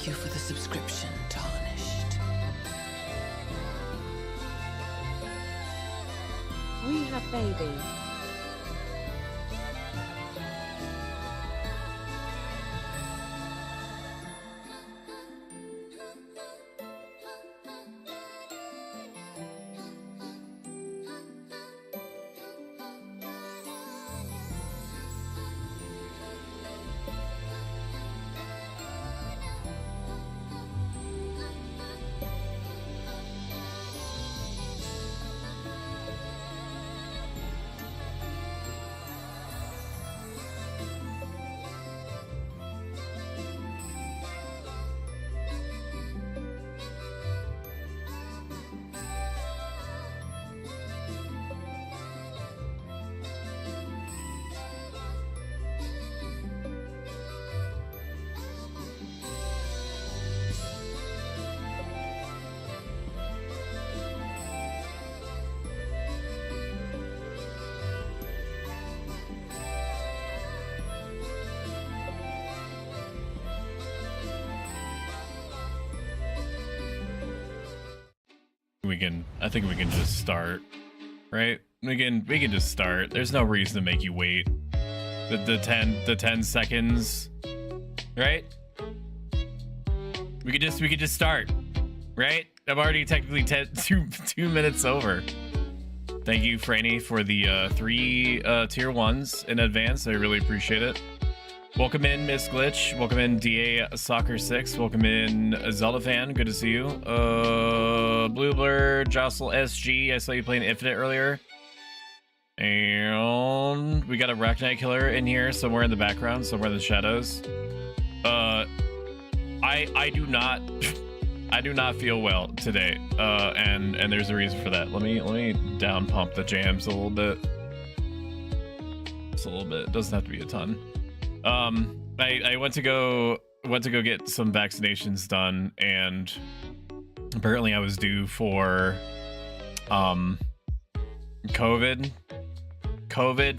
Thank you for the subscription, Tarnished. We have baby. I think we can just start, right? We can just start. There's no reason to make you wait. The 10 seconds, right? We could just start, right? I'm already technically 2 minutes over. Thank you, Franny, for the 3 tier 1s in advance. I really appreciate it. Welcome in, Miss Glitch. Welcome in, DA Soccer 6. Welcome in, Zelda Fan. Good to see you. Blue Blur, Jostle SG. I saw you playing Infinite earlier. And we got a Arachnite Killer in here somewhere in the background, somewhere in the shadows. I do not I do not feel well today. And there's a reason for that. Let me down pump the jams a little bit. Just a little bit. It doesn't have to be a ton. I went to go get some vaccinations done, and apparently I was due for COVID,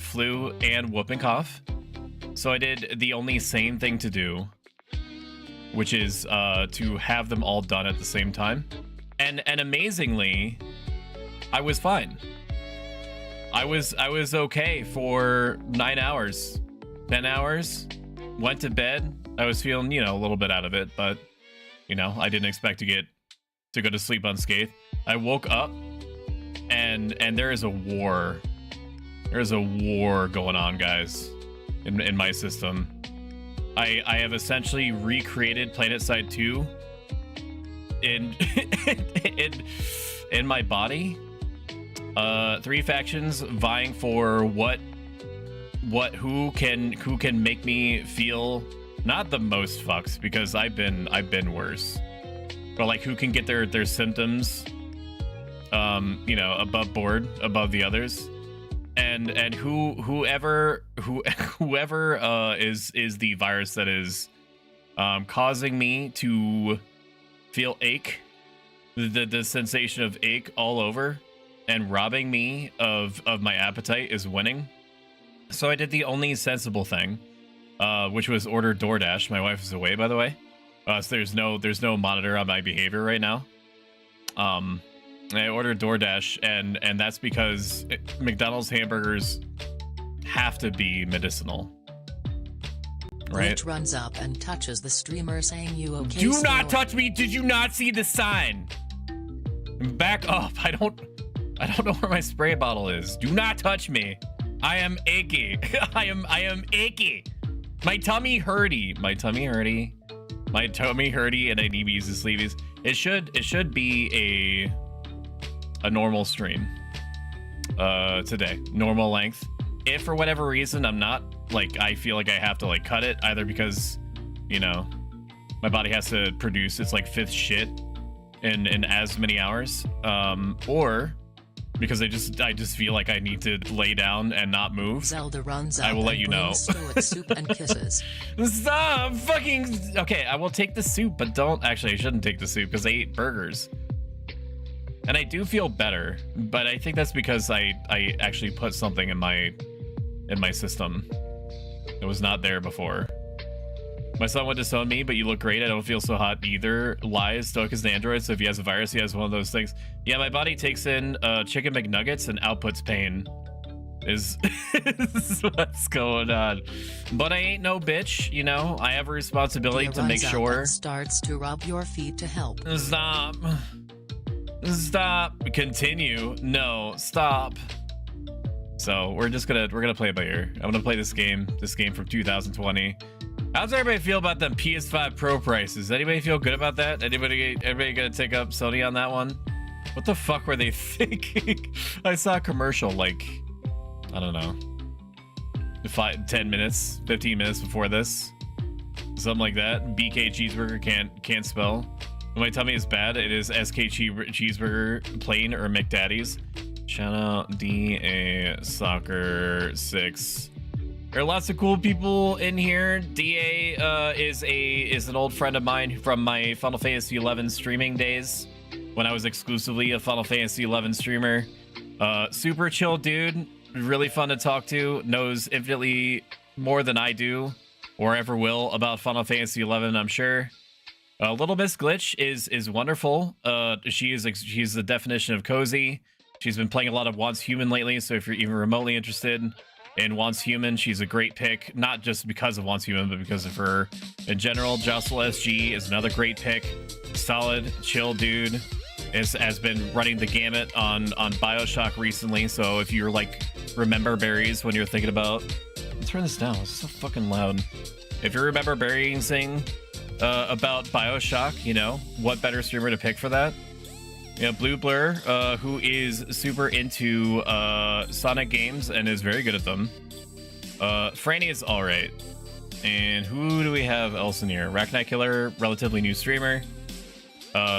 flu, and whooping cough. So I did the only sane thing to do, which is to have them all done at the same time. And amazingly, I was fine. I was okay for 9 hours. 10 hours, went to bed. I was feeling, a little bit out of it, but, I didn't expect to go to sleep unscathed. I woke up, and there is a war. There's a war going on, guys, in my system. I have essentially recreated PlanetSide 2 in my body. 3 factions vying for who can make me feel not the most fucks, because I've been worse, but like who can get their symptoms above board, above the others, and whoever is the virus that is causing me to feel ache, the sensation of ache all over, and robbing me of my appetite is winning. So I did the only sensible thing, which was order DoorDash. My wife is away, by the way, so there's no monitor on my behavior right now. I ordered DoorDash, and that's because McDonald's hamburgers have to be medicinal, right? Glitch runs up and touches the streamer, saying, "You okay?" Do not touch me! Did you not see the sign? Back up! I don't know where my spray bottle is. Do not touch me. I am achy. I am achy. My tummy hurty, and I need to use the sleeves. It should be a normal stream today, normal length. If for whatever reason I'm not, I feel like I have to cut it, either because my body has to produce its 5th shit in as many hours, or because I just feel like I need to lay down and not move. Zelda runs up. I will let you know. Soup and kisses. Stop fucking. Okay, I will take the soup, but don't. Actually, I shouldn't take the soup because I ate burgers, and I do feel better. But I think that's because I actually put something in my system that was not there before. My son would disown me, but you look great. I don't feel so hot either. Lies. Stoic is an android, so if he has a virus, he has one of those things. Yeah, my body takes in chicken McNuggets and outputs pain. Is what's going on. But I ain't no bitch, you know? I have a responsibility to make sure. Starts to rub your feet to help. Stop. Stop. Continue. No, stop. So we're gonna play it by ear. I'm gonna play this game from 2020. How's everybody feel about them PS5 Pro prices? Anybody feel good about that? Everybody gonna take up Sony on that one? What the fuck were they thinking? I saw a commercial like, I don't know, 10 minutes, 15 minutes before this, something like that. BK cheeseburger can't spell. Somebody tell me it's bad. It is SK cheeseburger plain or McDaddy's. Shout out DA Soccer 6. There are lots of cool people in here. DA is an old friend of mine from my Final Fantasy 11 streaming days when I was exclusively a Final Fantasy 11 streamer. Super chill dude, really fun to talk to, knows infinitely more than I do or ever will about Final Fantasy 11, I'm sure. Little Miss Glitch is wonderful. She's the definition of cozy. She's been playing a lot of Once Human lately, so if you're even remotely interested in Once Human, she's a great pick, not just because of Once Human, but because of her in general. Jostle SG is another great pick. Solid, chill dude. Has been running the gamut on Bioshock recently, so if you're like remember berries when you're thinking about... Let's turn this down, it's so fucking loud. If you remember berrying thing about Bioshock, you know, what better streamer to pick for that? Yeah, Blue Blur, who is super into Sonic games and is very good at them. Franny is alright. And who do we have else in here? Racknight Killer, relatively new streamer.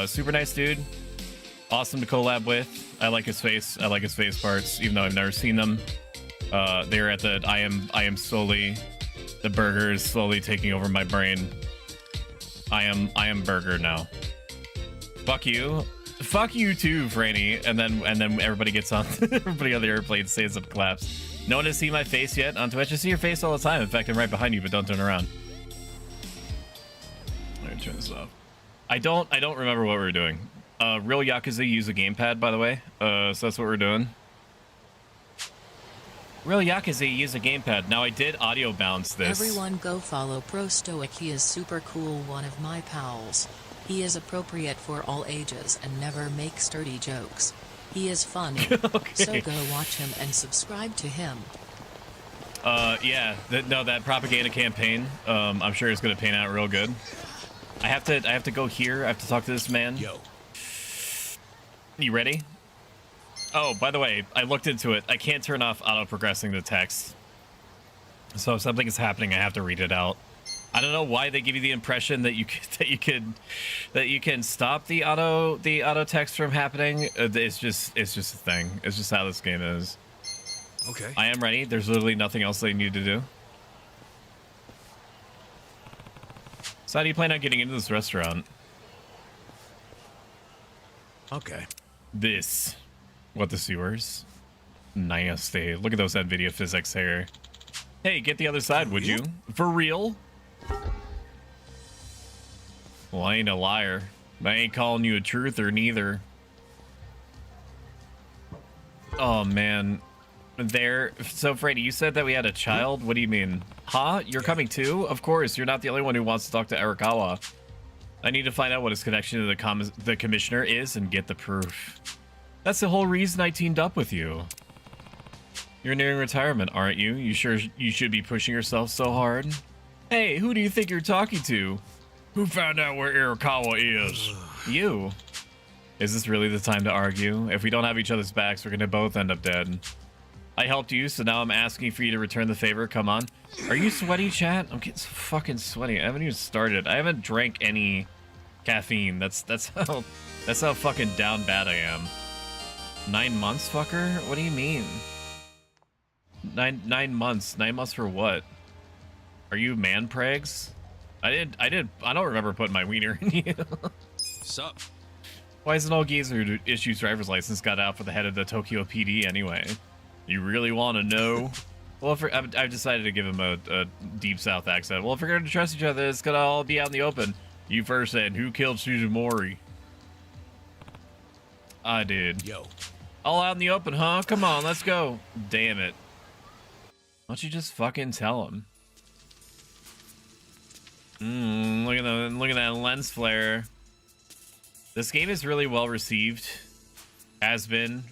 Super nice dude. Awesome to collab with. I like his face. I like his face parts, even though I've never seen them. They're at the I am slowly, the burger is slowly taking over my brain. I am burger now. Fuck you. Fuck you too, Franny. And then everybody gets on everybody on the airplane stands up, claps. No one has seen my face yet on Twitch. I see your face all the time. In fact, I'm right behind you, but don't turn around. Let me turn this off. I don't remember what we were doing. Real Yakuza use a gamepad, by the way. So that's what we're doing. Real Yakuza use a gamepad. Now I did audio bounce this. Everyone go follow Pro Stoic. He is super cool, one of my pals. He is appropriate for all ages and never makes dirty jokes. He is funny. Okay. So go watch him and subscribe to him. Yeah, that propaganda campaign, I'm sure it's gonna pan out real good. I have to go here. I have to talk to this man. Yo. You ready? Oh, by the way, I looked into it. I can't turn off auto progressing the text. So if something is happening, I have to read it out. I don't know why they give you the impression that you can stop the auto text from happening. It's just a thing. It's just how this game is. Okay. I am ready. There's literally nothing else they need to do. So how do you plan on getting into this restaurant? Okay. This. What the sewers? Nice. Look at those NVIDIA physics here. Hey, get the other side, would you? For real? Well, I ain't a liar. I ain't calling you a truther neither. Oh, man. So, Freddy, you said that we had a child? What do you mean? Huh? You're coming too? Of course, you're not the only one who wants to talk to Arakawa. I need to find out what his connection to the commissioner is and get the proof. That's the whole reason I teamed up with you. You're nearing retirement, aren't you? You should be pushing yourself so hard. Hey, who do you think you're talking to? Who found out where Arakawa is? You. Is this really the time to argue? If we don't have each other's backs, we're gonna both end up dead. I helped you, so now I'm asking for you to return the favor. Come on. Are you sweaty, chat? I'm getting so fucking sweaty. I haven't even started. I haven't drank any caffeine. That's how fucking down bad I am. 9 months, fucker? What do you mean? 9 months. 9 months for what? Are you man pregs? I don't remember putting my wiener in you. Sup? Why is an old geezer who issues driver's license got out for the head of the Tokyo PD anyway? You really want to know? Well, I've decided to give him a deep South accent. Well, if we're going to trust each other, it's going to all be out in the open. You first said, who killed Suzumori? I did. Yo. All out in the open, huh? Come on, let's go. Damn it. Why don't you just fucking tell him? Look at that lens flare. This game is really well received. Has been,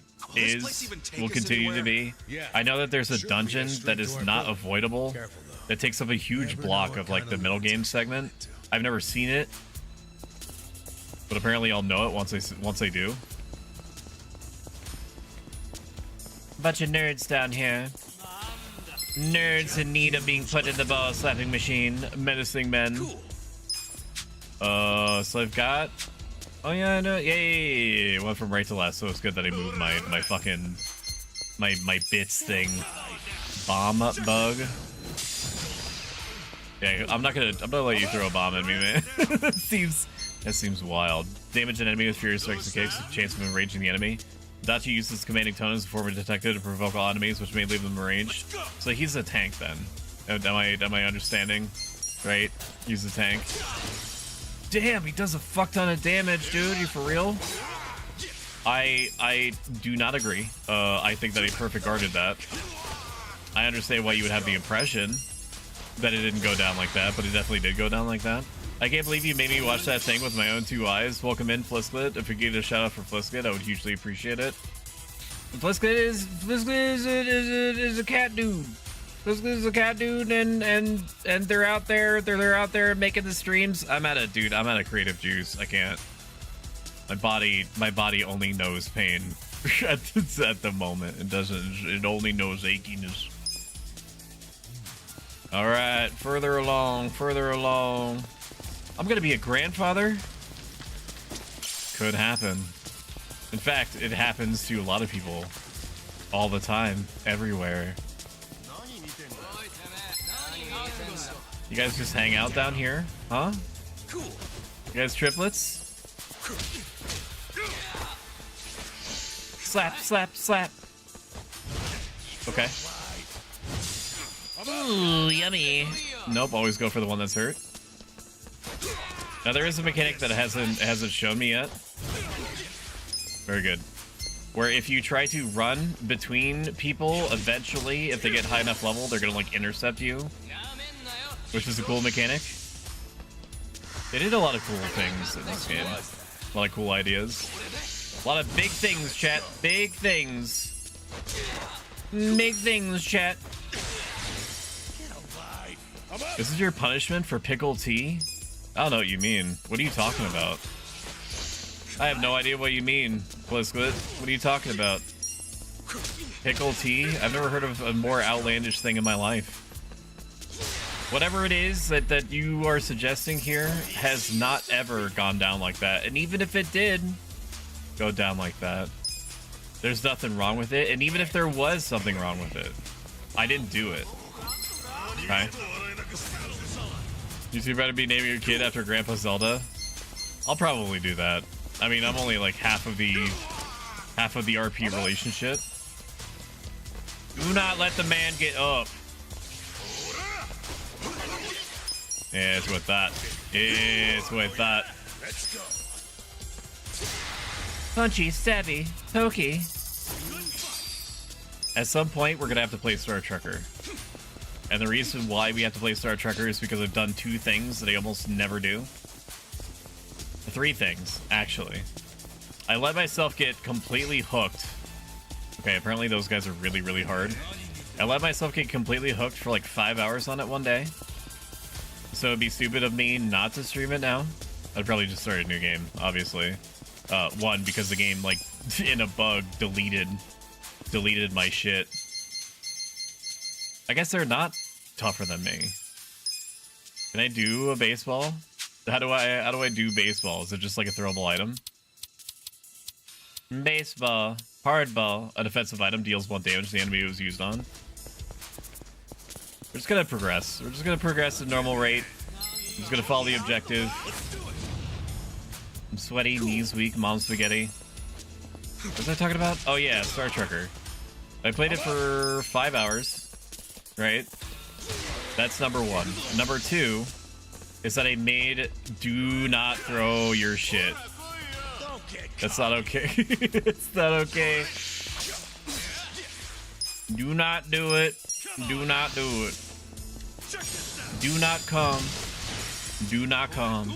will continue to be. Yeah. I know that there's a Sure, dungeon we got that is straight to not our avoidable. Careful, though. That takes up a huge block of like the middle game segment. I've never seen it, but apparently I'll know it once I do. Bunch of nerds down here. Nerds in need of being put in the ball slapping machine. Menacing men. So I've got. Oh yeah, no, yeah. Went from right to left, so it's good that I moved my fucking my bits thing. Bomb bug. Yeah, I'm gonna let you throw a bomb at me, man. that seems wild. Damage an enemy with furious strikes and kicks. Chance of enraging the enemy. Dachi uses commanding tone as a form of detective to provoke all enemies, which may leave them enraged. So he's a tank then. Am I understanding? Right? He's a tank. Damn, he does a fuck ton of damage, dude. You for real? I do not agree. I think that he perfect guarded that. I understand why you would have the impression that it didn't go down like that, but it definitely did go down like that. I can't believe you made me watch that thing with my own two eyes. Welcome in, Flisklet. If you gave a shout out for Flisklet, I would hugely appreciate it. Flisklet is a cat dude. Flisklet is a cat dude, and they're out there making the streams. I'm at a creative juice. I can't. My body only knows pain at the moment. It only knows achiness. All right, further along. I'm gonna be a grandfather. Could happen. In fact, it happens to a lot of people all the time, everywhere. You guys just hang out down here, huh? Cool. You guys triplets? Slap, slap, slap. Okay. Ooh, yummy. Nope, always go for the one that's hurt. Now there is a mechanic that hasn't shown me yet. Very good. Where if you try to run between people, eventually, if they get high enough level, they're gonna like intercept you, which is a cool mechanic. They did a lot of cool things in this game. A lot of cool ideas. A lot of big things, chat. Big things. Big things, chat. This is your punishment for pickle tea? I don't know what you mean. What are you talking about? I have no idea what you mean, Blizzquid. What are you talking about? Pickle tea? I've never heard of a more outlandish thing in my life. Whatever it is that you are suggesting here has not ever gone down like that. And even if it did go down like that, there's nothing wrong with it. And even if there was something wrong with it, I didn't do it. Okay? You two better be naming your kid after Grandpa Zelda. I'll probably do that. I mean, I'm only like half of the RP relationship. Do not let the man get up. Yeah, it's with that. It's with that. Let's go. Punchy, stabby, pokey. At some point, we're gonna have to play Star Trekker. And the reason why we have to play Star Trekker is because I've done two things that I almost never do. Three things, actually. I let myself get completely hooked. Okay, apparently those guys are really, really hard. I let myself get completely hooked for like 5 hours on it one day. So it'd be stupid of me not to stream it now. I'd probably just start a new game, obviously. One, because the game, like, in a bug, deleted my shit. I guess they're not tougher than me. Can I do a baseball? How do I do baseball? Is it just like a throwable item? Baseball. Hardball. A defensive item deals 1 damage to the enemy it was used on. We're just gonna progress. We're just gonna progress at normal rate. I'm just gonna follow the objective. I'm sweaty, knees weak, mom spaghetti. What was I talking about? Oh yeah, Star Trekker. I played it for 5 hours. right? That's number one. Number two is that I made do not throw your shit. That's not okay. It's not okay. Do not do it. Do not do it. Do not come. Do not come.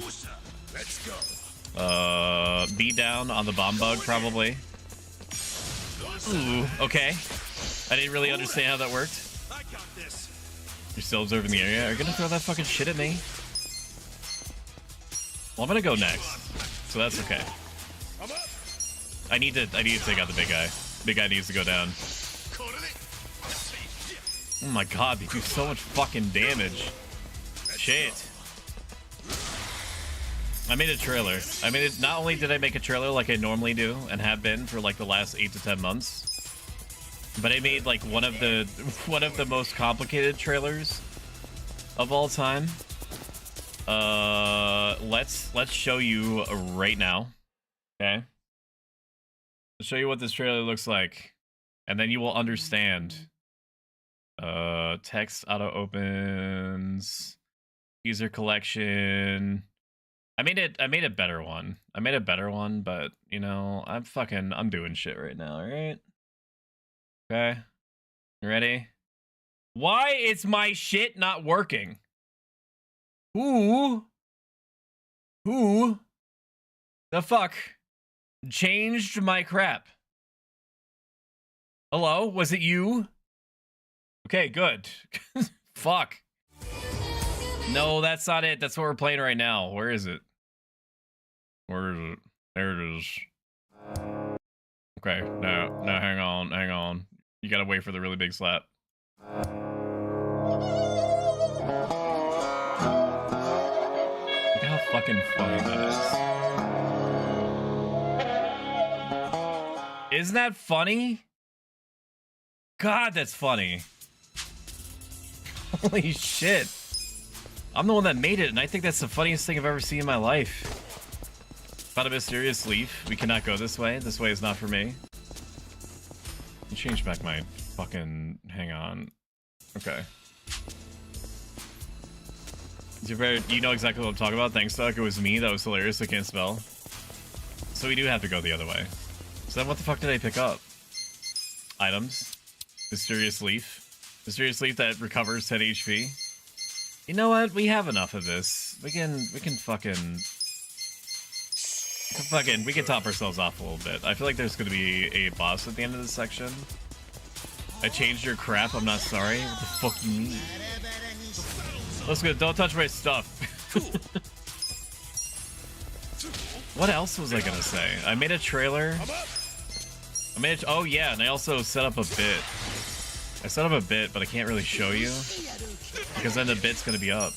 Beat down on the bomb bug, probably. Ooh, okay. I didn't really understand how that worked. You're still observing the area. Are you gonna throw that fucking shit at me? Well, I'm gonna go next, so that's okay. I need to take out the big guy. Big guy needs to go down. Oh my god, they do so much fucking damage. Shit. I made a trailer. I made it. Not only did I make a trailer like I normally do and have been for like the last 8 to 10 months, but I made like one of the most complicated trailers of all time. Let's show you right now. Okay. I'll show you what this trailer looks like, and then you will understand. Text auto opens. User collection. I made a better one. I made a better one, but you know, I'm doing shit right now, alright? Okay. You ready? Why is my shit not working? Who the fuck changed my crap? Hello? Was it you? Okay, good. Fuck. No, that's not it. That's what we're playing right now. Where is it? Where is it? There it is. Okay, now hang on. You gotta wait for the really big slap. Look at how fucking funny that is. Isn't that funny? God, that's funny. Holy shit. I'm the one that made it, and I think that's the funniest thing I've ever seen in my life. Found a mysterious leaf. We cannot go this way. This way is not for me. Change back my fucking... Hang on. Okay. You know exactly what I'm talking about. Thanks, Doug. It was me. That was hilarious. I can't spell. So we do have to go the other way. So then what the fuck did I pick up? Items. Mysterious leaf. Mysterious leaf that recovers 10 HP. You know what? We have enough of this. We can top ourselves off a little bit. I feel like there's gonna be a boss at the end of this section. I changed your crap. I'm not sorry. What the fuck you mean? Let's go. Don't touch my stuff. What else was I gonna say? I made a trailer. Oh yeah, and I also set up a bit. I set up a bit, but I can't really show you because then the bit's gonna be up.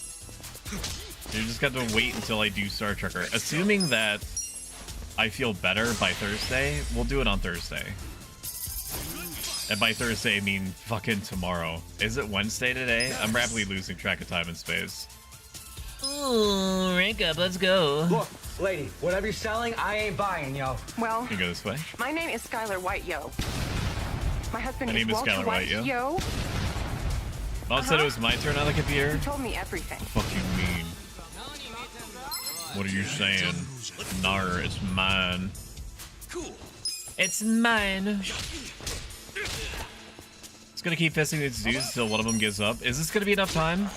You just got to wait until I do Star Trekker. Assuming that I feel better by Thursday, we'll do it on Thursday. And by Thursday, I mean fucking tomorrow. Is it Wednesday today? I'm rapidly losing track of time and space. Ooh, rank up, let's go. Look, lady, whatever you're selling, I ain't buying, yo. Well, you go this way. My name is Skylar White, yo. My husband is Walter Skylar White, yo. Mom said it was my turn on the computer. He told me everything. What the fuck you mean? What are you saying? Nar, it's mine. Cool. It's mine. It's gonna keep fisting these dudes until one of them gives up. Is this gonna be enough time?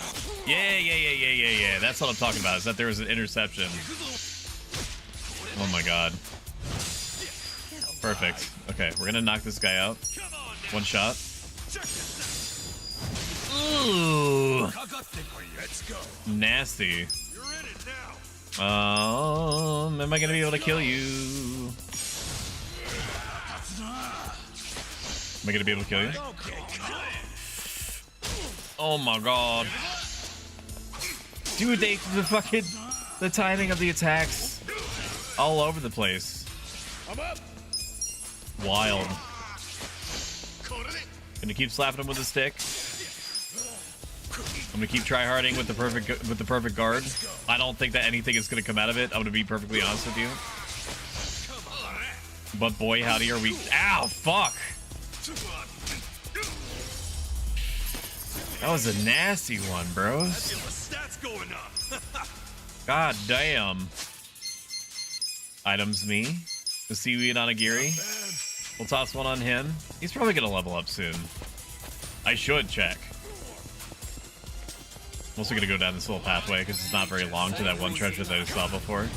Yeah. That's what I'm talking about, is that there was an interception. Oh my god. Perfect. Okay, we're gonna knock this guy out. One shot. Ooh. Nasty. Am I gonna be able to kill you? Am I gonna be able to kill you? Oh my god. Dude, the timing of the attacks all over the place. Wild. Gonna keep slapping him with a stick. I'm gonna keep tryharding with the perfect guard. I don't think that anything is gonna come out of it. I'm gonna be perfectly honest with you. But boy, howdy are we. Ow, fuck. That was a nasty one, bros. Stats going up. God damn. Items me. The seaweed on Agiri. We'll toss one on him. He's probably gonna level up soon. I should check. I'm also gonna go down this little pathway because it's not very long to that one treasure that I saw before.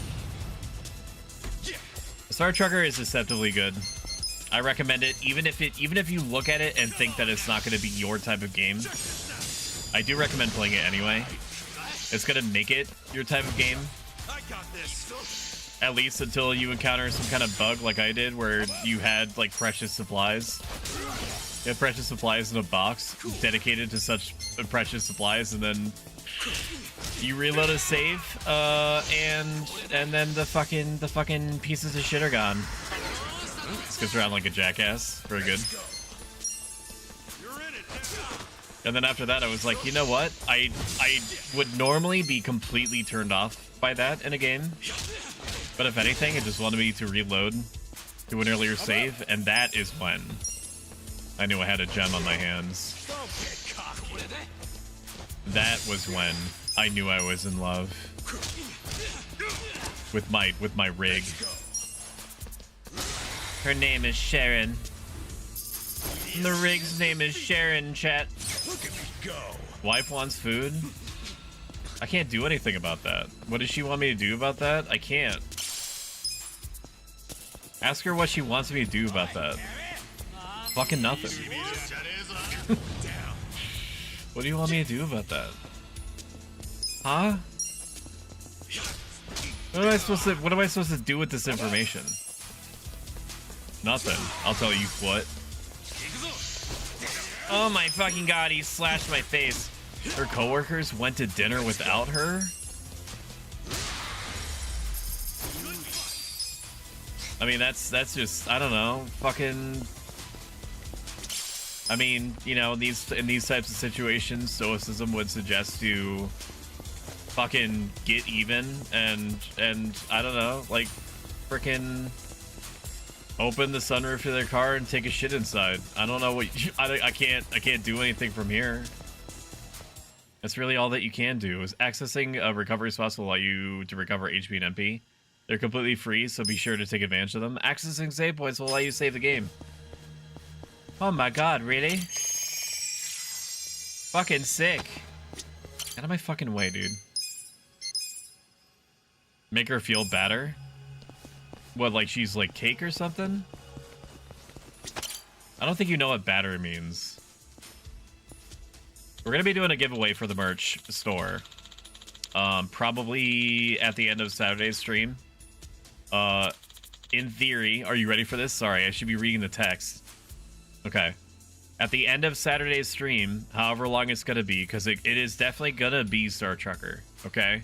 The Star Trucker is deceptively good. I recommend it, even if you look at it and think that it's not gonna be your type of game. I do recommend playing it anyway. It's gonna make it your type of game. I got this. At least until you encounter some kind of bug like I did, where you had like precious supplies. You had precious supplies in a box dedicated to such precious supplies, and then you reload a save, and then the fucking pieces of shit are gone. This goes around like a jackass. Very good. And then after that, I was like, you know what? I would normally be completely turned off by that in a game. But if anything, it just wanted me to reload to an earlier save, and that is when I knew I had a gem on my hands. That was when I knew I was in love with my rig. Her name is Sharon. The rig's name is Sharon, chat. Wife wants food? I can't do anything about that. What does she want me to do about that? I can't. Ask her what she wants me to do about that. Fucking nothing. What do you want me to do about that? Huh? What am I supposed to do with this information? Nothing. I'll tell you what. Oh my fucking god, he slashed my face. Her coworkers went to dinner without her? I mean, that's just, I don't know, fucking... I mean, you know, in these types of situations, stoicism would suggest to fucking get even and I don't know, like, freaking open the sunroof of their car and take a shit inside. I don't know what I can't do anything from here. That's really all that you can do, is accessing recovery spots will allow you to recover HP and MP. They're completely free, so be sure to take advantage of them. Accessing save points will allow you to save the game. Oh my god, really? Fucking sick. Get out of my fucking way, dude. Make her feel better? What, like she's like cake or something? I don't think you know what batter means. We're gonna be doing a giveaway for the merch store. Probably at the end of Saturday's stream. In theory, are you ready for this? Sorry, I should be reading the text. Okay. At the end of Saturday's stream, however long it's gonna be, because it is definitely gonna be Star Trucker, okay?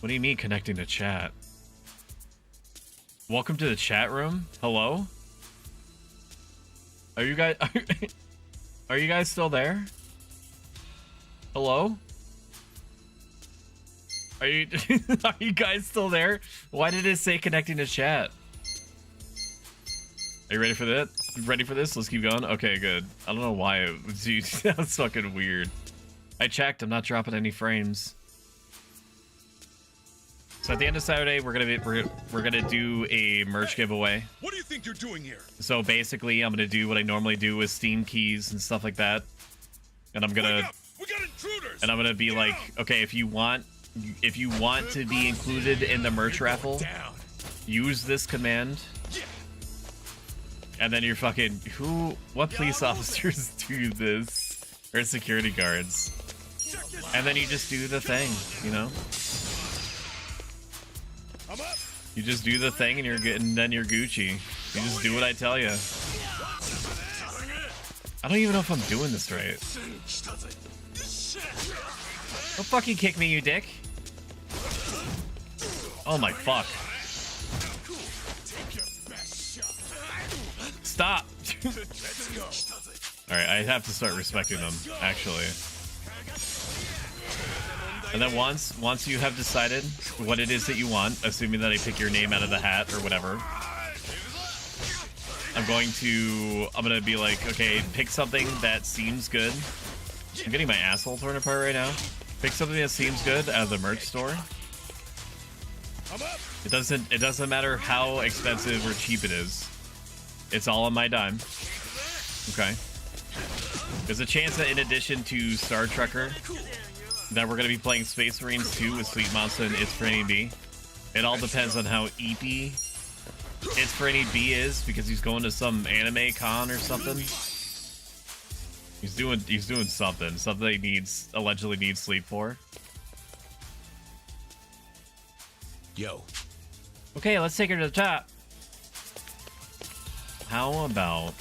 What do you mean connecting to chat? Welcome to the chat room. Hello? Are you guys are you guys still there? Hello? Are you are you guys still there? Why did it say connecting to chat? Are you ready for that? Ready for this? Let's keep going. Okay, good. I don't know why it was, dude, that's fucking weird. I checked. I'm not dropping any frames. So at the end of Saturday, we're gonna do a merch giveaway. What do you think you're doing here? So basically, I'm gonna do what I normally do with Steam keys and stuff like that, and I'm gonna We got intruders. and I'm gonna be like, okay, if you want to be included in the merch raffle, use this command. And then you're fucking, what police officers do this? Or security guards. And then you just do the thing, you know? You just do the thing and then you're Gucci. You just do what I tell you. I don't even know if I'm doing this right. Don't fucking kick me, you dick. Oh my fuck. Stop! Alright, I have to start respecting them, actually. And then once you have decided what it is that you want, assuming that I pick your name out of the hat or whatever, I'm gonna be like, okay, pick something that seems good, I'm getting my asshole torn apart right now. Pick something that seems good out of the merch store. It doesn't matter how expensive or cheap it is. It's all on my dime. Okay. There's a chance that in addition to Star Trekker, that we're going to be playing Space Marines 2 with Sweet Monster and It's for Any B. It all depends on how EP It's for Any B is, because he's going to some anime con or something. He's doing something he allegedly needs sleep for. Yo. Okay, let's take her to the top. How about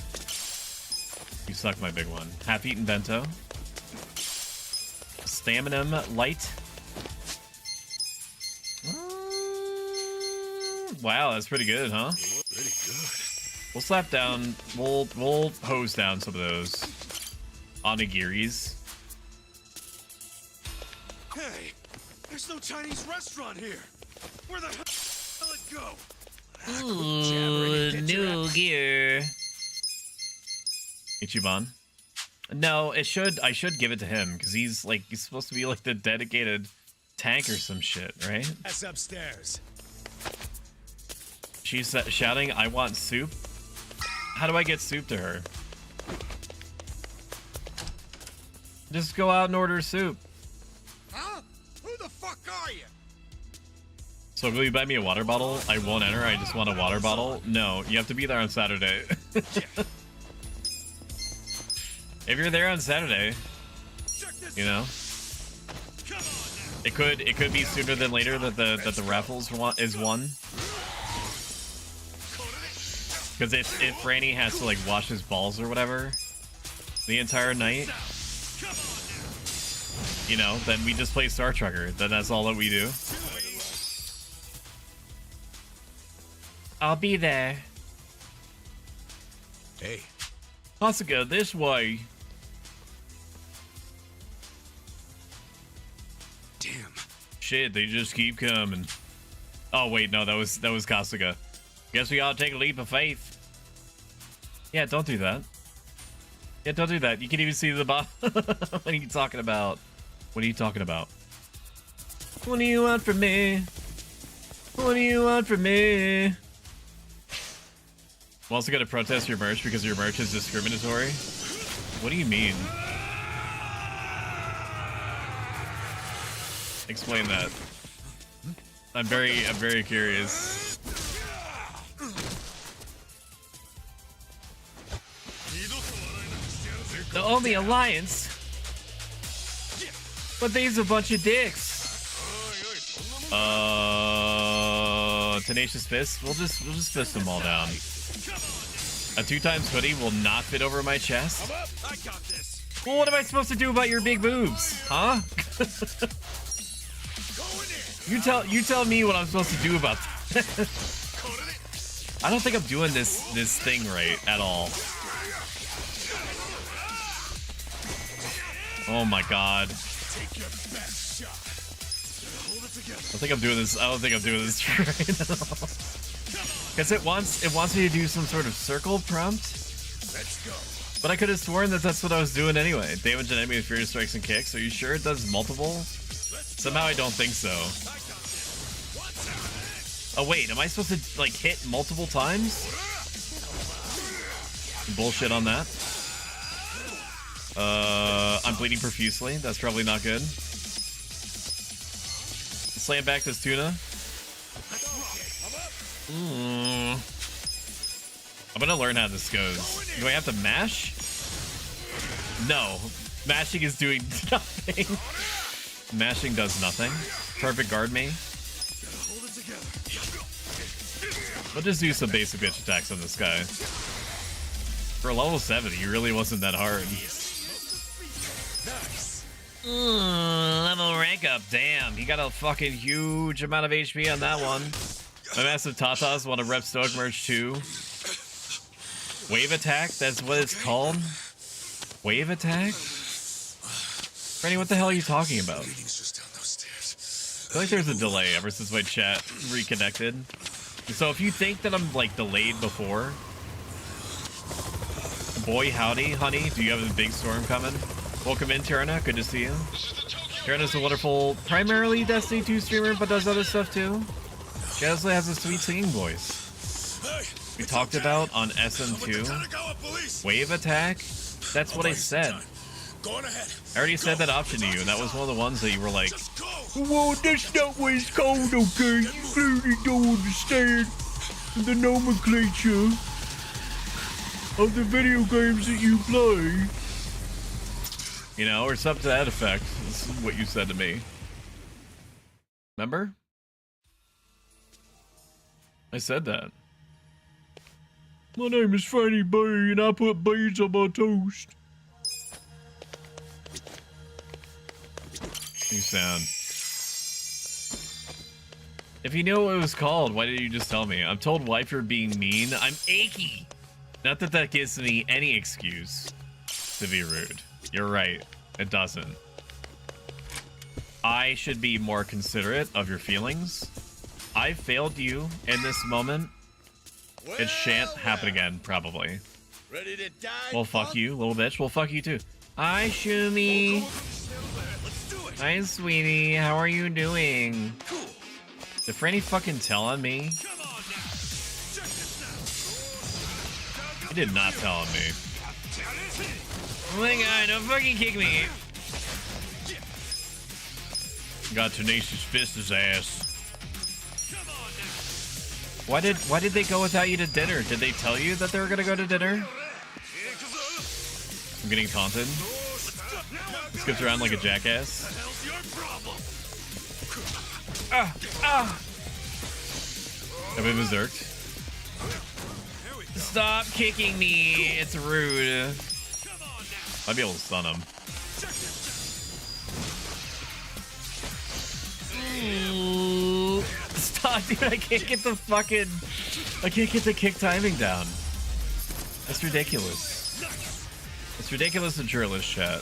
you suck my big one? Half-eaten bento. Stamina light. Wow, that's pretty good, huh? Pretty good. We'll slap down. We'll hose down some of those onigiris. Hey, there's no Chinese restaurant here. Where the hell did it go? Ooh, new gear. Ichiban. No, I should give it to him because he's supposed to be like the dedicated tank or some shit, right? That's upstairs. She's shouting, "I want soup." How do I get soup to her? Just go out and order soup. Huh? Who the fuck are you? So will you buy me a water bottle? I won't enter. I just want a water bottle. No, you have to be there on Saturday. If you're there on Saturday, you know, it could be sooner than later that the raffles is won. Because if Franny has to like wash his balls or whatever the entire night, you know, then we just play Star Trekker. Then that's all that we do. I'll be there. Hey. Asuka, this way. Damn. Shit, they just keep coming. Oh wait, no, that was Kasuga. Guess we ought to take a leap of faith. Yeah, don't do that. Yeah, don't do that. You can even see the bottom. What are you talking about? What are you talking about? What do you want from me? What do you want from me? I'm also gonna protest your merch because your merch is discriminatory. What do you mean? Explain that. I'm very curious. The only alliance, but they's a bunch of dicks. Tenacious Fist. We'll just fist them all down. A 2x hoodie will not fit over my chest. I got this. Well, what am I supposed to do about your big boobs, huh? You tell me what I'm supposed to do about that. I don't think I'm doing this thing right at all. Oh my god. Take your best shot. Hold it together. I don't think I'm doing this right now. Because it wants me to do some sort of circle prompt. Let's go. But I could have sworn that that's what I was doing anyway. Damage an enemy with furious strikes and kicks. Are you sure it does multiple? Somehow I don't think so. Oh wait, am I supposed to like hit multiple times? Bullshit on that. I'm bleeding profusely. That's probably not good. Slam back this tuna. I'm gonna learn how this goes. Do I have to mash? No. Mashing is doing nothing. Mashing does nothing. Perfect guard me. We'll just do some basic bitch attacks on this guy. For a level 7, he really wasn't that hard. Level rank up. Damn, he got a fucking huge amount of HP on that one. My massive tatas want to rep Stoic merch too. Wave attack? That's what it's called? Wave attack? Freddy, what the hell are you talking about? I feel like there's a delay ever since my chat reconnected. So if you think that I'm like delayed before, boy howdy, honey, do you have a big storm coming? Welcome in, Tirana. Good to see you. Tirana's a wonderful, primarily Destiny 2 streamer, but does other stuff too. She also has a sweet singing voice. We talked about on SM2. Wave attack? That's what I said. I already said that option to you, and that was one of the ones that you were like, well, that's not what it's called, okay? You clearly don't understand the nomenclature of the video games that you play. You know, or something to that effect. This is what you said to me. Remember? I said that. My name is Fanny Bee, and I put beads on my toast. You sound. If you know what it was called, why did you just tell me? I'm told wife you're being mean. I'm achy. Not that that gives me any excuse to be rude. You're right. It doesn't. I should be more considerate of your feelings. I failed you in this moment. It shan't happen again, probably. Ready to die? Well, fuck you, little bitch. Well, fuck you too. Hi, Shumi. Hi, sweetie. How are you doing? Did Franny fucking tell on me? He did not tell on me. Oh my god, don't fucking kick me. Got Tenacious Fist his ass. Why did they go without you to dinner? Did they tell you that they were gonna go to dinner? I'm getting taunted. Skips around like a jackass. I've been berserked. Stop kicking me. It's rude. I'd be able to stun him. Stop, dude. I can't get the kick timing down. That's ridiculous. It's ridiculous and churlish, chat.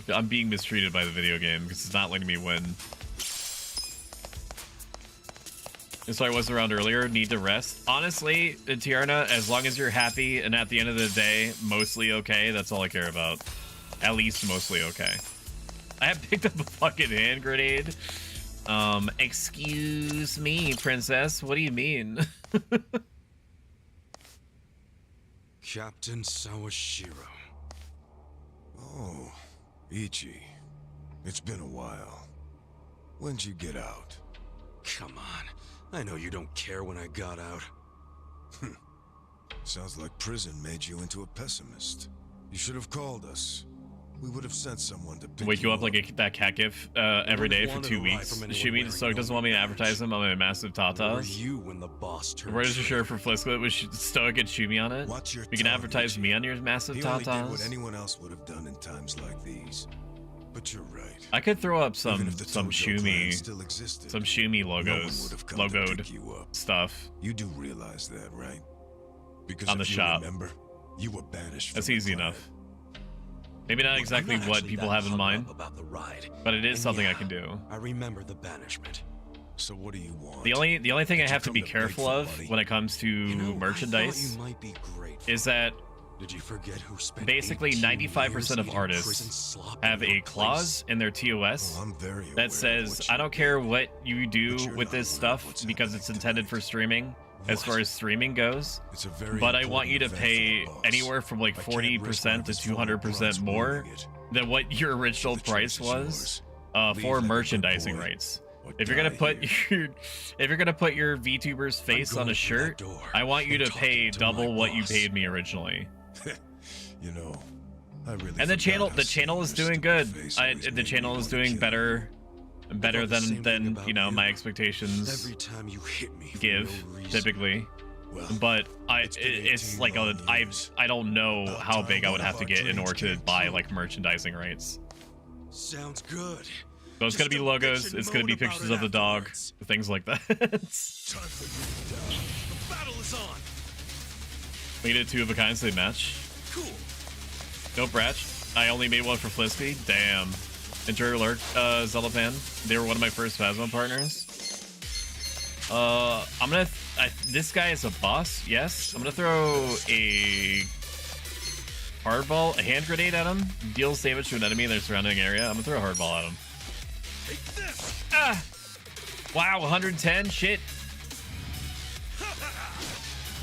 I'm being mistreated by the video game because it's not letting me win. And so I wasn't around earlier. Need to rest. Honestly, Tiarna, as long as you're happy and at the end of the day, mostly okay, that's all I care about. At least mostly okay. I have picked up a fucking hand grenade. Excuse me, princess. What do you mean? Captain Sawashiro. Oh, Ichi. It's been a while. When'd you get out? Come on. I know you don't care when I got out. Sounds like prison made you into a pessimist. You should have called us. We would have sent someone to pick Wake you up like that cat gif every day for 2 weeks. Shumi so doesn't want me to advertise them on my massive tatas. You when the boss turned Where's your shirt for Flisklet with Stoic and Shumi on it? You can advertise me on your massive he only did what tatas. anyone else would have done in times like these. But you're right. I could throw up some Even if the Tojo clan Shumi, still existed, some Shumi no one logos, would have come to pick you logoed up. stuff. You do realize that, right? Because On the if you shop. remember, you were banished. That's from the easy clan. enough. Maybe not exactly what people have in mind, but it is something I can do. I remember the banishment. So what do you want? The only thing I Did you have to come be to beg careful for of money? when it comes to You know, merchandise I thought you might be grateful. is that Did you forget who spent basically 18 95% years of eating artists prison slop have in a your clause in their TOS Oh, I'm very aware that of says, what I you don't did. care what you do But you're with not this aware of stuff what's because it's happening intended for today. streaming, as What? far as streaming goes. It's a very But I want you to important event pay for the boss. anywhere from like I can't risk 40% one of to his former 200% brides more ruining it. than what your original The choice price is was yours. Leave for like a good merchandising boy, rights. or If you're gonna die put here. your VTuber's face on going a through that shirt, door I want you and to pay talking to my double what you boss. paid me originally. You know, I really And the forgot how channel is similar doing stupid good. face always The made channel me is wanna doing kill better thought the same thing than about you know my you. expectations Every time you hit me for give no reason. typically. Well, But it's been it's 18 like long years. I don't know About how time big I one would of have to our get in dreams order to came buy true. like merchandising rights. Sounds good. So it's gonna be Just don't logos. bitch and It's gonna be moan about pictures it of the dog, afterwards. things like that. Time for you to die. The battle is on. We did 2 of a kind, so they match. Cool. No Bratch. I only made one for Flispy. Damn. Enjoy your lurk, Zelda fan. They were one of my first Phasma partners. I'm gonna. This guy is a boss. Yes. I'm gonna throw a Hardball, a hand grenade at him, deals damage to an enemy in their surrounding area. I'm gonna throw a hardball at him. Take this. Ah! Wow, 110? Shit.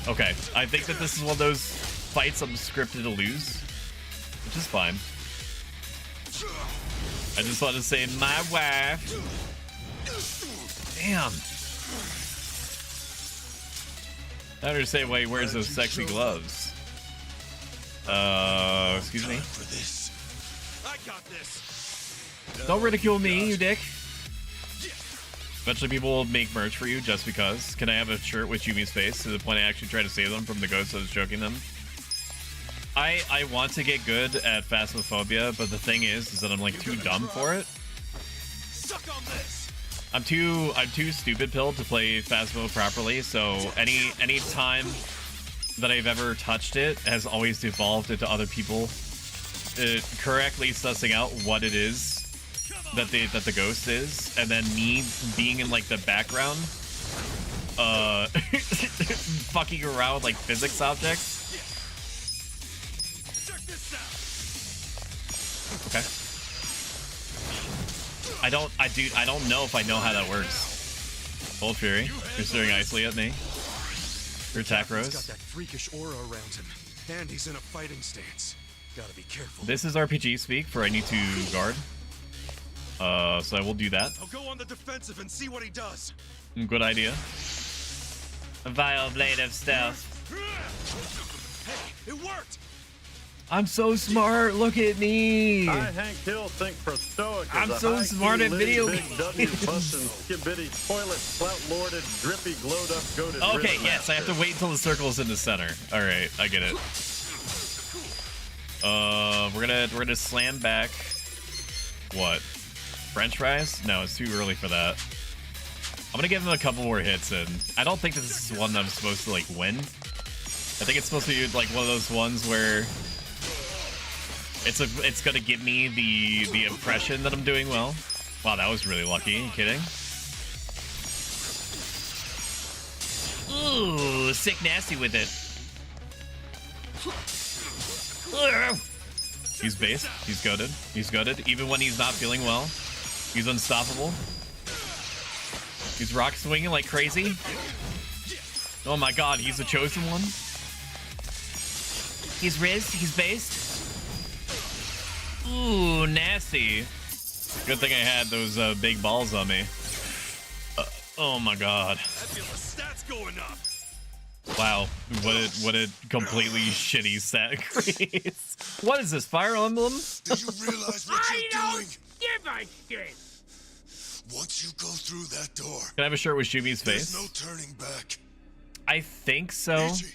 Okay, I think that this is one of those fights I'm scripted to lose, which is fine. I just want to say my wife. Damn. I don't understand why he wears those sexy gloves. Excuse me. I got this. Don't ridicule me, you dick. Eventually people will make merch for you just because. Can I have a shirt with Yumi's face to the point I actually try to save them from the ghost that was choking them? I want to get good at Phasmophobia, but the thing is that I'm like too dumb for it. Suck on this. I'm too stupid pilled to play Phasmo properly, so any time that I've ever touched it has always devolved into other people correctly sussing out what it is that the ghost is, and then me being in like the background fucking around with like physics objects. Check this out. Okay. I don't know if I know how that works. Old Fury, you're staring icily at me. Your attack He's got rose. that freakish aura around him, and he's in a fighting stance. Gotta be careful. This is RPG speak for I need to guard. So I will do that. I'll go on the defensive and see what he does. Good idea. A vile blade of stealth. Hey, it worked. I'm so smart. Look at me. I, Hank Hill, think for Stoic. I'm so smart at video games. W bussin', skibidi, toilet, slout lorded, drippy, glowed up, goated. Okay, rhythm yes, I have to wait until the circle is in the center. All right, I get it. We're gonna slam back. What? French fries? No, it's too early for that. I'm gonna give him a couple more hits, and I don't think this is one I'm supposed to like win. I think it's supposed to be like one of those ones where it's gonna give me the impression that I'm doing well. Wow, that was really lucky. Are you kidding? Ooh, sick nasty with it. He's based. He's goated. He's goated. Even when he's not feeling well, he's unstoppable. He's rock swinging like crazy. Oh my god, he's the chosen one. He's rizzed. He's based. Ooh, nasty. Good thing I had those big balls on me. Oh my god. I feel the stats going up. Wow, what a completely shitty set increase. What is this, Fire Emblem? Do you realize what you're doing? Give a shit. Once you go through that door, Can I have a shirt with Shumi's there's face? no turning back. I think so. Ichi,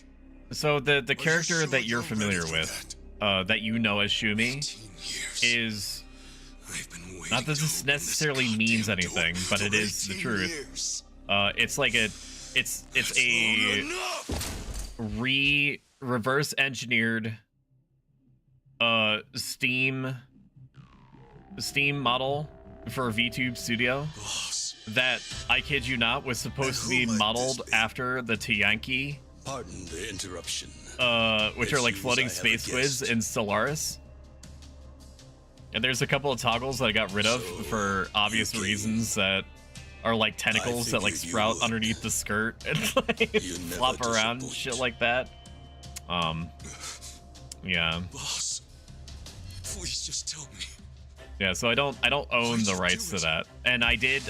So the are you character sure that you're you're familiar ready for with, that you know as Shumi, 15 years. is I've been waiting not that to this open necessarily goddamn means door anything, but for it is the 18 truth. years. It's like it's That's a long enough. reverse engineered Steam model for VTube Studio Boss, that, I kid you not, was supposed to be And who might modeled this be? after the Tiyanki, pardon the interruption. which It are like seems floating I have a space squids guest. in Stellaris. And there's a couple of toggles that I got rid of So, for obvious you came. reasons that are like tentacles that like figured you sprout would. underneath the skirt and like You never flop around, disappoint. shit like that. Yeah. Boss, please just tell me. Yeah, so I don't own Please the do rights to it. that. And I did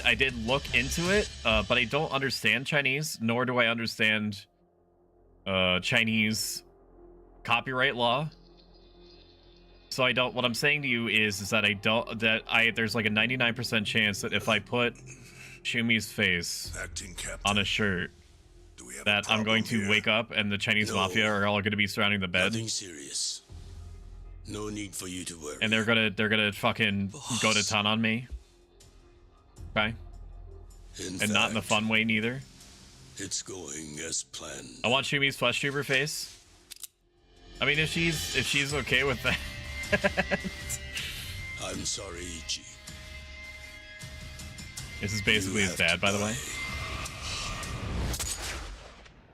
look into it, but I don't understand Chinese, nor do I understand Chinese copyright law. So I don't, what I'm saying to you is that there's like a 99% chance that if I put Shumi's face Acting captain. on a shirt, Do we have that a I'm going problem to here? wake up and the Chinese No. mafia are all going to be surrounding the bed, Nothing serious. No need for you to worry. and they're gonna fucking go to Boss. town on me. Okay, and not in the fun way neither. It's going as planned. I want Shumi's flesh tuber face. I mean, if she's okay with that. I'm sorry, Ichi. This is basically You his have dad, to by the buy. way.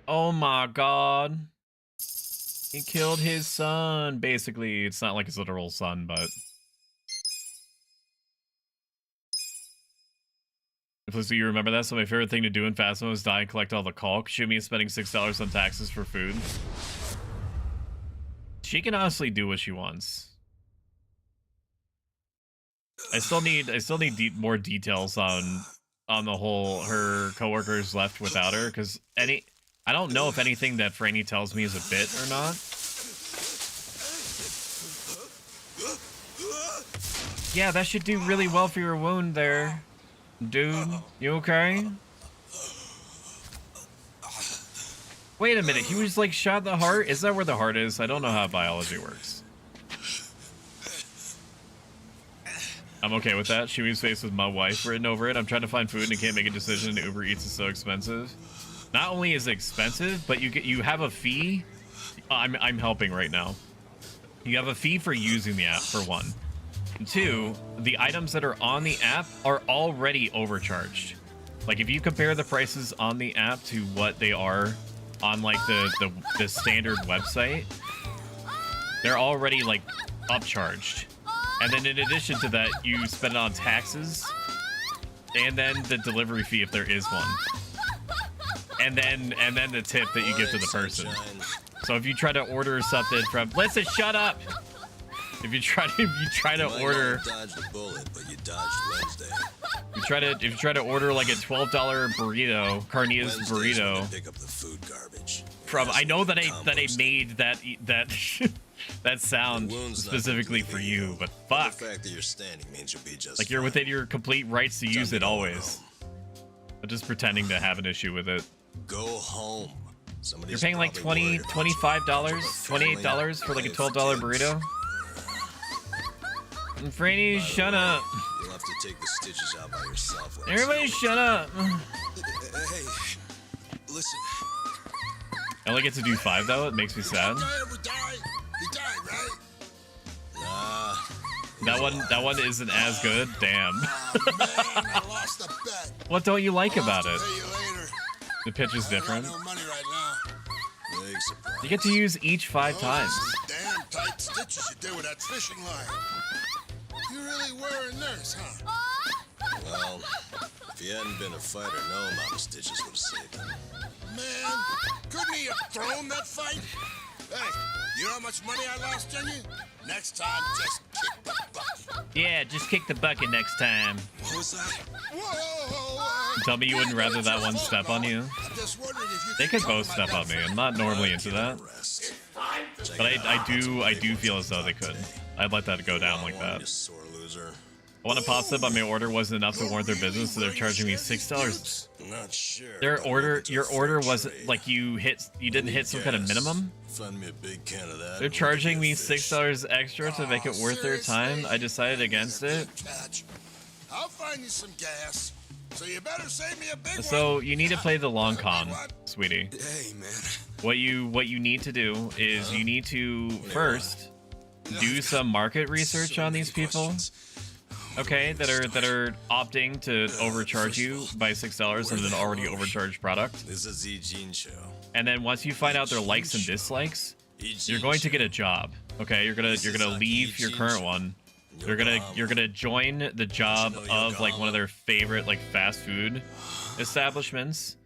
Oh my god. He killed his son, basically. It's not like his literal son, but... If you remember that, so my favorite thing to do in Phasmo is die and collect all the caulk. Shoot me spending $6 on taxes for food. She can honestly do what she wants. I still need more details on the whole her coworkers left without her, because I don't know if anything that Franny tells me is a bit or not. Yeah, that should do really well for your wound there. Dude, you okay? Wait a minute, he was like shot in the heart? Is that where the heart is? I don't know how biology works. I'm okay with that. Shooting his face with my wife written over it. I'm trying to find food and I can't make a decision and Uber Eats is so expensive. Not only is it expensive, but you have a fee. I'm helping right now. You have a fee for using the app, for one. And two, the items that are on the app are already overcharged. Like if you compare the prices on the app to what they are on like the standard website, they're already like upcharged. And then in addition to that, you spend it on taxes and then the delivery fee if there is one. And then the tip that you give to the person. So if you try to order something from, listen, shut up. If you try to order, if you try to order like a $12 burrito, Carnitas burrito, from, I know that I made that that sound specifically for you, but fuck, like you're within your complete rights to use it always. I'm just pretending to have an issue with it. Go home. You're paying like $25, $28 for like a $12 burrito. And Franny, shut up. You'll have to take the stitches out by yourself. Everybody shut up. Hey, listen. I only get to do 5 though, it makes me sad. He died, right? That one isn't as good, damn. Man, I lost a bet. What don't you like about it? Pay you later. The pitch is different. I got no money right now. Big surprise. You get to use each 5 times. Damn tight stitches you did with that fishing line. You really were a nurse, huh? Well, if he hadn't been a fighter, no amount of stitches would have saved him. Man, couldn't he have thrown that fight? Hey, you know how much money I lost on you? Next time, just kick the bucket. Yeah, just kick the bucket next time. What was that? Whoa! Tell me you wouldn't rather that one step on you. I'm just wondering if you They could both step on me. I'm not normally into that, but I do feel as though they could. I'd let that go down like that. Sore loser. I want a pasta, but my order wasn't enough to warrant their business, so they're charging me $6. Not sure. Your order wasn't like you didn't hit some kind of minimum. Find me a big can of that. They're charging me $6 extra to make it worth their time. I decided against it. I'll find you some gas. So you better save me a big one. So you need to play the long con, sweetie. Hey man. What you need to do is you need to first do some market research on these people. Okay, that are opting to overcharge you by $6 on an already overcharged product. This is the Gene Show. And then once you find out their likes and dislikes, you're going to get a job. Okay, you're gonna leave your current one. You're gonna join the job of like one of their favorite like fast food establishments.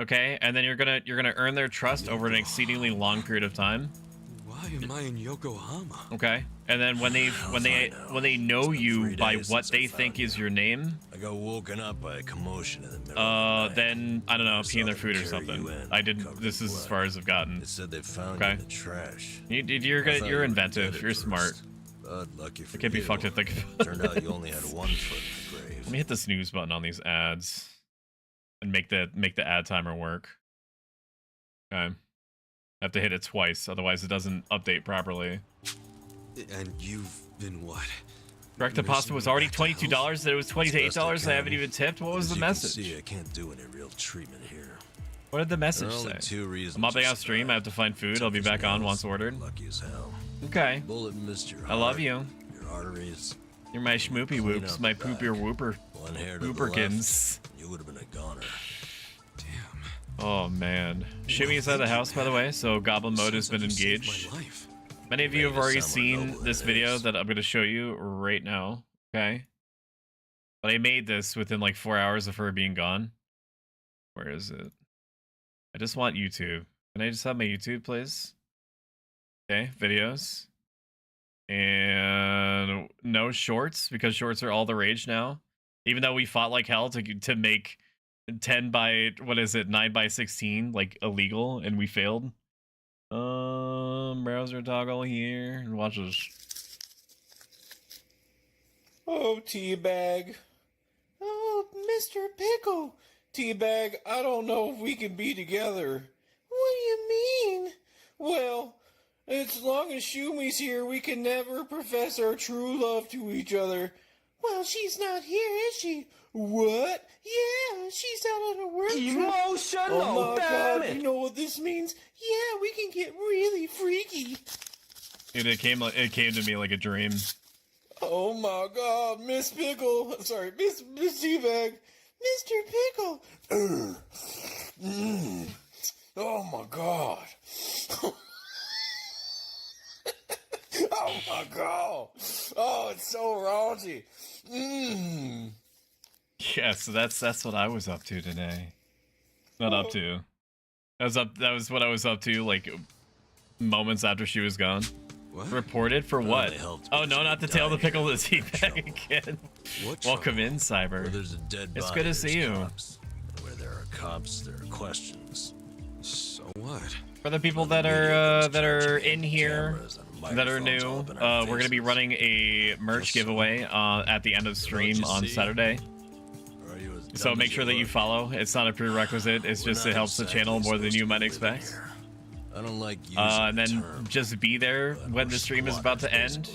Okay, and then you're gonna earn their trust over an exceedingly long period of time. Why am I in Yokohama? Okay, and then when they know you by what they think is your name, I got woken up by a commotion in the middle of the night. then I don't know, pee in their food or something. I didn't. This is as far as I've gotten. It said they found you in the trash. You're good. You're inventive. You're smart. Lucky for I can't be you. fucked to think of. Turned out you only had one foot in the grave. Let me hit the snooze button on these ads and make the ad timer work. Okay. I have to hit it twice, otherwise it doesn't update properly. And you've been what? Correct, the pasta was already $22, that it was $20 to $8, I haven't even tipped. What was the message? See, I can't do any real treatment here. What did the message There are only say? 2 reasons I'm upping to out stream, I have to find food, survive. I'll be back on once ordered. Lucky as hell. Okay. Bullet missed your I love heart, you. Your arteries. You're my schmoopy whoops, my poopier whooper. One hair to the Whooperkins. left, you would have been a goner. Damn. Oh man. Shimmy's out of the house, by the way, so Goblin Mode has been engaged. Many of you have already seen this video that I'm going to show you right now, okay? But I made this within like 4 hours of her being gone. Where is it? I just want YouTube. Can I just have my YouTube, please? Okay, videos. And no shorts, because shorts are all the rage now. Even though we fought like hell to make 10 by, what is it, 9 by 16 like illegal, and we failed. Browser toggle here and watch this. Oh, Teabag. Oh, Mr. Pickle. Teabag, I don't know if we can be together. What do you mean? Well, as long as Shumi's here, we can never profess our true love to each other. Well, she's not here, is she? What? Yeah, she's out on a work trip. Emotional, Oh my damn God, it. you know what this means? Yeah, we can get really freaky. Dude, it came to me like a dream. Oh my God, Miss Pickle. Sorry, Miss Teabag. Mr. Pickle. Oh my God. Oh my God. Oh, it's so raunchy. Yeah, so that's what I was up to today. Not up to. That was what I was up to like moments after she was gone. What? Reported for what? Oh no, not the tail of the pickle, the teabag again. Welcome in, Cyber. Where there's a dead It's body, good to see there's you. cops. And where there are cops, there are questions. So what? For the people that are in here, that are new, we're gonna be running a merch giveaway at the end of stream on Saturday. So make sure that you follow. It's not a prerequisite. It's just it helps the channel more than you might expect. I don't like And then just be there when the stream is about to end.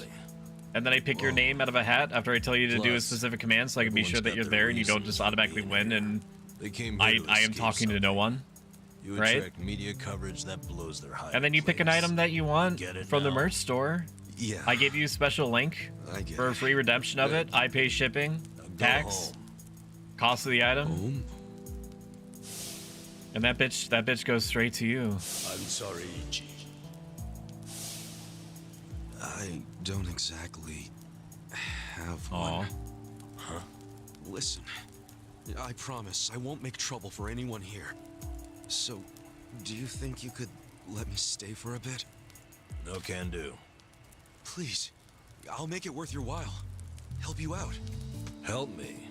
And then I pick your name out of a hat after I tell you to do a specific command, so I can be sure that you're there and you don't just automatically win. And I am talking to no one. Right? Media coverage that blows their high. And then you pick an item that you want from the merch store. Yeah. I give you a special link for a free redemption of it. I pay shipping, tax, cost of the item. And that bitch goes straight to you. I'm sorry, Ichi. I don't exactly have one. Huh? Listen, I promise I won't make trouble for anyone here. So, do you think you could let me stay for a bit? No can do. Please, I'll make it worth your while. Help you out. Help me.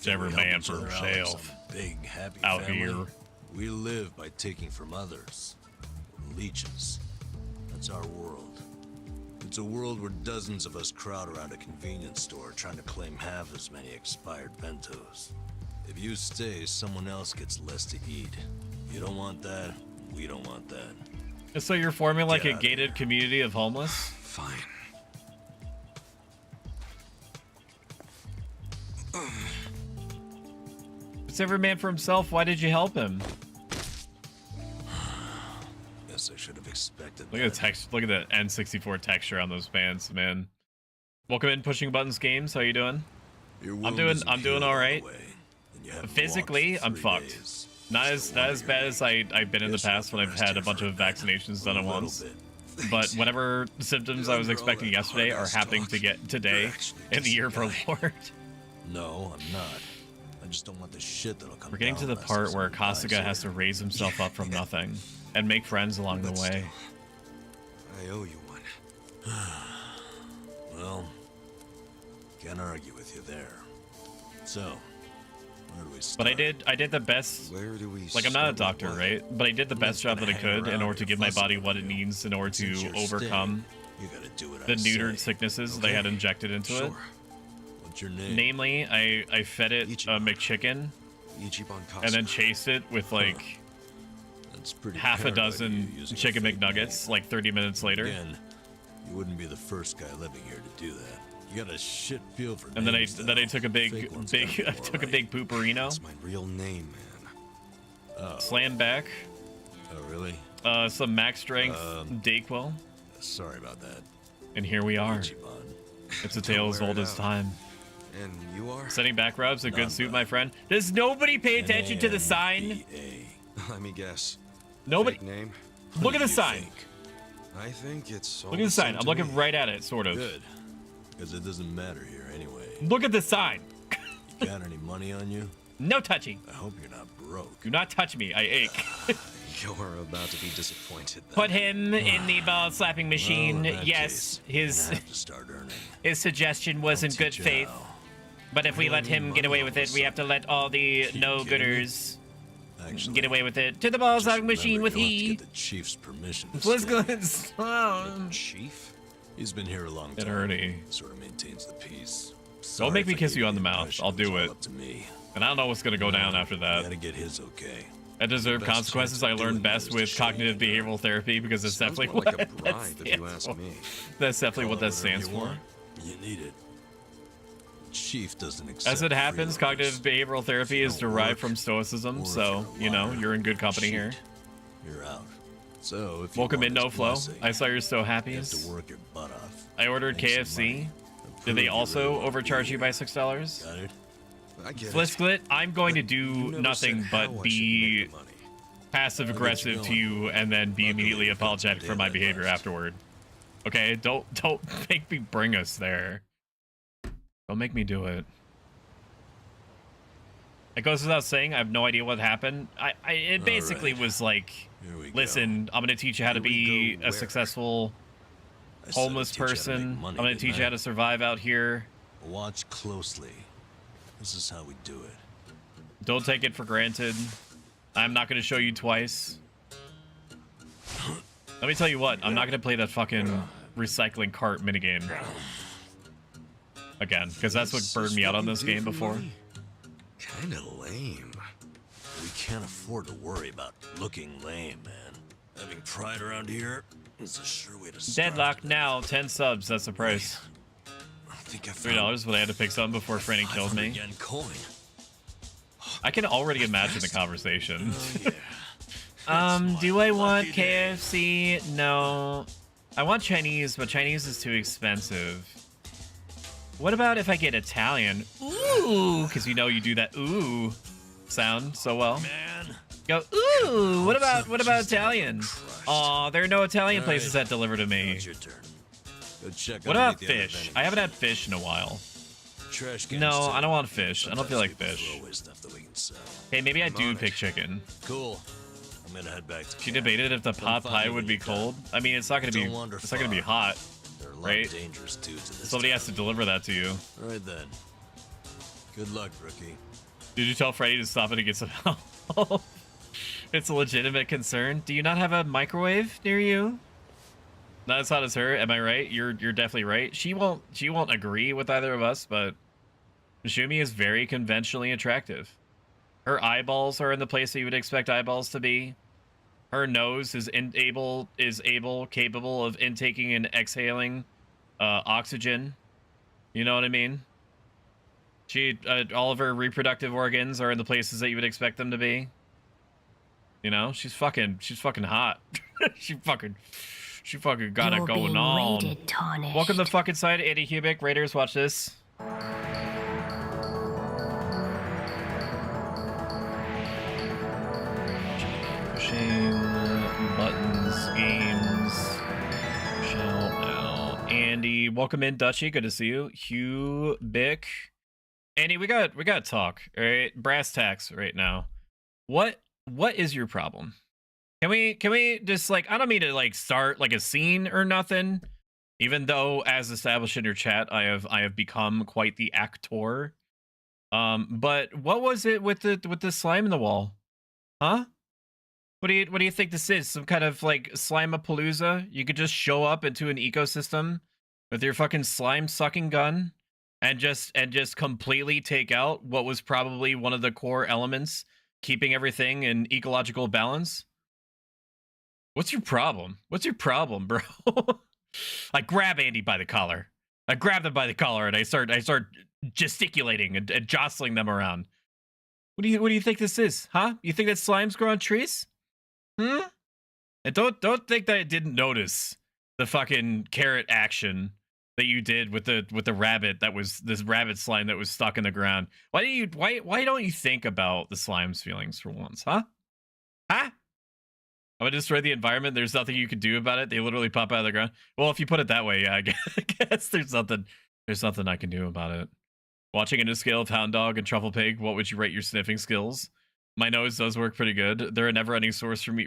Every man for himself. Big happy out family. here. We live by taking from others. Leeches. That's our world. It's a world where dozens of us crowd around a convenience store trying to claim half as many expired bentos. If you stay, someone else gets less to eat. You don't want that, we don't want that. So you're forming like a gated community of homeless? Fine. It's every man for himself. Why did you help him? Guess I should have expected Look at the text. Look at the N64 texture on those bands, man. Welcome in, Pushing Buttons Games. How you doing? I'm doing all right. Physically, I'm fucked. Not as bad as I've been in the past when I've had a bunch of vaccinations done at once. But whenever symptoms I was expecting yesterday are happening to get today in the year of our Lord. No, I'm not. I just don't want the shit that'll come. We're getting to the part where Kasuga has to raise himself up from nothing and make friends along the way. I owe you one. Well, can't argue with you there. So, where do we start? But I did the best. Where do we Like, I'm not a start doctor, with right? But I did the best job that I could in order to give my body what it needs in order to overcome the neutered sicknesses that I had injected into it. What's your name? Namely, I fed it a McChicken and then chased it with like half a dozen chicken McNuggets like 30 minutes later. Again, you wouldn't be the first guy living here to do that. You got a shit feel for And then I names, took a big I took a big pooperino. That's my real name, man. Slam back. Oh really? Some max strength Dayquil. Sorry about that. And here we are. Ichiban. It's a tale as old as time. And you are? Setting back rubs, a good suit, my friend. Does nobody pay attention to the sign? Let me guess. Nobody. Fake name? Look at the sign. I think it's all Look at the sign. same I'm to looking me. right at it, sort of. Good. Because it doesn't matter here anyway. Look at the sign. You got any money on you? No touching. I hope you're not broke. Do not touch me. I ache. You're about to be disappointed. Then. Put him in the ball slapping machine. Well, in that yes, case, you're gonna have to start earning. his suggestion was in I'll good teach you faith. how. But if we You let don't need him get money away all with of a it, we have to let all the you kidding me? no-gooders Actually, get away with it. To the ball just slapping machine remember with you'll have to he. get the chief's permission to Let's stay. go. Chief? He's been here a long It time. hurty. Sort of maintains the peace. Don't make Sorry me if I kiss gave you on the the mouth. impression I'll it was do all it. up to me. And I don't know what's gonna go down after You that. gotta get his okay. I deserve Best consequences. chance I of learned doing that best is to with show cognitive you. behavioral therapy because it's Sounds definitely more like a what bribe, that if you stands ask for. me. That's definitely Call what it that whatever stands you for. want. You need it. Chief doesn't accept As it happens, freeloaders. cognitive behavioral therapy If is you don't derived work, from stoicism, or if so, you're a you know, liar, you're in good company cheat, here. You're out. So if you Welcome want in, his No Flow. blessing, I saw you're so you happy. have to work your butt off. I ordered Make some KFC. money, Did prove they you also really wanna overcharge be you by here. $6? Got it? I get Split it. Split, I'm going to But you do never nothing said how but I should be make the money. passive aggressive to going. you and then be Luckily, immediately we've got some apologetic for my daylight behavior left. afterward. Okay, don't make me bring us there. Don't make me do it. It goes without saying, I have no idea what happened. It basically right. was like, Here we go. listen, I'm gonna teach you how to Here we be go a where? successful I said I'd homeless teach you how to make person. money, I'm gonna didn't teach you I? how to survive out here. Watch closely. This is how we do it. Don't take it for granted. I'm not gonna show you twice. Let me tell you what, I'm not gonna play that fucking recycling cart minigame again, because that's what burned me out on this game before. Kinda lame. We can't afford to worry about looking lame, man. Having pride around here is a sure way to start. Deadlock now, 10 subs, that's the price. I think I found $3, but I had to pick something before Franny killed me. 500 yen coin. I can already imagine the conversation. Oh, yeah. Do I want lucky day. KFC? No. I want Chinese, but Chinese is too expensive. What about if I get Italian? Ooh, because you know you do that ooh sound so well. Man. Go ooh. What about Italian? Aw, there are no Italian places that deliver to Now me. it's your turn. Go check What about underneath the other fish? vending I haven't had fish in a while. trash cans, No, too. I don't want fish. I don't feel like Sometimes people fish. throw away stuff that we can sell. Hey, maybe I I'm do on pick it. chicken. Cool. I'm gonna head back to She camp. debated if the Come pot find pie me would when be you're done. cold. I mean, it's not gonna be. Don't wander It's not gonna be far. hot. There are a lot right? of dangerous dudes in this Somebody town. has to deliver that to you. All right then. Good luck, rookie. Did you tell Freddy to stop it and get some help? It's a legitimate concern. Do you not have a microwave near you? Not as hot as her. Am I right? You're definitely right. She won't agree with either of us, but Shumi is very conventionally attractive. Her eyeballs are in the place that you would expect eyeballs to be. Her nose is capable of intaking and exhaling oxygen. You know what I mean? All of her reproductive organs are in the places that you would expect them to be. You know, she's fucking hot. she fucking got it going on. Welcome to the fucking side, Andy Hubick. Raiders, watch this. Pushing buttons, games. Shout out. Andy, welcome in, Dutchy. Good to see you. Hubick. Andy, we got to talk. All right, brass tacks right now. What is your problem? Can we just like, I don't mean to like start like a scene or nothing, even though as established in your chat I have become quite the actor. But what was it with the slime in the wall? Huh? What do you think this is? Some kind of like slime-a-palooza? You could just show up into an ecosystem with your fucking slime sucking gun and just completely take out what was probably one of the core elements keeping everything in ecological balance? What's your problem? What's your problem, bro? I grab Andy by the collar. I grab them by the collar and I start gesticulating and jostling them around. What do you think this is? Huh? You think that slimes grow on trees? And don't think that I didn't notice the fucking carrot action that you did with the rabbit that was this rabbit slime that was stuck in the ground. Why don't you think about the slime's feelings for once, huh? Huh? I'm gonna destroy the environment. There's nothing you can do about it. They literally pop out of the ground. Well, if you put it that way, yeah, I guess there's nothing I can do about it. Watching a scale of hound dog and truffle pig, what would you rate your sniffing skills? My nose does work pretty good. They're a never-ending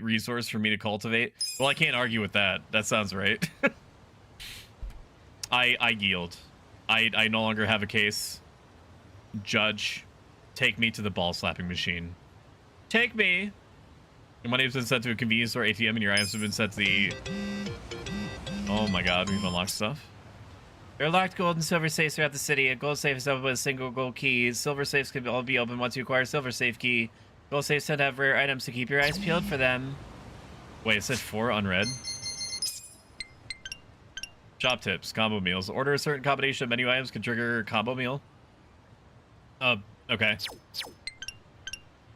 resource for me to cultivate. Well, I can't argue with that. That sounds right. I yield. I no longer have a case. Judge, take me to the ball slapping machine. Take me. Your money has been sent to a convenience store ATM, and your items have been sent to the... Oh my god, we've unlocked stuff. There are locked gold and silver safes throughout the city. A gold safe is opened with a single gold key. Silver safes can all be opened once you acquire a silver safe key. Gold safes tend to have rare items, so keep your eyes peeled for them. Wait, it said 4 unread? Shop tips, combo meals. Order a certain combination of menu items can trigger a combo meal. Okay.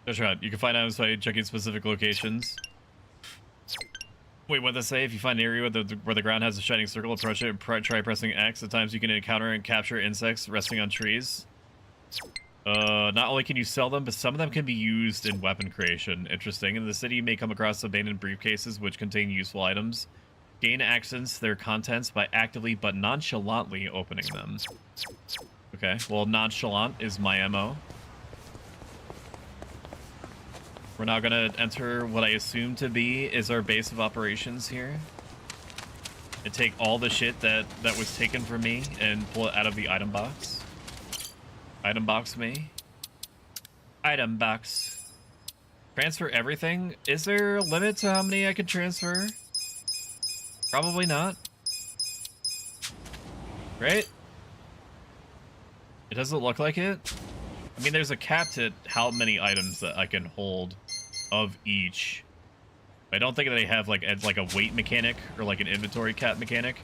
That's right. You can find items by checking specific locations. Wait, what does that say? If you find an area where the ground has a shining circle, approach it and try pressing X. At times you can encounter and capture insects resting on trees. Not only can you sell them, but some of them can be used in weapon creation. Interesting. In the city, you may come across abandoned briefcases which contain useful items. Gain access to their contents by actively but nonchalantly opening them. Okay, well, nonchalant is my MO. We're now gonna enter what I assume to be is our base of operations here. And take all the shit that was taken from me and pull it out of the item box. Item box me. Item box. Transfer everything? Is there a limit to how many I can transfer? Probably not. Right? It doesn't look like it. I mean, there's a cap to how many items that I can hold of each. I don't think that they have like a weight mechanic or like an inventory cap mechanic.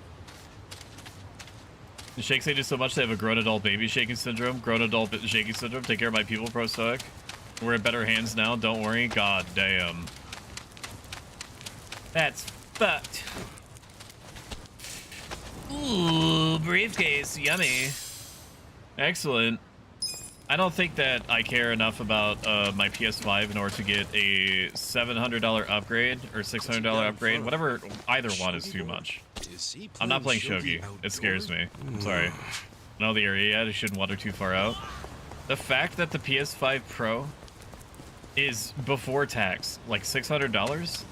The shake stages so much they have a grown adult baby shaking syndrome. Grown adult shaking syndrome. Take care of my people, pro stoic. We're in better hands now. Don't worry. God damn. That's fucked. Ooh, briefcase. Yummy. Excellent. I don't think that I care enough about my PS5 in order to get a $700 upgrade or $600 upgrade. Whatever, either one is too much. I'm not playing shogi. It scares me. I'm sorry. I don't know the area yet. I shouldn't wander too far out. The fact that the PS5 Pro is before tax, like $600,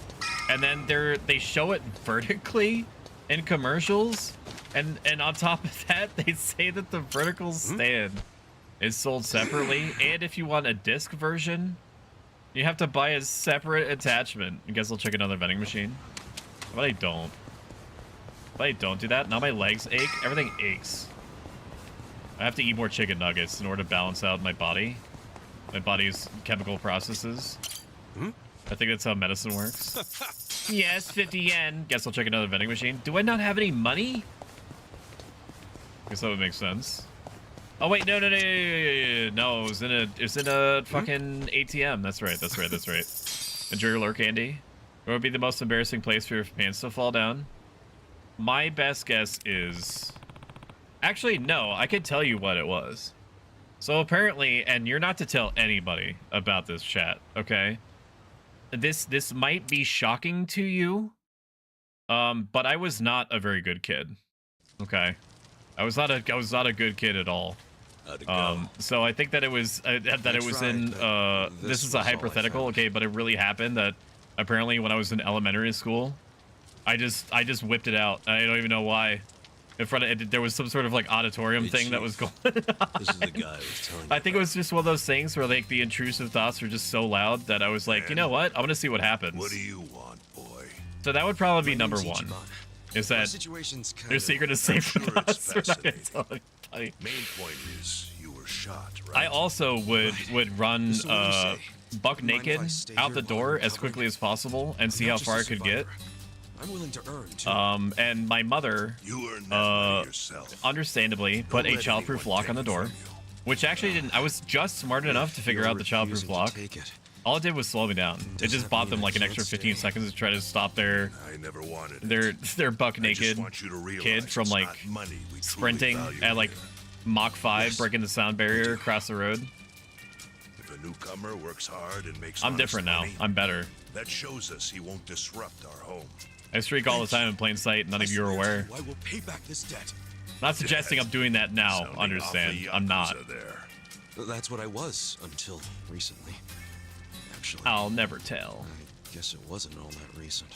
and then they show it vertically in commercials, and on top of that, they say that the vertical stand is sold separately, and if you want a disc version, you have to buy a separate attachment. I guess I'll check another vending machine. But I don't. But I don't do that. Now my legs ache. Everything aches. I have to eat more chicken nuggets in order to balance out my body. My body's chemical processes. I think that's how medicine works. Yes, 50 yen. Guess I'll check another vending machine. Do I not have any money? Guess that would make sense. Oh wait, no, it was in a fucking ATM. That's right. Enjoy your lure candy. Where would be the most embarrassing place for your pants to fall down? My best guess is... Actually, no, I can tell you what it was. So apparently, and you're not to tell anybody about this, chat, okay? This might be shocking to you, but I was not a very good kid, okay? I was not a good kid at all. So I think that it was this is a hypothetical, okay, but it really happened that apparently when I was in elementary school, I just whipped it out. I don't even know why. In front of it, there was some sort of like auditorium thing that was going on. This is the guy I was telling you I think it was just one of those things where like the intrusive thoughts were just so loud that I was like, you know what? I want to see what happens. What do you want, boy? So that would probably be number one. Is that their secret is safe from us? We're not gonna tell anybody. Main point is you were shot, right? I also would run buck naked out the door as quickly as possible and see how far I could get. I'm willing to earn too. And my mother, understandably, put a childproof lock on the door, which actually didn't. I was just smart enough to figure out the childproof lock. All it did was slow me down. It just bought them like an extra 15 seconds to try to stop their buck naked kid from like sprinting at like Mach 5, breaking the sound barrier across the road. If a newcomer works hard and makes I'm different now. I'm better. That shows us he won't disrupt our home. I streak all the time in plain sight. None of you are aware. I will pay back this debt. Not suggesting I'm doing that now. Understand? I'm not. That's what I was until recently. Actually, I'll never tell. I guess it wasn't all that recent.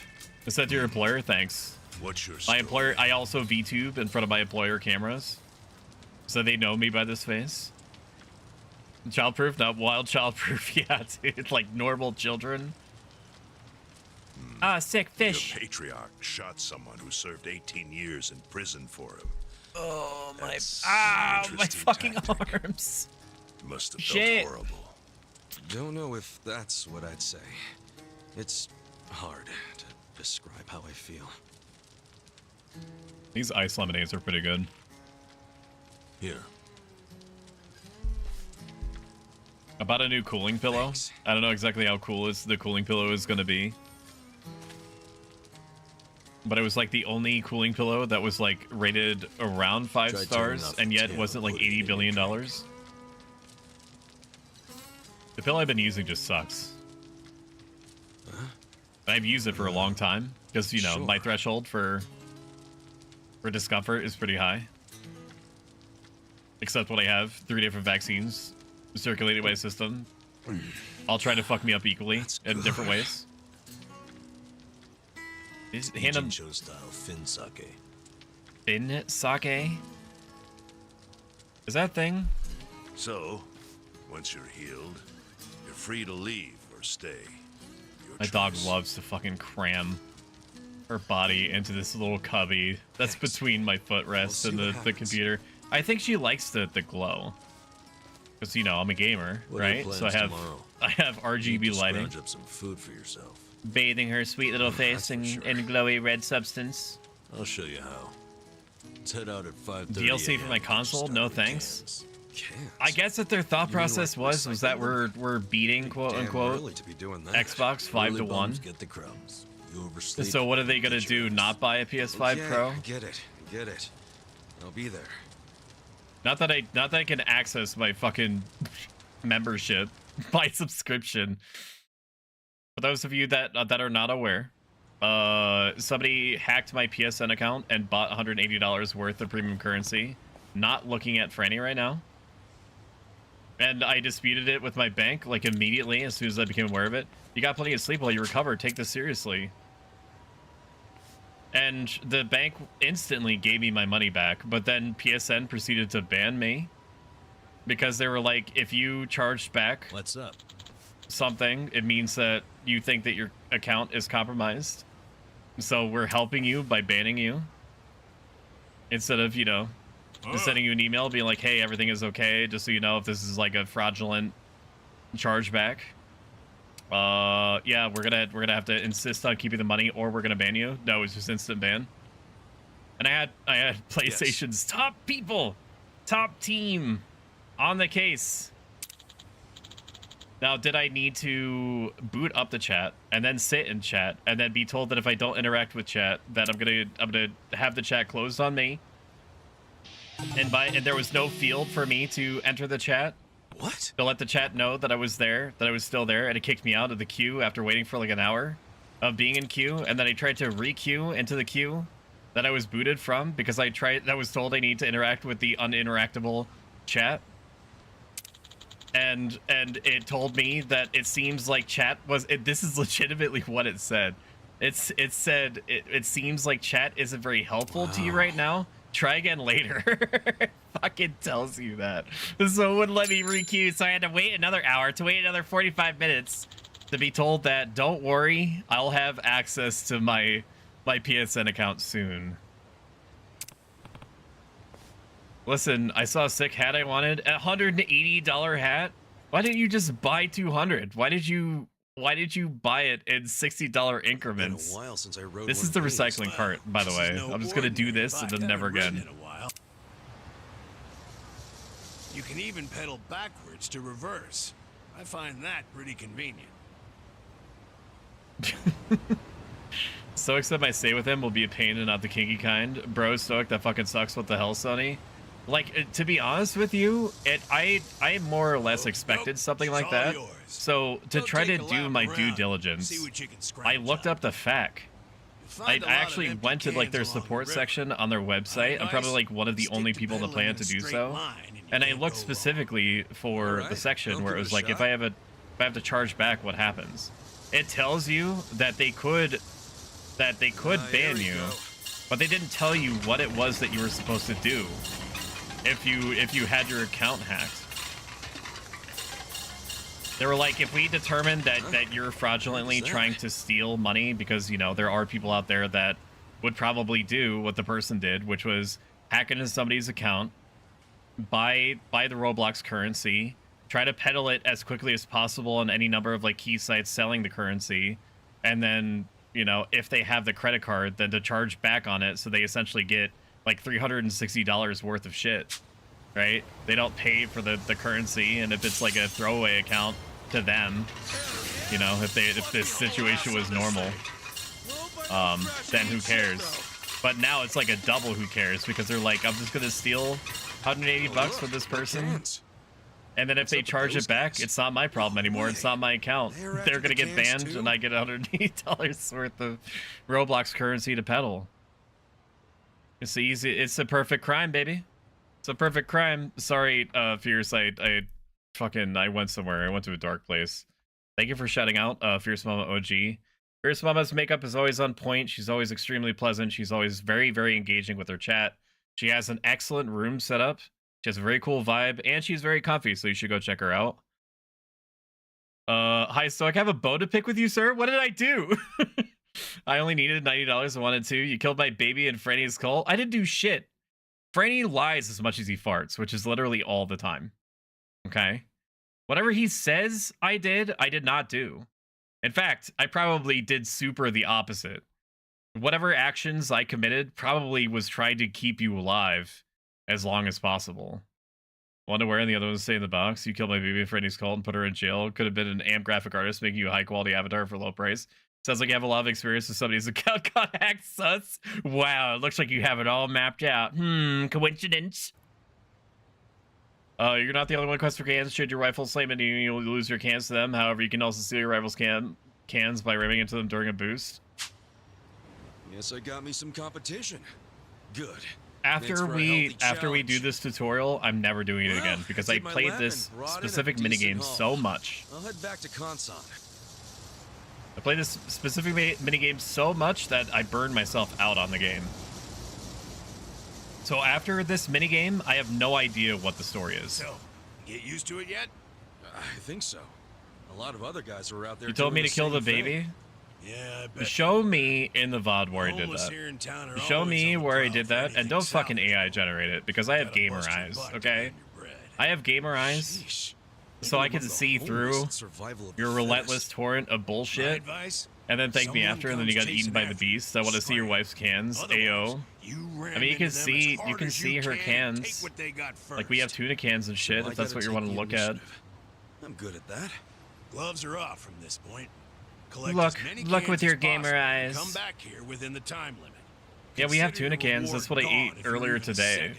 Is that to your employer? Thanks. What's your My employer, I also VTube in front of my employer cameras. So they know me by this face. Childproof? Not wild childproof. Yeah, dude. Like normal children. Ah, sick fish. The patriarch shot someone who served 18 years in prison for him. Oh, my... my Interesting fucking tactic. arms. Must have Shit. felt horrible. Don't know if that's what I'd say. It's hard to describe how I feel. These ice lemonades are pretty good. Here. About a new cooling pillow. Thanks. I don't know exactly how cool the cooling pillow is going to be. But it was like the only cooling pillow that was like rated around 5 stars and yet wasn't like $80 billion. The pillow I've been using just sucks. I've used it for a long time because, you know, my threshold for discomfort is pretty high. Except when I have 3 different vaccines circulating my system, all trying to fuck me up equally in different ways. Hand him style fin sake. fin sake. Is that a thing? So, once you're healed, you're free to leave or stay. Your My dog choice. loves to fucking cram her body into this little cubby that's between my footrests and the computer. I think she likes the glow. Because, you know, I'm a gamer, What are your right? So I plans have tomorrow? I have RGB lighting. Scrounge up some food for yourself. Bathing her sweet little face in glowy red substance. I'll show you how. Let's head out at 5:30 DLC for my a.m. console? Start No with thanks. Can't. I guess that their thought You mean process like was that recycling? we're beating quote Damn unquote early to be doing that. Xbox 5 to 1. Get the crumbs. You oversleep. So what are they gonna do? Not buy a PS5 Yeah, Pro? I get it. I get it. I'll be there. Not that I can access my fucking membership, my subscription. For those of you that are not aware, somebody hacked my PSN account and bought $180 worth of premium currency. Not looking at Franny right now. And I disputed it with my bank like immediately as soon as I became aware of it. You got plenty of sleep while you recover. Take this seriously. And the bank instantly gave me my money back, but then PSN proceeded to ban me because they were like, if you charged back What's up? something, it means that you think that your account is compromised. So we're helping you by banning you. Instead of, you know, just sending you an email being like, hey, everything is okay, just so you know if this is like a fraudulent chargeback. Yeah, we're gonna have to insist on keeping the money or we're gonna ban you. No, it's just instant ban. And I had PlayStation's top people, top team on the case. Now, did I need to boot up the chat and then sit in chat and then be told that if I don't interact with chat that I'm gonna have the chat closed on me? And there was no field for me to enter the chat. What? To let the chat know that I was there, that I was still there, and it kicked me out of the queue after waiting for like an hour of being in queue, and then I tried to re-queue into the queue that I was booted from because I was told I need to interact with the uninteractable chat. And it told me that it seems like chat was this is legitimately what it said. It said it seems like chat isn't very helpful to you right now. Try again later. Fucking tells you that. So it wouldn't let me re-queue, so I had to wait another hour, to wait another 45 minutes to be told that, don't worry, I'll have access to my PSN account soon. Listen, I saw a sick hat I wanted, a $180 hat. Why didn't you just buy 200? Why did you buy it in $60 increments? It's been a while since I rode This one is the of these. recycling part, by the way. I'm just gonna do this and then never again. You can even pedal backwards to reverse. I find that pretty convenient. Stoic said my stay with him will be a pain and not the kinky kind. Bro, Stoic, that fucking sucks. What the hell, Sonny? Like, to be honest with you, I more or less expected something like that. So to try to do my due diligence, I looked up the FAQ. I actually went to like their support section on their website. I'm probably like one of the only people on the planet to do so. And I looked specifically for the section where it was like, if I have to charge back, what happens? It tells you that they could ban you, but they didn't tell you what it was that you were supposed to do if you had your account hacked. They were like, if we determine that you're fraudulently trying to steal money, because, you know, there are people out there that would probably do what the person did, which was hack into somebody's account, buy the Roblox currency, try to peddle it as quickly as possible on any number of like key sites selling the currency, and then, you know, if they have the credit card, then to charge back on it, so they essentially get like $360 worth of shit, right? They don't pay for the currency, and if it's like a throwaway account to them, you know, if this situation was normal, then who cares? But now it's like a double who cares, because they're like, I'm just gonna steal $180 from this person, and then if they charge it back, it's not my problem anymore. It's not my account. They're gonna get banned, and I get $180 worth of Roblox currency to peddle. It's easy. It's a perfect crime, baby. It's a perfect crime. Sorry, Fierce. I went somewhere. I went to a dark place. Thank you for shouting out, Fierce Mama OG. Fierce Mama's makeup is always on point. She's always extremely pleasant. She's always very, very engaging with her chat. She has an excellent room set up. She has a very cool vibe, and she's very comfy, so you should go check her out. Hi, Stoic. I have a bow to pick with you, sir. What did I do? I only needed $90 and wanted to. You killed my baby in Franny's cult. I didn't do shit. Franny lies as much as he farts, which is literally all the time. Okay? Whatever he says I did not do. In fact, I probably did super the opposite. Whatever actions I committed probably was trying to keep you alive as long as possible. One to wear and the other one to stay in the box. You killed my baby in Franny's cult and put her in jail. Could have been an AMP graphic artist making you a high quality avatar for low price. Sounds like you have a lot of experience with somebody's account got hacked, sus. Wow, it looks like you have it all mapped out. Coincidence. You're not the only one quest for cans. Should your rifle slam into you, you'll lose your cans to them. However, you can also steal your rival's cans by ramming into them during a boost. Yes, I got me some competition. Good. After we do this tutorial, I'm never doing it again, because I played this specific minigame so much. I'll head back to Konsan. I played this specific minigame so much that I burned myself out on the game. So after this minigame, I have no idea what the story is. So, get used to it yet? I think so. A lot of other guys were out there. You told me to kill the baby? Yeah, I bet. Show me in the VOD where I did that. Show me where I did that, and don't fucking AI generate it, because I have gamer eyes, okay? I have gamer eyes, so I can see through your relentless torrent of bullshit, and then thank me after, and then you got eaten by the beast. I want to see your wife's cans, AO. I mean, you can see her cans. Like, we have tuna cans and shit, if that's what you want to look at. I'm good at that. Gloves are off from this point. Look with your gamer eyes. Come back here within the time limit. Yeah, we have tuna cans. That's what I ate earlier today.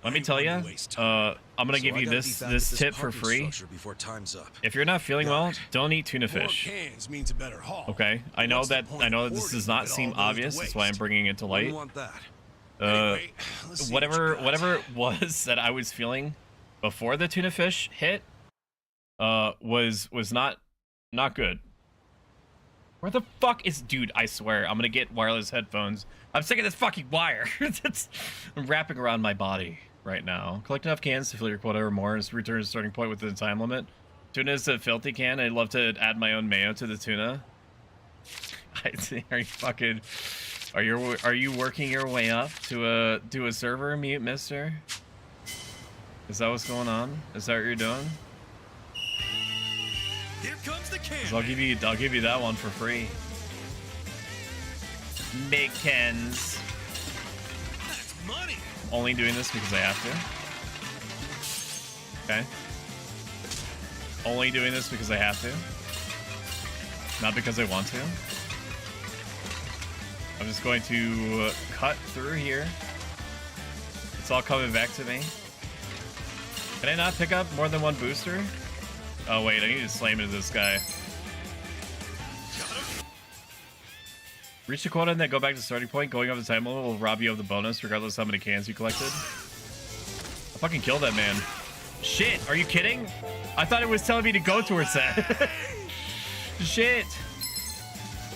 Let me tell you, I'm gonna give you this tip for free. If you're not feeling well, don't eat tuna fish. Okay, I know that this does not seem obvious. That's why I'm bringing it to light. Whatever it was that I was feeling before the tuna fish hit, was not good. Where the fuck is... Dude, I swear, I'm gonna get wireless headphones. I'm sick of this fucking wire. I'm wrapping around my body right now. Collect enough cans to fill your quota or more. Just return to the starting point within the time limit. Tuna is a filthy can. I'd love to add my own mayo to the tuna. Are you fucking... Are you working your way up to a server, mute mister? Is that what's going on? Is that what you're doing? Here comes the can. So I'll give you that one for free. Big cans. That's money. Only doing this because I have to. Okay. Only doing this because I have to. not because I want to. I'm just going to cut through here. It's all coming back to me. Can I not pick up more than one booster? Oh wait, I need to slam into this guy. Reach the quota and then go back to the starting point. Going over the time limit will rob you of the bonus regardless of how many cans you collected. I fucking killed that man. Shit, are you kidding? I thought it was telling me to go towards that. Shit.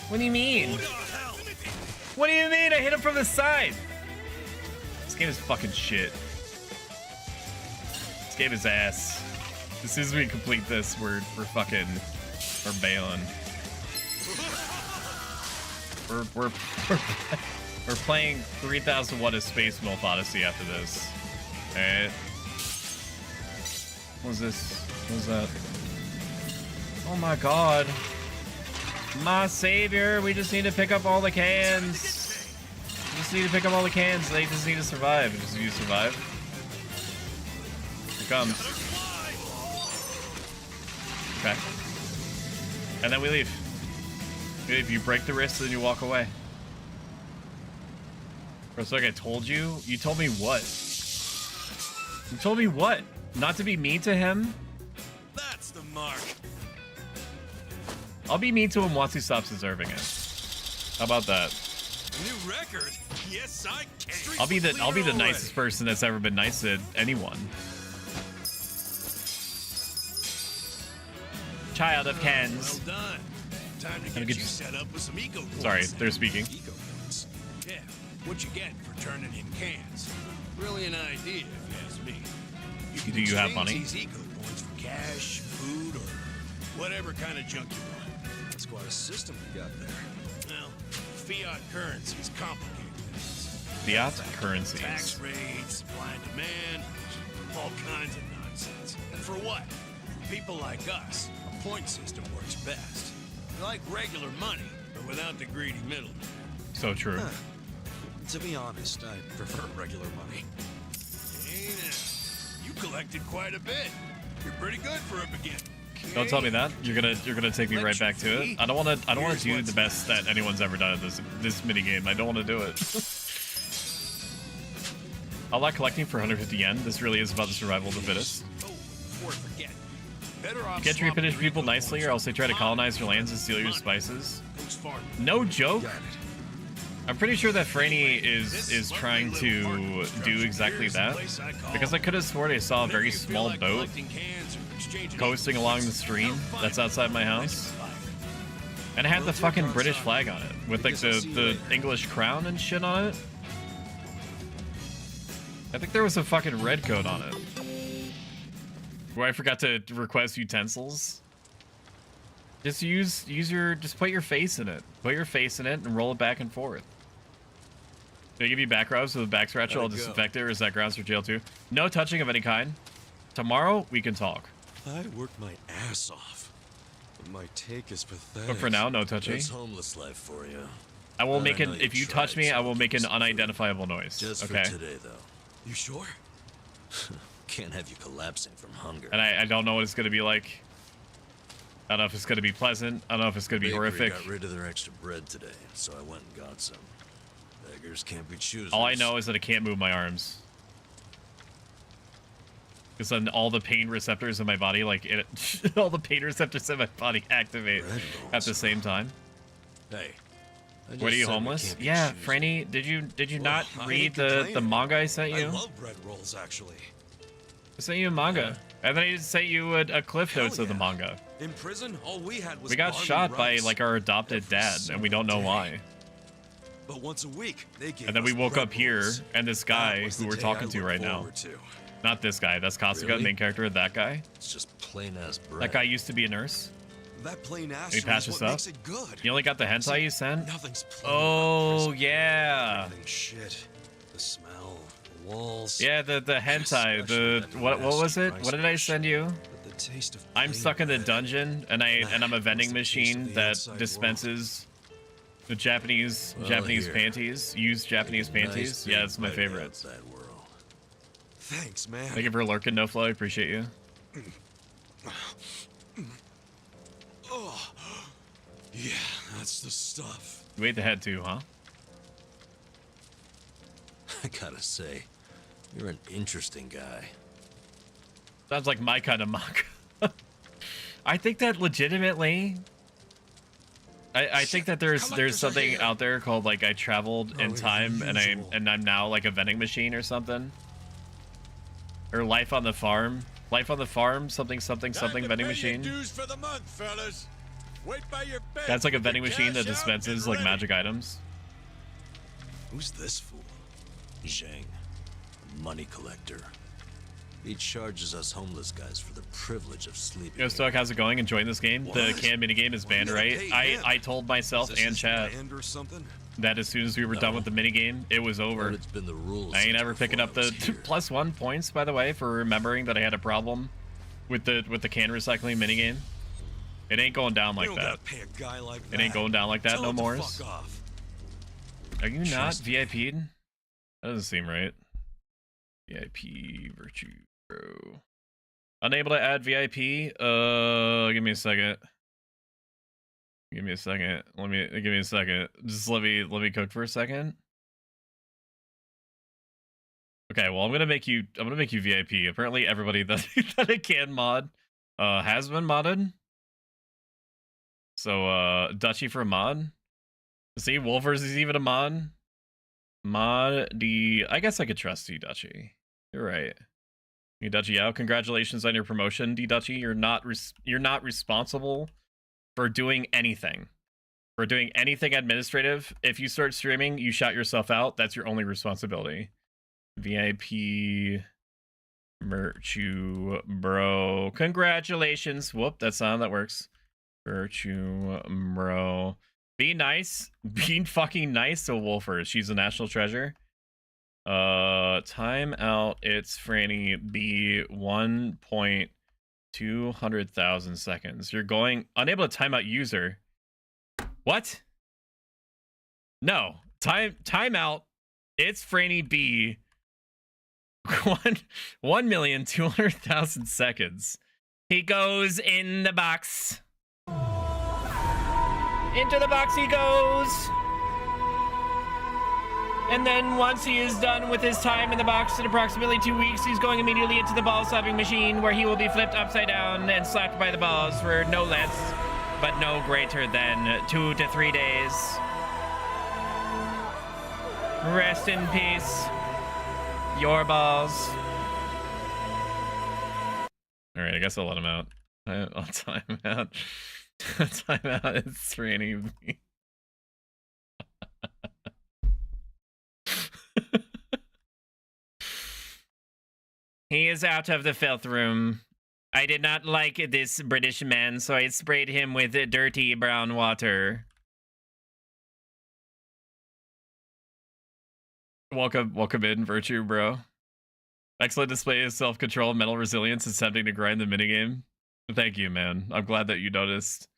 What do you mean? What do you mean? I hit him from the side. This game is fucking shit. This game is ass. As soon as we complete this, we're bailing. We're playing 3001: A Space Milf Odyssey after this. Alright. What was this? What was that? Oh my god. My savior, we just need to pick up all the cans. We just need to pick up all the cans. They just need to survive. Just you survive. Here it comes. Okay. And then we leave. If you break the wrist, then you walk away. It's like I told you. You told me what? You told me what? Not to be mean to him? That's the mark. I'll be mean to him once he stops deserving it. How about that? New record? Yes, I can. I'll be the nicest person that's ever been nice to anyone. Child of Ken's. Well done. Time to get you set up with some eco coins. Sorry, they're speaking. Eco coins. Yeah, what you get for turning in cans. Really an idea, if you ask me. You Do you have money? These eco coins for cash, food, or whatever kind of junk you want. That's quite a system we got there. Well, fiat currency is complicated. Fiat currencies. Tax rates, supply and demand, all kinds of nonsense. And for what? People like us, a point system works best. Like regular money, but without the greedy middleman. So true. Huh. To be honest, I prefer regular money. Hey now, you collected quite a bit. You're pretty good for a beginner. Don't tell me that. You're gonna take me right back to it. I don't wanna do the best that anyone's ever done at this mini game. I don't wanna do it. I like collecting for 150 yen. This really is about the survival of the fittest. Oh, before I forget. You can't treat British people nicely or else they try to colonize your lands and steal your spices. No joke. I'm pretty sure that Franny is trying to do exactly that. Because I could have sworn I saw a very small boat coasting along the stream that's outside my house. And it had the fucking British flag on it. With like the English crown and shit on it. I think there was a fucking red coat on it. Where I forgot to request utensils. Just just put your face in it. Put your face in it and roll it back and forth. Did I give you back rubs with a back scratcher? I'll disinfect it, or is that grounds for jail too? No touching of any kind. Tomorrow we can talk. I worked my ass off. But my take is pathetic. But for now, no touching. That's homeless life for you. I will make it. If you touch me, I will make an unidentifiable noise. Just okay. for today, though. You sure? Can't have you collapsing from hunger. And I don't know what it's gonna be like. I don't know if it's gonna be pleasant. I don't know if it's gonna be horrific. Got rid of their extra bread today, so I went and got some. Beggars can't be choosers. All I know is that I can't move my arms. Because then all the pain receptors in my body, all the pain receptors in my body activate at the same time. Hey. What are you, homeless? Yeah, Franny, did you not read the manga I sent you? I love bread rolls, actually. I sent you a manga. And then I just sent you a cliff notes of the manga. In prison, all we had was we got shot by like our adopted dad, and we don't know why. But once a week, they gave and then we us woke bread up here, rolls. and this guy who we're talking to right now. Not this guy. That's Kasuga, Really? main character. That guy. It's just plain ass bread. That guy used to be a nurse. That plain ass He patched is us what up. makes it good. You only got the hentai you sent? Nothing's plain Oh, about prison. yeah. Everything's shit. The smell, the walls. Yeah, the hentai. Especially The that what was it? nasty What did I send you? But the taste of I'm plain stuck in the bread. dungeon, and I'm a vending That's the taste of machine the that outside dispenses the Japanese Well, Japanese here. panties. Used Japanese panties. Nice Yeah, it's my big bite favorite. outside world. Thanks, man. Thank you for lurking, No Flow. I appreciate you. Oh. Yeah, that's the stuff. You ate the head too, huh? I gotta say, you're an interesting guy. Sounds like my kind of mock. I think that legitimately, I think that there's something out there called like I traveled in time and I'm now like a vending machine or something. Or life on the farm, something vending machine. Dues for the month, fellas. Wait by your bed. That's like a Get vending machine that cash out dispenses and like ready. magic items. Who's this fool? Zhang, money collector. He charges us homeless guys for the privilege of sleeping. Yo, Stoic, how's it going? Enjoying this game? The What? can minigame is banned, right? I told myself and Chad Or something? that as soon as we were done with the minigame, it was over. But it's been the rules. I ain't since ever picking before up I was the here. +1 points, by the way, for remembering that I had a problem with the can recycling minigame. It ain't going down like You don't that. gotta pay a guy like It ain't that. going down like that Tell no him to more. fuck off. Are you not Just- VIP'd? That doesn't seem right. VIP Virtue Bro. Unable to add VIP. Give me a second. Give me a second. Give me a second. Just let me cook for a second. Okay, well I'm gonna make you VIP. Apparently everybody that that I can mod has been modded. So Dutchy for a mod. See, Wolfers is even a mod. Mod D. I guess I could trust D Dutchy. You're right. D Dutchy out. Congratulations on your promotion, D Dutchy. You're not responsible for doing anything. For doing anything administrative. If you start streaming, you shout yourself out. That's your only responsibility. VIP Virtue Bro. Congratulations. Whoop, that's not how that works. Virtue Bro. Be nice. Be fucking nice to Wolfers. She's a national treasure. Time out. It's Franny B 1.200,000 seconds. You're going unable to time out user. What? No. Time out. It's Franny B 1,200,000 seconds. He goes in the box. Into the box he goes. And then once he is done with his time in the box in approximately 2 weeks, he's going immediately into the ball slapping machine where he will be flipped upside down and slapped by the balls for no less, but no greater than 2 to 3 days. Rest in peace, your balls. All right, I guess I'll let him out. I'll time out. Time out. It's Franny. He is out of the filth room. I did not like this British man, so I sprayed him with dirty brown water. Welcome in, Virtue Bro. Excellent display of self-control and mental resilience attempting to grind the minigame. Thank you, man. I'm glad that you noticed.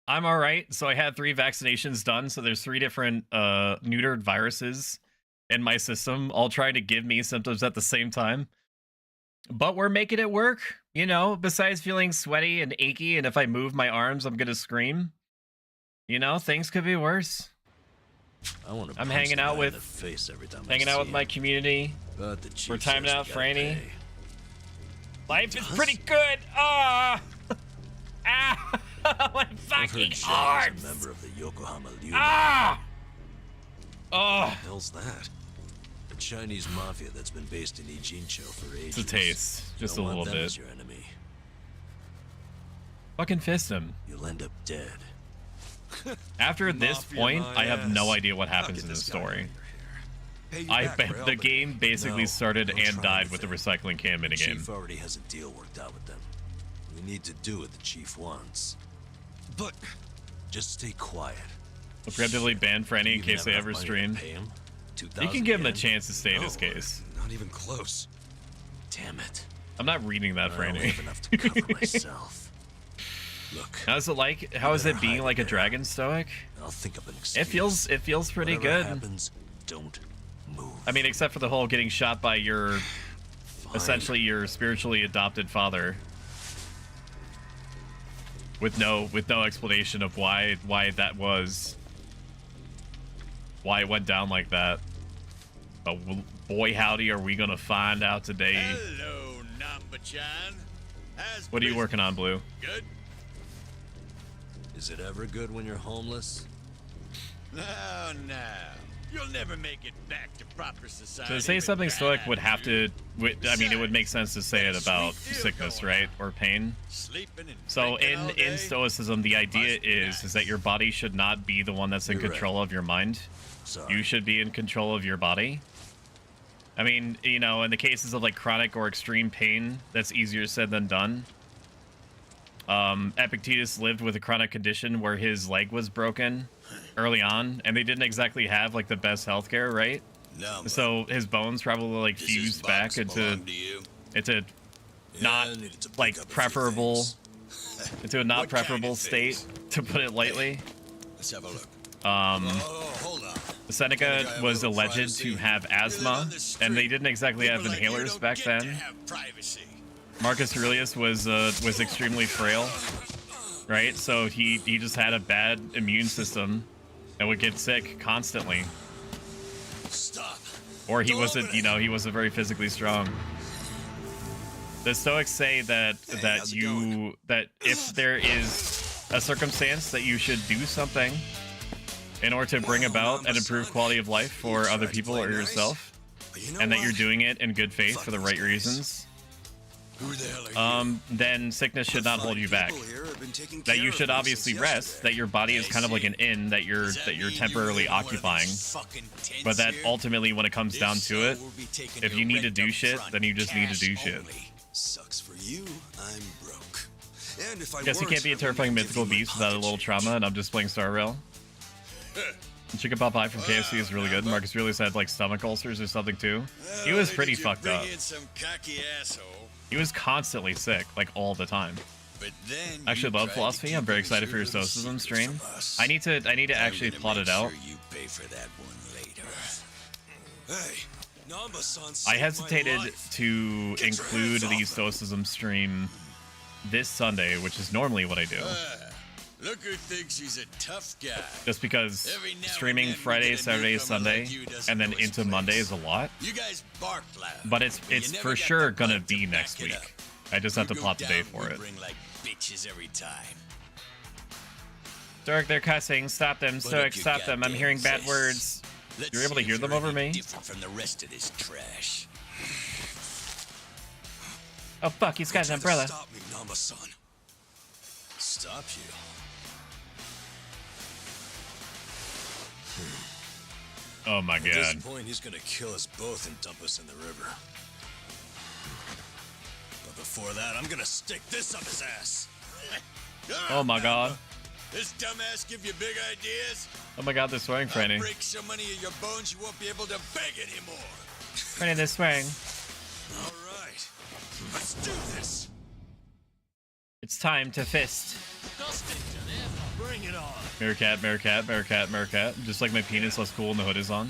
I'm alright. So I had 3 vaccinations done, so there's 3 different neutered viruses in my system, all trying to give me symptoms at the same time. But we're making it work, you know, besides feeling sweaty and achy, and if I move my arms, I'm gonna scream. You know, things could be worse. I'm hanging out with my community. We're timing out Franny. Life is pretty good. Ah, ah, my fucking arms. Member of the Yokohama Liu. Ah. Oh. What the hell's that? A Chinese mafia that's been based in Ijincho for ages. It's a taste, just a little bit. As your enemy. Fucking fist him. You'll end up dead. After this point, I have no idea what happens in the story. The game basically started and died with the recycling can minigame. Chief already has a deal worked out with them. We need to do what the chief wants. But just stay quiet. I'll preemptively ban Franny in case they ever stream. You can give him a chance to stay in his case. Not even close. Damn it. I'm not reading that, Franny. I have enough to cover myself. Look. How's it like? How is it being like a dragon stoic? I'll think of an excuse. It feels pretty Whatever good. Happens, don't move. I mean, except for the whole getting shot by your, essentially your spiritually adopted father. with no explanation of why that was, why it went down like that. But boy, howdy, are we gonna find out today. Hello, Namba-chan. What are you working on, Blue? Good. Is it ever good when you're homeless? Oh, no. You'll never make it back to proper society. To say something stoic would have to, I mean, it would make sense to say it about sickness, right? Or pain. So in stoicism, the idea is that your body should not be the one that's in control of your mind. You should be in control of your body. I mean, you know, in the cases of like chronic or extreme pain, that's easier said than done. Epictetus lived with a chronic condition where his leg was broken early on, and they didn't exactly have like the best healthcare, right? No. So his bones probably like fused back into not like preferable, into a not preferable state, to put it lightly. Let's have a look. Hold on. Seneca was alleged to have asthma, and they didn't exactly have inhalers back then. Marcus Aurelius was extremely frail, right? So he just had a bad immune system and would get sick constantly. Stop. Or he wasn't, you know, he wasn't very physically strong. The Stoics say that if there is a circumstance that you should do something in order to bring about an improved quality of life for other people or yourself, and that you're doing it in good faith for the right reasons, then sickness should not hold you back. That you should obviously rest, that your body is kind of like an inn that you're temporarily occupying, but that ultimately when it comes down to it, if you need to do shit, then you just need to do shit. Sucks for you, I'm broke. And if I Guess you can't be a terrifying mythical beast without a little trauma, and I'm just playing Star Rail. Chicken pot pie from KFC is really good. Marcus Aurelius had like stomach ulcers or something too. He was pretty fucked up. He was constantly sick, like all the time. I actually love philosophy. I'm very excited for your Stoicism stream. I need to actually plot it out. I hesitated to include the Stoicism stream this Sunday, which is normally what I do. Look who thinks he's a tough guy. Just because streaming Friday, Saturday, Sunday, and then into Monday is a lot. You guys bark loud. But it's for sure gonna be next week. I just have to plot the day for it. Like bitches every time. Stoic, they're cussing. Stop them. Stoic, stop them. I'm hearing bad words. You're able to hear them over me? Different from the rest of this trash. Oh fuck, he's got an umbrella. Stop me, Namba-san. Stop you? Oh my At this god. point, he's gonna kill us both and dump us in the river. But before that, I'm gonna stick this up his ass. Oh my god. This dumbass give you big ideas? Oh my god, they're swearing, Franny. I'll break so many of your bones you won't be able to beg anymore. Franny, they're swearing. All right, let's do this. It's time to fist. Bring it on. Meerkat, Meerkat, Meerkat, Meerkat. Just like my penis, less cool and the hood is on.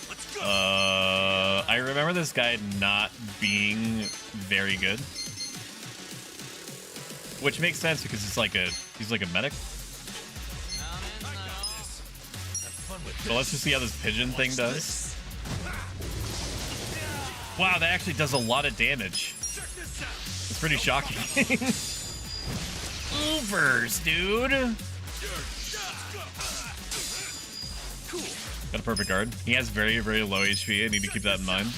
Let's go. I remember this guy not being very good. Which makes sense because he's like a medic. So let's just see how this pigeon thing does. Wow, that actually does a lot of damage. It's pretty shocking. Overs, dude. Got a perfect guard. He has very, very low HP. I need to keep that in mind.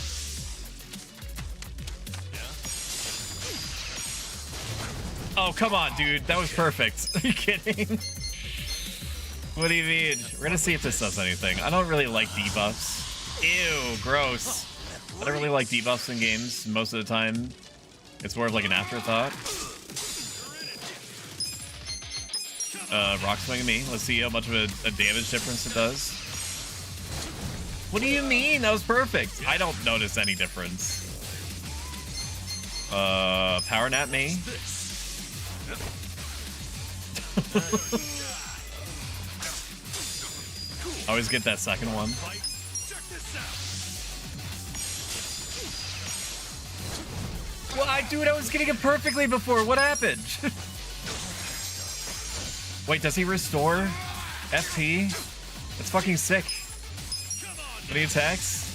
Oh, come on, dude. That was perfect. Are you kidding? What do you mean? We're gonna see if this does anything. I don't really like debuffs. Ew, gross. I don't really like debuffs in games most of the time. It's more of like an afterthought. Rock swing at me. Let's see how much of a damage difference it does. What do you mean? That was perfect. I don't notice any difference. Power nap me. Always get that second one. Why, dude? I was getting it perfectly before. What happened? Wait, does he restore FT? That's fucking sick. When he attacks.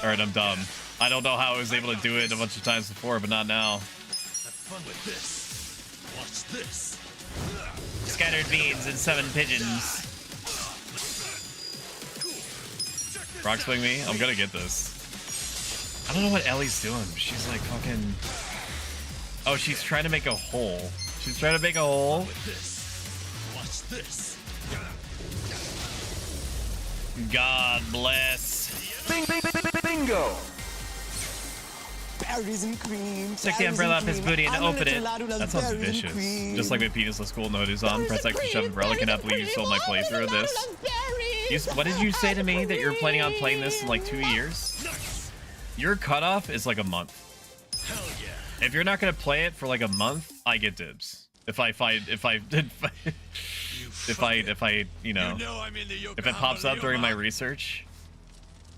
All right, I'm dumb. I don't know how I was able to do it a bunch of times before, but not now. Have fun with this. Watch this. Scattered beans and 7 pigeons. Rock swing me? I'm gonna get this. I don't know what Ellie's doing. She's like fucking... Oh, she's trying to make a hole. She's trying to make a hole. Watch this. God bless. Bing, bing, bing, bing, bingo. Berries and cream. Stick the umbrella up his booty and open it. That sounds vicious. Just like my penis looks cool. No news on. Press X to shove umbrella. Cannot believe you sold my playthrough of this. What did you say to me that you're planning on playing this in like 2 years? Your cutoff is like a month. Hell yeah. If you're not gonna play it for like a month, I get dibs. If I, you know, if it pops up during my research.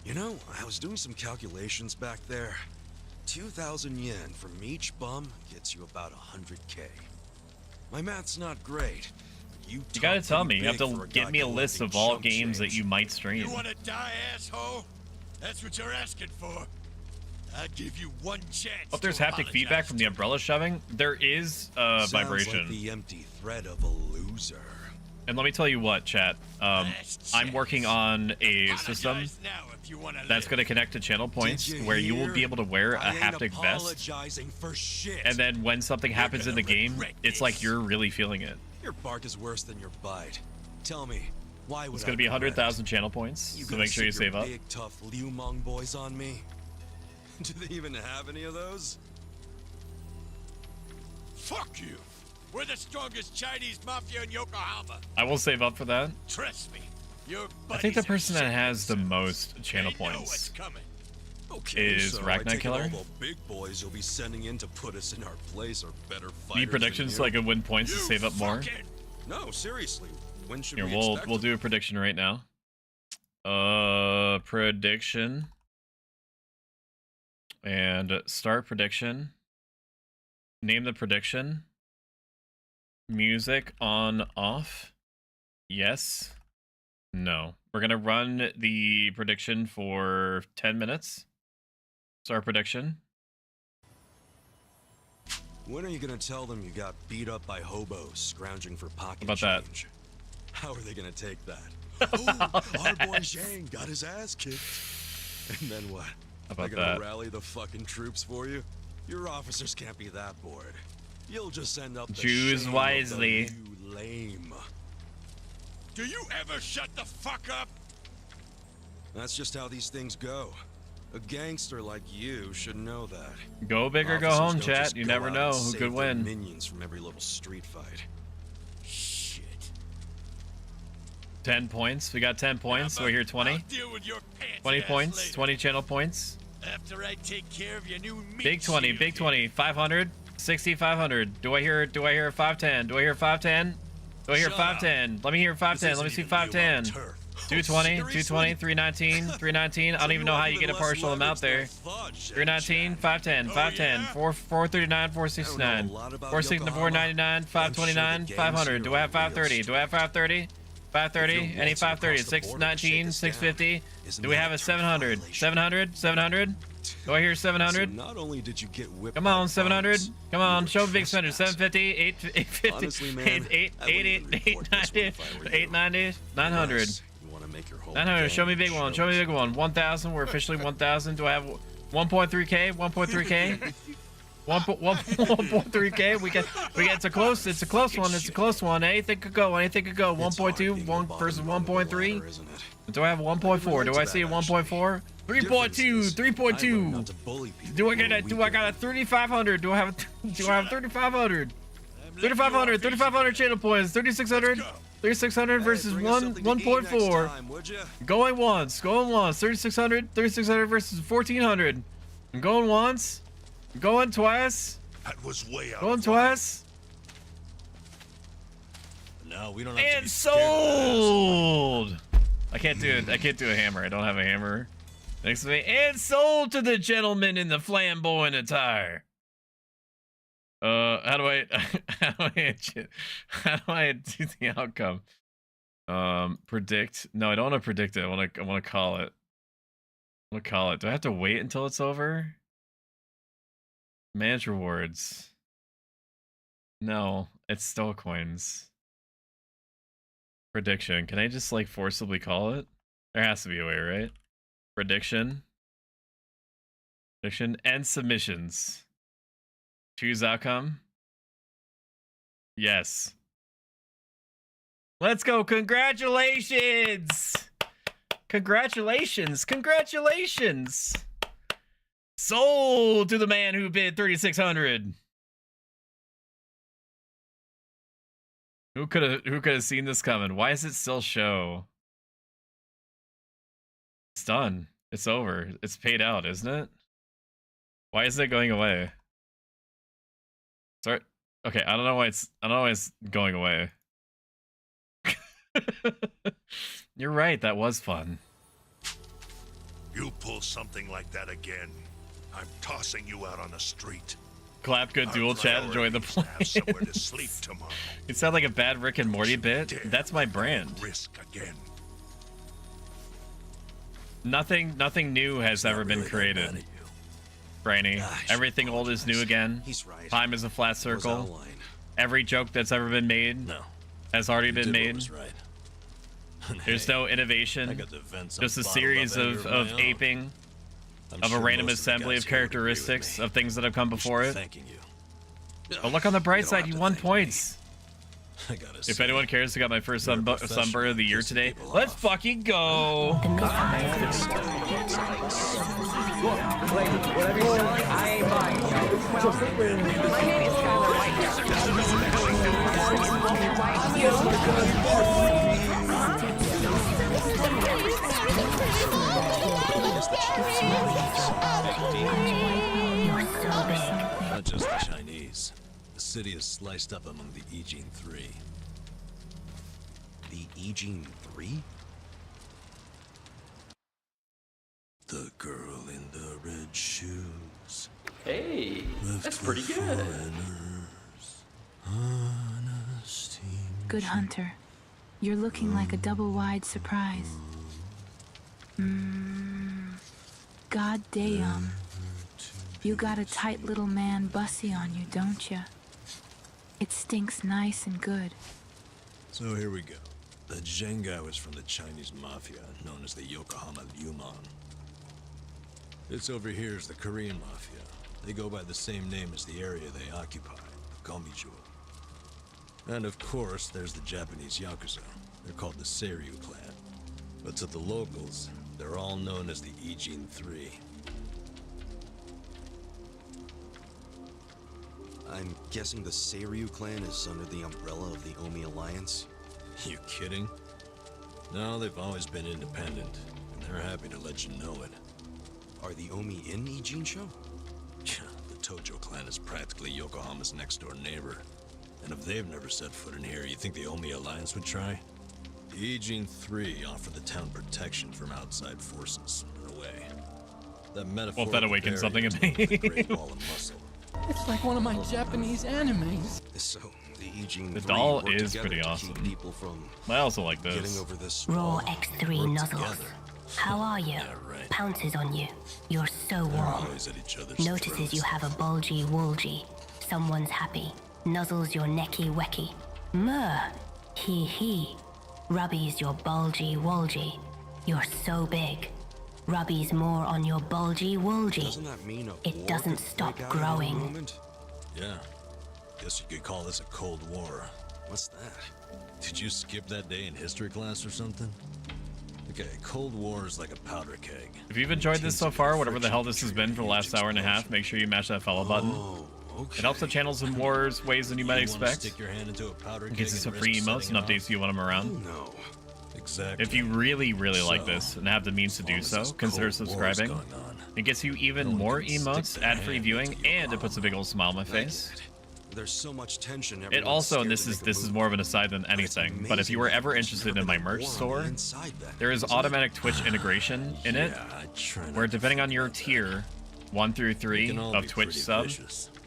You know, I was doing some calculations back there. 2,000 yen from each bum gets you about 100K. My math's not great. You gotta tell me. You have to give me a list of all games that you might stream. You wanna die, asshole? That's what you're asking for. I'll give you one chance. Oh, if there's haptic feedback from the umbrella shoving, there is vibration. Like the empty threat of a loser. And let me tell you what, chat. I'm working on a system that's going to connect to channel points where you will be able to wear a haptic vest. And then when something happens in the game, it's like you're really feeling it. Your bark is worse than your bite. Tell me, why would it's going to be 100,000 channel points, so make sure you save up. Big tough Liu Mong boys on me? Do they even have any of those? Fuck you. We're the strongest Chinese mafia in Yokohama. I will save up for that. Trust me. I think the person that has the most channel points is Ragnar Killer. All the big boys you'll be sending in to put us in our place are better fighters. Need predictions so I can win points to save up more. No, seriously. When should Here, we'll do a prediction right now. Prediction. And start prediction. Name the prediction. Music on, off. Yes. No. We're going to run the prediction for 10 minutes. Start prediction. When are you going to tell them you got beat up by hobos scrounging for pocket about change? How are they going to take that? Oh, our boy Zhang got his ass kicked. And then what? About They're gonna rally the fucking troops for you? Your officers can't be that bored. You'll just end up choose wisely. You lame. Do you ever shut the fuck up? That's just how these things go. A gangster like you should know that. Go big or go home, chat. You never know who could win. Minions from every little street fight. Shit. 10 points. We got 10 points. So we're here 20. 20 points. Later. 20 channel points. After I take care of your new meat big 20. Big 20. 500. 60. 500. Do I hear 510? Do I hear 510? Do I hear 510? Let me hear 510. Let me see 510. 220. 220. 319. 319. I don't even know how you get a partial amount there. 319. 510. 510. 439. 469. 469. 499. 529. 500. Do I have 530? Do I have 530? 530. Any 530? 619. 650. Do we have a 700? 700? 700? Do I hear 700? Not only did you get whipped. Come on, 700. Come on, show big spender. 750, 850, 890, 890, 900. 900. Show me big one. Show me big one. 1,000. We're officially 1,000. Do I have 1.3K? 1.3K? 1.3K. We get. It's a close one. It's a close one. Anything could go. 1.2. 1 versus 1.3. Do I have 1.4? Do I see a 1.4? 3.2. 3.2. Do I got a 3,500? Do I have 3,500? 3,500. 3,500 channel points. 3,600. 3,600 versus 1.4. Going once. 3,600. 3,600 versus 1,400. I'm going once. Going twice. That was way out. Going twice. No, we don't have and sold. I can't do it. I can't do a hammer. I don't have a hammer. Next to me, and sold to the gentleman in the flamboyant attire. How do I do the outcome? Predict. No, I don't want to predict it. I want to call it. I want to call it. Do I have to wait until it's over? Manage rewards. No, it's still coins. Prediction. Can I just like forcibly call it? There has to be a way, right? Prediction. Prediction and submissions. Choose outcome. Yes. Let's go. Congratulations. Congratulations. Congratulations. Sold to the man who bid 3,600. Who could have seen this coming? Why does it still show? It's done. It's over. It's paid out, isn't it? Why is it going away? Sorry. Okay, I don't know why it's going away. You're right, that was fun. You pull something like that again, I'm tossing you out on the street. Clap good dual chat, enjoy the play. Somewhere to sleep tomorrow. It sounds like a bad Rick and Morty bit. That's my brand. Risk again. Nothing new has ever been created. Brainy. Everything old is new again. He's right. Time is a flat circle. Every joke that's ever been made has already been made. There's no innovation. Just a series of aping of a random assembly of characteristics of things that have come before it. But look on the bright side, you won points. If anyone cares, I got my first sunburn of the year today. Let's fucking go! Whatever you're selling, I ain't buying. My name is Skylar Not just the Chinese. The city is sliced up among the Ijin 3. The Ijin 3? The girl in the red shoes. Hey, that's pretty good. Good hunter. You're looking like a double-wide surprise. God damn. You got a tight little man bussy on you, don't ya? It stinks nice and good. So here we go. The Zheng guy was from the Chinese mafia, known as the Yokohama Yumon. This over here is the Korean mafia. They go by the same name as the area they occupy, Gomijo. And of course, there's the Japanese Yakuza. They're called the Seiryu clan. But to the locals, they're all known as the Ijin 3. I'm guessing the Seiryu clan is under the umbrella of the Omi Alliance? You kidding? No, they've always been independent, and they're happy to let you know it. Are the Omi in Ijincho? The Tojo clan is practically Yokohama's next-door neighbor. And if they've never set foot in here, you think the Omi Alliance would try? The Ijin 3 offer the town protection from outside forces, in a way. That metaphor. Well, if that awakens something in me. It's like one of my Japanese animes. So, the Ijin The 3 doll work is together pretty to awesome. keep people from I also like getting this. over this Raw wall. X3 nuzzles. How are you? Pounces on you. You're so warm. Notices you have a bulgy woolgy. Someone's happy. Nuzzles your necky wecky. Murr. Hee hee. Rubbies your bulgy wolgy. You're so big. Rubbies more on your bulgy woolgy. Doesn't that mean it doesn't stop growing. Yeah. Guess you could call this a Cold War. What's that? Did you skip that day in history class or something? Okay, Cold War is like a powder keg. If you've enjoyed this so far, whatever the hell this has been for the last hour and a half, make sure you mash that follow button. It helps the channels in more ways than you might expect. Stick your hand into a powder It gives you keg some and free risk emotes and setting updates if you want them around. No. Exactly. If you really like this and have the means to do so, consider subscribing. It gets you even more emotes, ad-free viewing, and it puts a big old smile on my face. There's so much tension. It also, and this is more of an aside than anything, but if you were ever interested in my merch store, there is automatic Twitch integration in it, where depending on your tier, 1 through 3 of Twitch sub,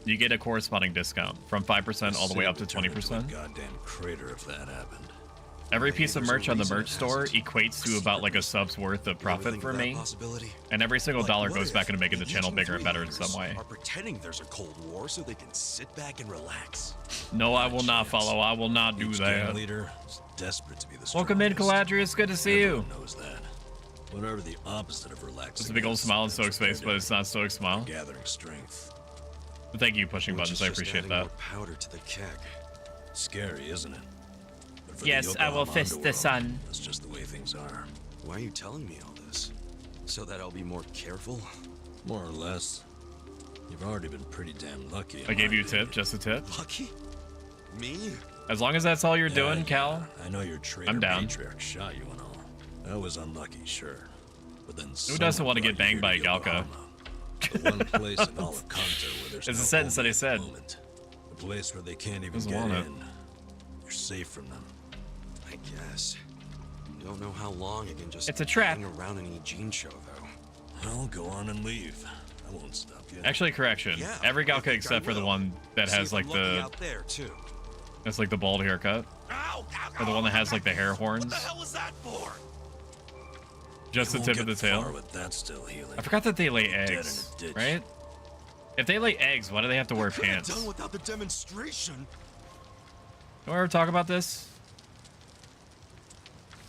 you get a corresponding discount from 5% all the way up to 20%. Goddamn crater if that happened. Every piece of merch on the merch store equates to about like a sub's worth of profit for me, and every single dollar goes back into making the channel bigger and better in some way. Are pretending there's a Cold War so they can sit back and relax. No, I will not follow. I will not do that. Leader is desperate to be the Welcome in, Caladrius. Good to see you. Knows that. Whatever the opposite of relaxing. It's a big old smile on Stoic's face, but it's not Stoic's smile. Gathering strength. But thank you, pushing buttons. I appreciate that. Powder to the keg. Scary, isn't it? Yes, I will fist the sun. That's just the way things are. Why are you telling me all this? So that I'll be more careful? More or less. You've already been pretty damn lucky. I gave you a tip, just a tip. Lucky? Me? As long as that's all you're doing, Cal. I know your traitor I'm down. Matriarch shot you and all. That was unlucky, sure. But then who doesn't want to get banged by a Galka? The one place in all of Kanto where there's it's no a sentence that I said. The place where they can't even get in. You're safe from them. I guess. Don't know how long I can just it's a trap. hang around an Eugene show, though. Well, go on and leave. I won't stop you. Actually, correction. Yeah, every Galka except for the one that has like the. Out there too. That's like the bald haircut. Or the one that has like the hair horns. What the hell was that for? Just the tip of the tail. With that still healing. I forgot that they lay eggs, right? If they lay eggs, why do they have to wear pants? Done without the demonstration. Can we ever talk about this?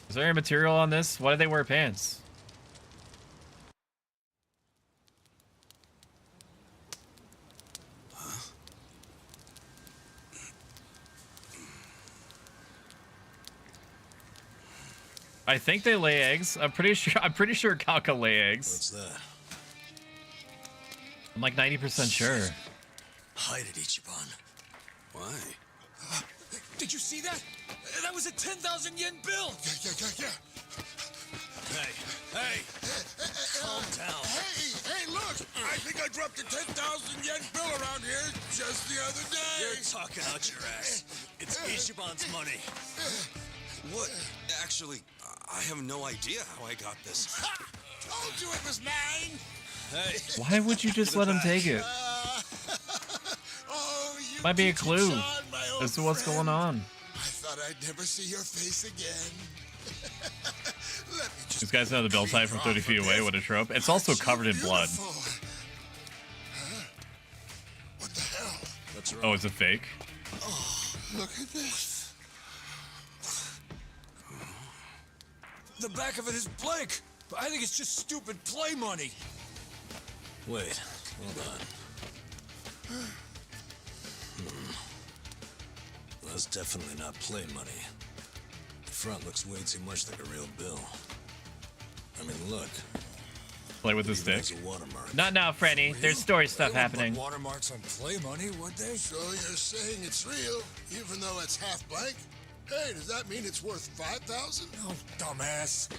Is there any material on this? Why do they wear pants? I think they lay eggs. I'm pretty sure Galka lay eggs. What's that? I'm like 90% sure. Hide it, Ichiban. Why? Did you see that? That was a 10,000 yen bill. Yeah. Hey, calm down. Hey, look! I think I dropped a 10,000 yen bill around here just the other day. You're talking out your ass. It's Ichiban's money. What? Actually, I have no idea how I got this. Told you it was mine. Hey. Why would you just let him take it? Might be a clue as to what's going on. I thought I'd never see your face again. These guys know the bill type from 30 feet away. What a trope. It's also covered in blood. What the hell? That's right. Oh, is it fake? Oh, look at this. The back of it is blank. But I think it's just stupid play money. Wait, hold on. Well, that's definitely not play money. The front looks way too much like a real bill. I mean, look. Play with the stick. A watermark. Not now, Freddy. There's story stuff happening. Watermarks on play money, would they? So you're saying it's real, even though it's half blank? Hey, does that mean it's worth 5,000? Oh, dumbass.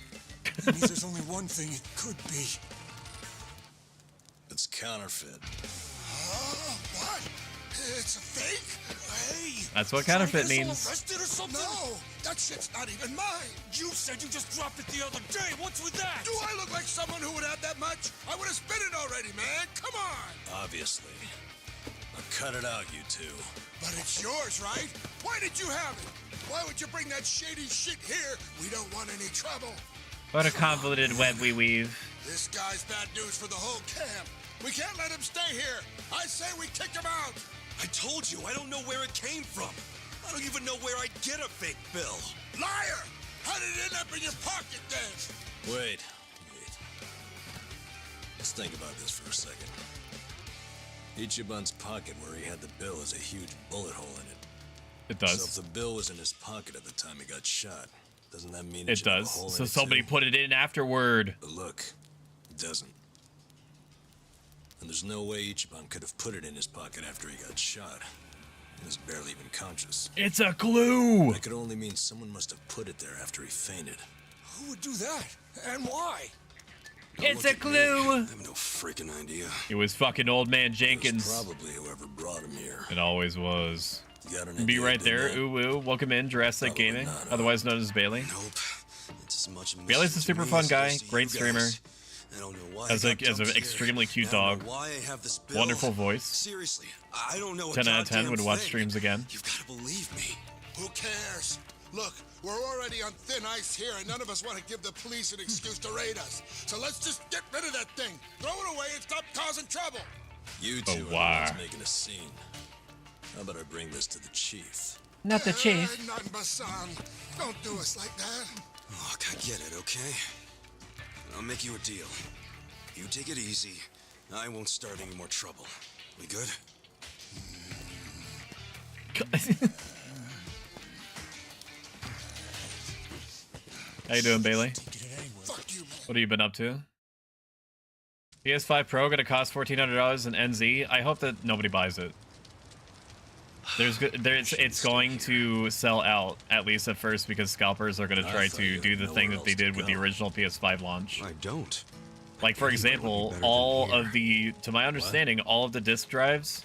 It means there's only one thing it could be. It's counterfeit. What? It's a fake? Hey! That's what counterfeit means. Arrested or something? No, that shit's not even mine. You said you just dropped it the other day. What's with that? Do I look like someone who would have that much? I would have spent it already, man. Come on. Obviously. Now cut it out, you two. But it's yours, right? Why did you have it? Why would you bring that shady shit here? We don't want any trouble. What a convoluted web we weave. This guy's bad news for the whole camp. We can't let him stay here. I say we kick him out. I told you, I don't know where it came from. I don't even know where I'd get a fake bill. Liar! How did it end up in your pocket then? Wait. Let's think about this for a second. Ichiban's pocket where he had the bill has a huge bullet hole in it. It does. So if the bill was in his pocket at the time he got shot, doesn't that mean it does? So somebody put it in afterward. But look, it doesn't. And there's no way Ichiban could have put it in his pocket after he got shot. He was barely even conscious. It's a clue! That could only mean someone must have put it there after he fainted. Who would do that? And why? It's a clue. I have no freaking idea. It was fucking old man Jenkins. Probably whoever brought him here. It always was. Got an Be idea, right there. didn't Ooh woo. Welcome in, Jurassic Gaming, otherwise known as Bailey. Nope. It's as much a Bailey's a super fun guy, great streamer. I don't know why Has an extremely cute dog. Wonderful voice. Seriously, I don't know. 10 out of 10 would watch streams again. You've got to believe me. Who cares? Look, we're already on thin ice here, and none of us want to give the police an excuse to raid us. So let's just get rid of that thing. Throw it away and stop causing trouble. You two are the ones making a scene. How about I bring this to the chief? Not the chief. Not my son. Don't do us like that. Look, I get it, okay? I'll make you a deal. You take it easy. I won't start any more trouble. We good? How you doing, Bailey? What have you been up to? PS5 Pro gonna cost $1,400 in NZ. I hope that nobody buys it. It's going to sell out, at least at first, because scalpers are going to try to do the thing that they did with the original PS5 launch. I don't. Like, for example, all of the, to my understanding, all of the disk drives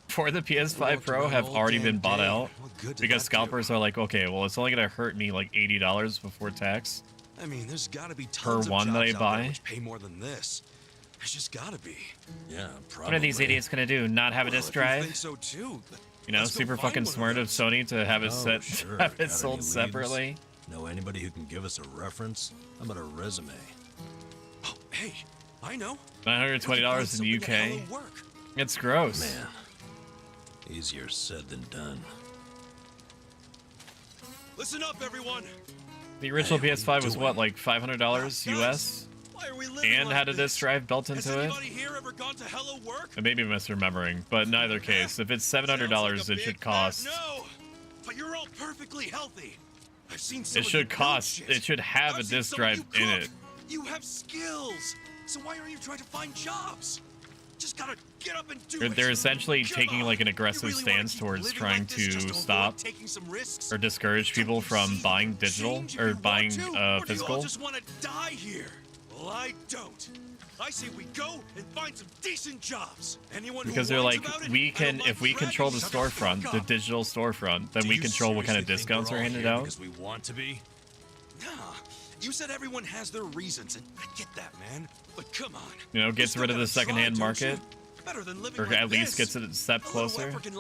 for the PS5 Pro have already been bought out because scalpers are like, okay, well, it's only going to hurt me like $80 before tax. I mean, there's got to be tons per one that I buy. Pay more than this. There's just got to be. Yeah, probably. What are these idiots going to do? Not have a disk drive? I think so too. You know, super fucking smart of Sony to have it have it sold separately. Know anybody who can give us a reference? How about a resume? Oh, hey, I know. $920 in the UK. It's gross. Man, easier said than done. Listen up, everyone. The original PS5 was what, like $500 US? And had a disk drive built into it? I may be misremembering, but in either case, if it's $700, it should cost. No, but you're all perfectly healthy. I've seen it should cost. It should have a disk drive in it. You have skills, so why are you trying to find jobs? Just gotta get up and do it. They're essentially taking like an aggressive stance towards trying to stop or discourage people from buying digital or buying physical. You just want to die here. Well, I don't. I say we go and find some decent jobs. Anyone because they're like, we can, if we control the storefront, the digital storefront, then we control what kind of discounts are handed out. Because we want to be. Nah, you said everyone has their reasons, and I get that, man. But come on. You know, gets rid of the secondhand market, or at least gets it a step closer. Fucking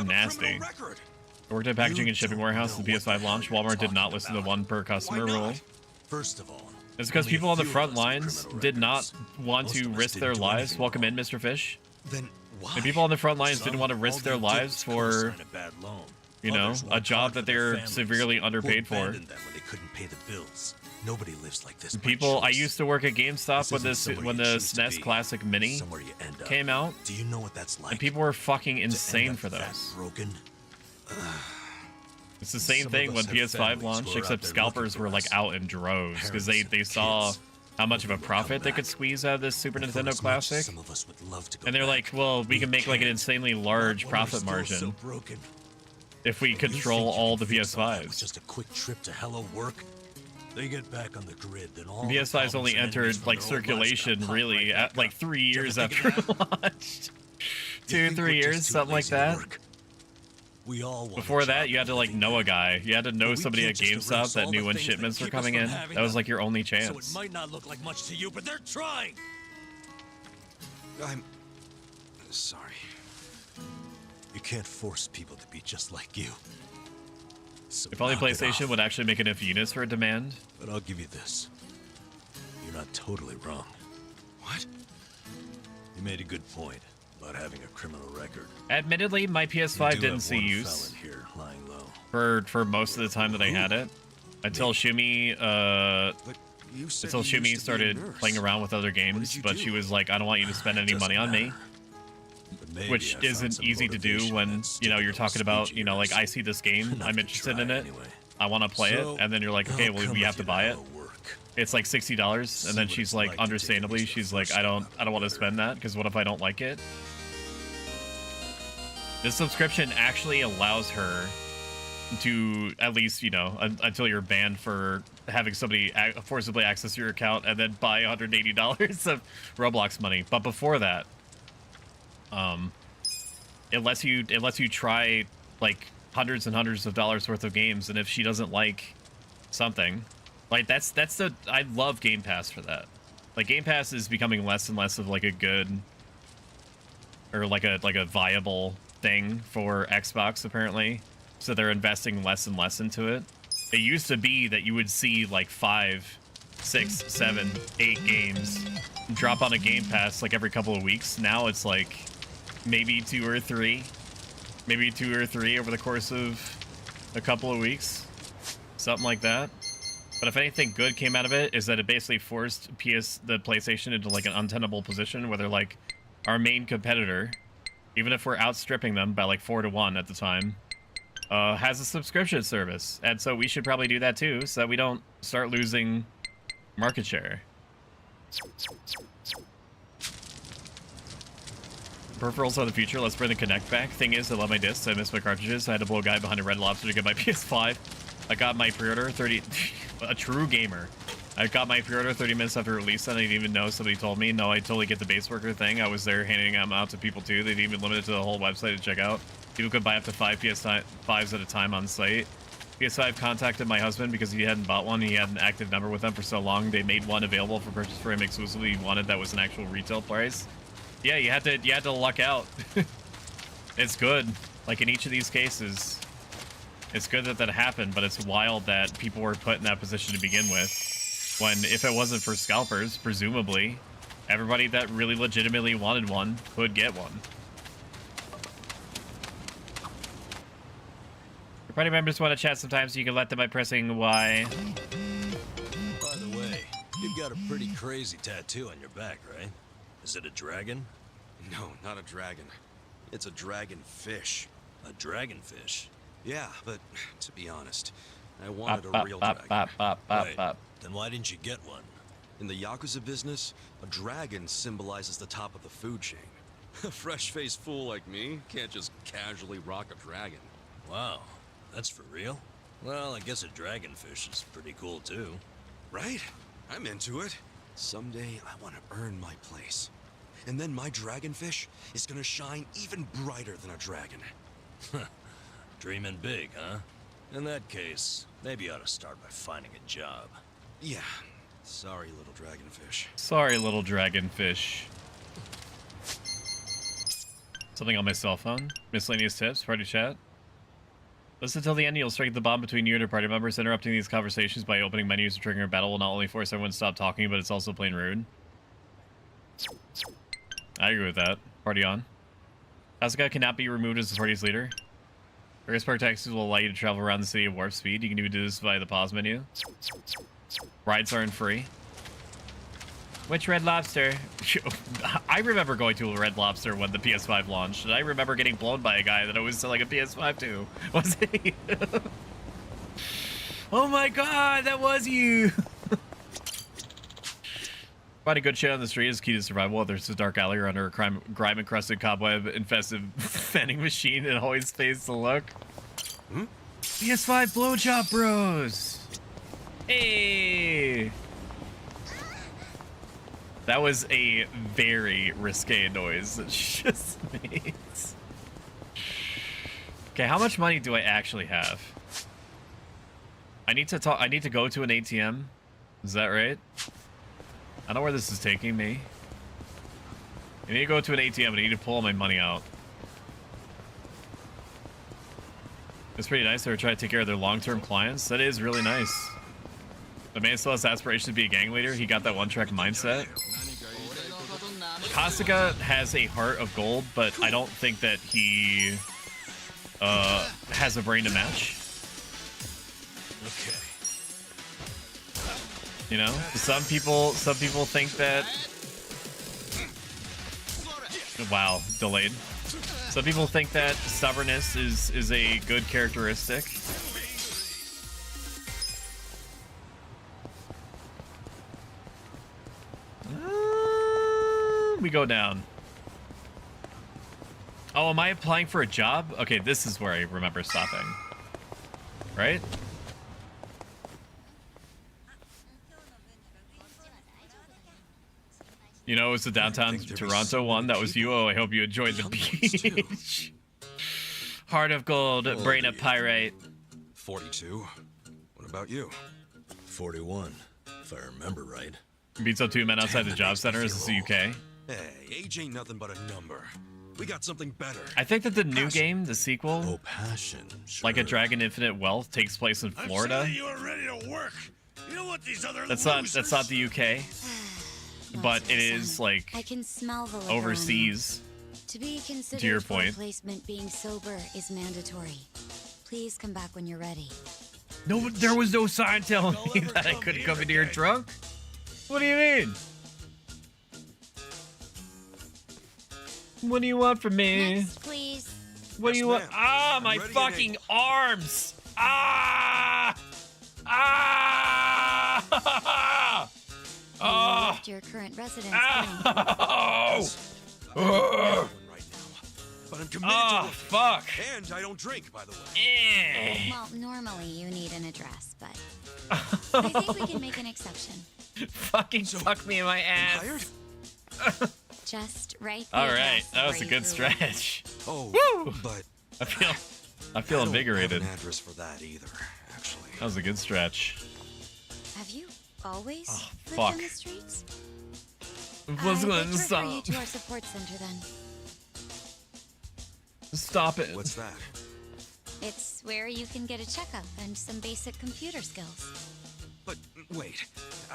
nasty. I worked at packaging and shipping warehouse at the PS5 launch. Walmart did not listen to the one per customer rule. First of all, it's because people on the front lines did not want to risk their lives. Welcome in, Mr. Fish. Then why? And people on the front lines didn't want to risk their lives for, you know, a job that they're severely underpaid for. Nobody lives like this. People, I used to work at GameStop when the SNES Classic Mini came out. Do you know what that's like? And people were fucking insane for those. It's the same thing when PS5 launched, except scalpers were like out in droves because they saw how much of a profit they could squeeze out of this Super Nintendo Classic. And they're like, well, we can make like an insanely large profit margin if we control all the PS5s. Just a quick trip to hello work. They get back on the grid, then all PS5's only entered like circulation really at like 3 years after it launched. 2-3 years, something like that. Before that, you had to like know a guy. You had to know somebody at GameStop that knew when shipments were coming in. That was like your only chance. So it might not look like much to you, but they're trying. I'm sorry. You can't force people to be just like you. So if only PlayStation would actually make enough units for a demand. But I'll give you this. You're not totally wrong. What? You made a good point about having a criminal record. Admittedly, my PS5 didn't see use here, lying low. for most of the time that I had it, until Shumi started playing around with other games. But she was like, "I don't want you to spend any money on me," which isn't easy to do when you're talking about like I see this game, I'm interested in it, I want to play it, and then you're like, okay, well we have to buy it. It's like $60, and then she's like, understandably, she's like, I don't want to spend that because what if I don't like it? This subscription actually allows her to at least, you know, until you're banned for having somebody forcibly access your account and then buy $180 of Roblox money. But before that, it lets you try like hundreds and hundreds of dollars worth of games, and if she doesn't like something, like that's the I love Game Pass for that. Like Game Pass is becoming less and less of like a good or like a viable thing for Xbox apparently. So they're investing less and less into it. It used to be that you would see like 5, 6, 7, 8 games drop on a Game Pass like every couple of weeks. Now it's like maybe 2 or 3. Maybe 2 or 3 over the course of a couple of weeks. Something like that. But if anything good came out of it, is that it basically forced the PlayStation into like an untenable position where they're like, our main competitor, even if we're outstripping them by like 4 to 1 at the time, has a subscription service. And so we should probably do that too, so that we don't start losing market share. Peripherals are the future. Let's bring the Kinect back. Thing is, I love my discs. I miss my cartridges. I had to blow a guy behind a Red Lobster to get my PS5. I got my pre-order 30... a true gamer. I got my pre-order 30 minutes after release, and I didn't even know. Somebody told me. No, I totally get the base worker thing. I was there handing them out to people too. They didn't even limit it to the whole website to check out. People could buy up to 5 PS5s at a time on site. PS5 contacted my husband because he hadn't bought one. He had an active number with them for so long. They made one available for purchase for him exclusively. He wanted that was an actual retail price. Yeah, you had to luck out. It's good. Like in each of these cases, it's good that that happened, but it's wild that people were put in that position to begin with. When if it wasn't for scalpers, presumably, everybody that really legitimately wanted one could get one. Your party members want to chat sometimes, so you can let them by pressing Y. By the way, you've got a pretty crazy tattoo on your back, right? Is it a dragon? No, not a dragon. It's a dragonfish. A dragonfish? Yeah, but to be honest, I wanted a real dragon. Wait, then why didn't you get one? In the Yakuza business, a dragon symbolizes the top of the food chain. A fresh-faced fool like me can't just casually rock a dragon. Wow, that's for real? Well, I guess a dragonfish is pretty cool too. Right? I'm into it. Someday I want to earn my place. And then my dragonfish is gonna shine even brighter than a dragon. Dreaming big, huh? In that case, maybe you ought to start by finding a job. Yeah. Sorry, little dragonfish. Sorry, little dragonfish. Something on my cell phone. Miscellaneous tips. Party chat. Listen till the end. You'll strike the bomb between you and your party members. Interrupting these conversations by opening menus or triggering a battle will not only force everyone to stop talking, but it's also plain rude. I agree with that. Party on. Asuka cannot be removed as the party's leader. Various park taxis will allow you to travel around the city at warp speed. You can even do this via the pause menu. Rides aren't free. Which Red Lobster? I remember going to a Red Lobster when the PS5 launched, and I remember getting blown by a guy that I was selling a PS5 to. Was he? Oh my god, that was you! Finding good shit on the street is key to survival, whether it's a dark alley or under a grime-encrusted, cobweb-infested vending machine and always pays to look. PS5 blowjob bros! Hey! That was a very risque noise that she just made. Okay, how much money do I actually have? I need to go to an ATM. Is that right? I don't know where this is taking me. I need to go to an ATM and I need to pull my money out. It's pretty nice. They were trying to take care of their long-term clients. That is really nice. The man still has aspirations to be a gang leader. He got that one-track mindset. Kasuga has a heart of gold, but I don't think that he has a brain to match. Okay. You know, some people think that. Wow, delayed. Some people think that stubbornness is a good characteristic. We go down. Oh, am I applying for a job? Okay, this is where I remember stopping. right? You know, it's the downtown Toronto one. That was you. Oh, I hope you enjoyed the beach. Heart of gold, brain of pyrite. 42. What about you? 41, if I remember right. Beats up 2 men outside the job center. Is this the UK? Hey, age ain't nothing but a number. We got something better. I think that the new game, the sequel, Oh, passion. Sure. like a Dragon Infinite Wealth, takes place in Florida. You are ready to work. You know what these other That's not the UK, but it is like I can smell the liquor overseas. To be considered To your for point. replacement, being sober is mandatory. Please come back when you're ready. No, there was no sign telling me that I couldn't come in here drunk. What do you mean? What do you want from me? Next, please. What do you want? Ah, my fucking arms! Ah! Ah! You left your current residence. Oh! But I'm committed to it. Fuck! And I don't drink, by the way. Well, normally you need an address, but I think we can make an exception. Fucking fuck me in my ass. Just right. All right, that was a good stretch. Oh, woo! But I feel I invigorated. don't have an address for that either, actually. That was a good stretch. Have you always lived fuck. on the streets? What's I'd going like to refer you stop? to our support center then. Stop it. What's that? It's where you can get a checkup and some basic computer skills. But wait,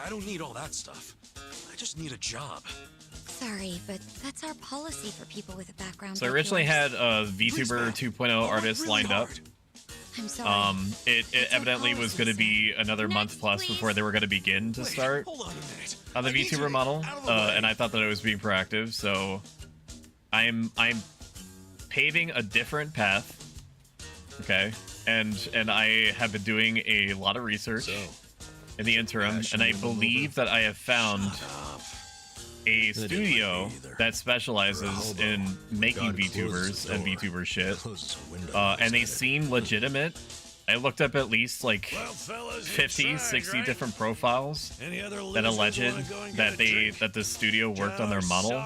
I don't need all that stuff. I just need a job. Sorry, but that's our policy for people with a background. So I like originally yours. had a VTuber 2.0 artist lined up. I'm sorry. It evidently was going to be another month plus before they were going to begin to start on the VTuber model, and I thought that I was being proactive. So I'm paving a different path. Okay, and I have been doing a lot of research in the interim, and I believe that I have found a studio that specializes in making VTubers and VTuber shit, and they seem legitimate. I looked up at least like 50, 60 different profiles that alleged that the studio worked on their model,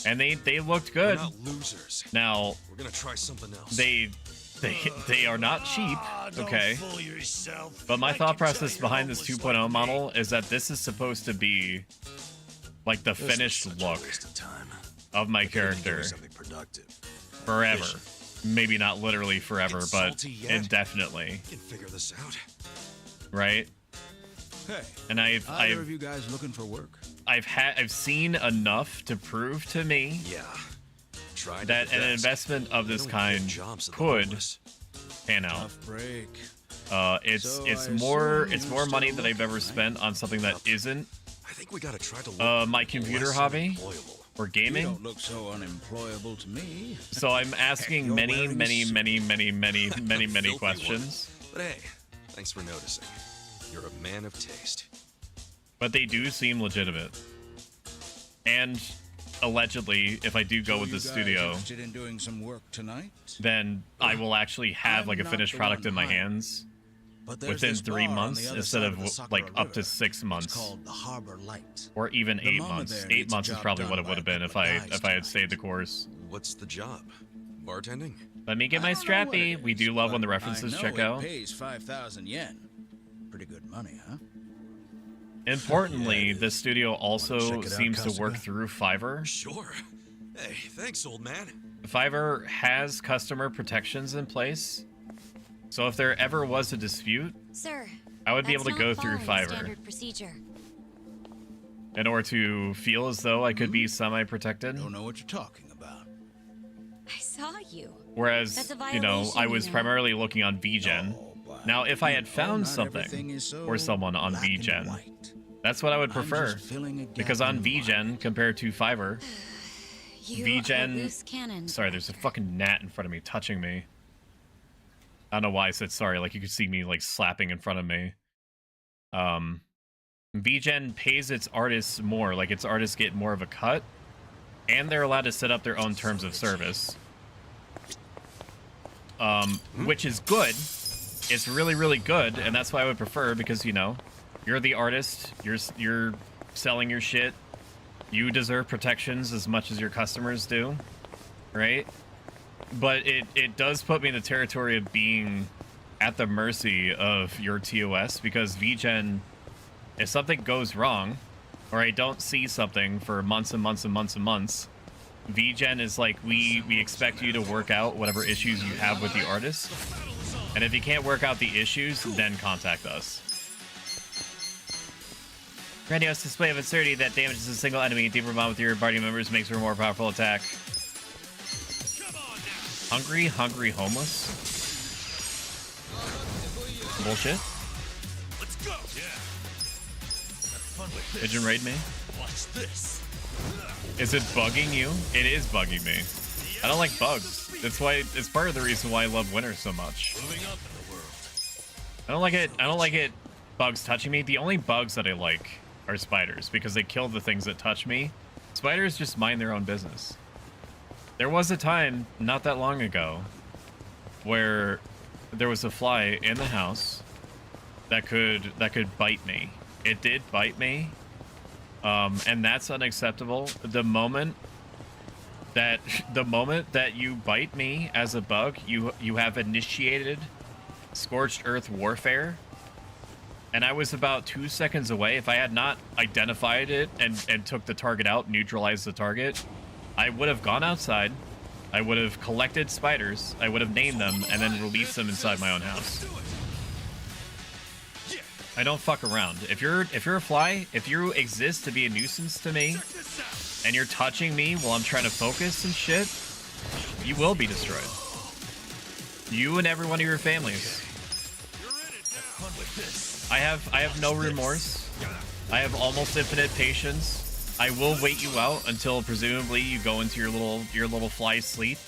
and they looked good. We're not losers. Now We're gonna try something else. they are not cheap, okay? But my thought process behind this 2.0 model is that this is supposed to be like the finished look of my character forever. Maybe not literally forever, but indefinitely. We can figure this out. Right? Hey, and either of you guys looking for work? I've seen enough to prove to me that an investment of this kind could pan out. It's more money that I've ever spent on something that isn't I think we gotta try to my computer hobby or gaming. You don't look so unemployable to me. So I'm asking many questions. But hey, thanks for noticing. You're a man of taste. But they do seem legitimate. And allegedly, if I do go with the studio, interested in doing some work tonight? then I will actually have like a finished product in my hands within 3 months instead of like up to 6 months, or even 8 months. 8 months is probably what it would have been if I had stayed the course. What's the job? Bartending? Let me get my strappy. We do love when the references check out. It pays 5,000 yen. Pretty good money, huh? Importantly, this studio also seems to work through Fiverr. Sure. Hey, thanks, old man. Fiverr has customer protections in place, so if there ever was a dispute, Sir, I would be able to go through Fiverr standard procedure. in order to feel as though I could be semi-protected. Don't know what you're talking about. I saw you. Whereas, That's a you know, violation, I was you know. primarily looking on VGen. Now, if I had found something or someone on VGen, that's what I would prefer. Because on VGen, compared to Fiverr, You are VGen... loose cannon. Sorry, there's a fucking gnat in front of me touching me. I don't know why I said sorry, like you could see me like slapping in front of me. VGen pays its artists more, like its artists get more of a cut, and they're allowed to set up their own terms of service. Which is good, it's really, really good, and that's why I would prefer, because, you know, you're the artist, you're selling your shit, you deserve protections as much as your customers do, right? But it does put me in the territory of being at the mercy of your TOS, because VGen, if something goes wrong, or I don't see something for months and months and months and months, VGen is like, we expect you to work out whatever issues you have with the artist, and if you can't work out the issues, then contact us. Grandiose display of absurdity that damages a single enemy. A deeper bond with your party members makes for a more powerful attack. Hungry, homeless? Bullshit. Let's go. Yeah. Pigeon raid me? Watch this. Is it bugging you? It is bugging me. I don't like bugs. That's why it's part of the reason why I love winter so much. I don't like it bugs touching me. The only bugs that I like are spiders, because they kill the things that touch me. Spiders just mind their own business. There was a time not that long ago where there was a fly in the house that could bite me. It did bite me. And that's unacceptable. The moment that you bite me as a bug, you have initiated scorched earth warfare. And I was about 2 seconds away. If I had not identified it and took the target out, neutralized the target, I would have gone outside, I would have collected spiders, I would have named them, and then released them inside my own house. I don't fuck around. If you're a fly, if you exist to be a nuisance to me, and you're touching me while I'm trying to focus and shit, you will be destroyed. You and every one of your families. I have no remorse. I have almost infinite patience. I will wait you out until presumably you go into your little fly sleep.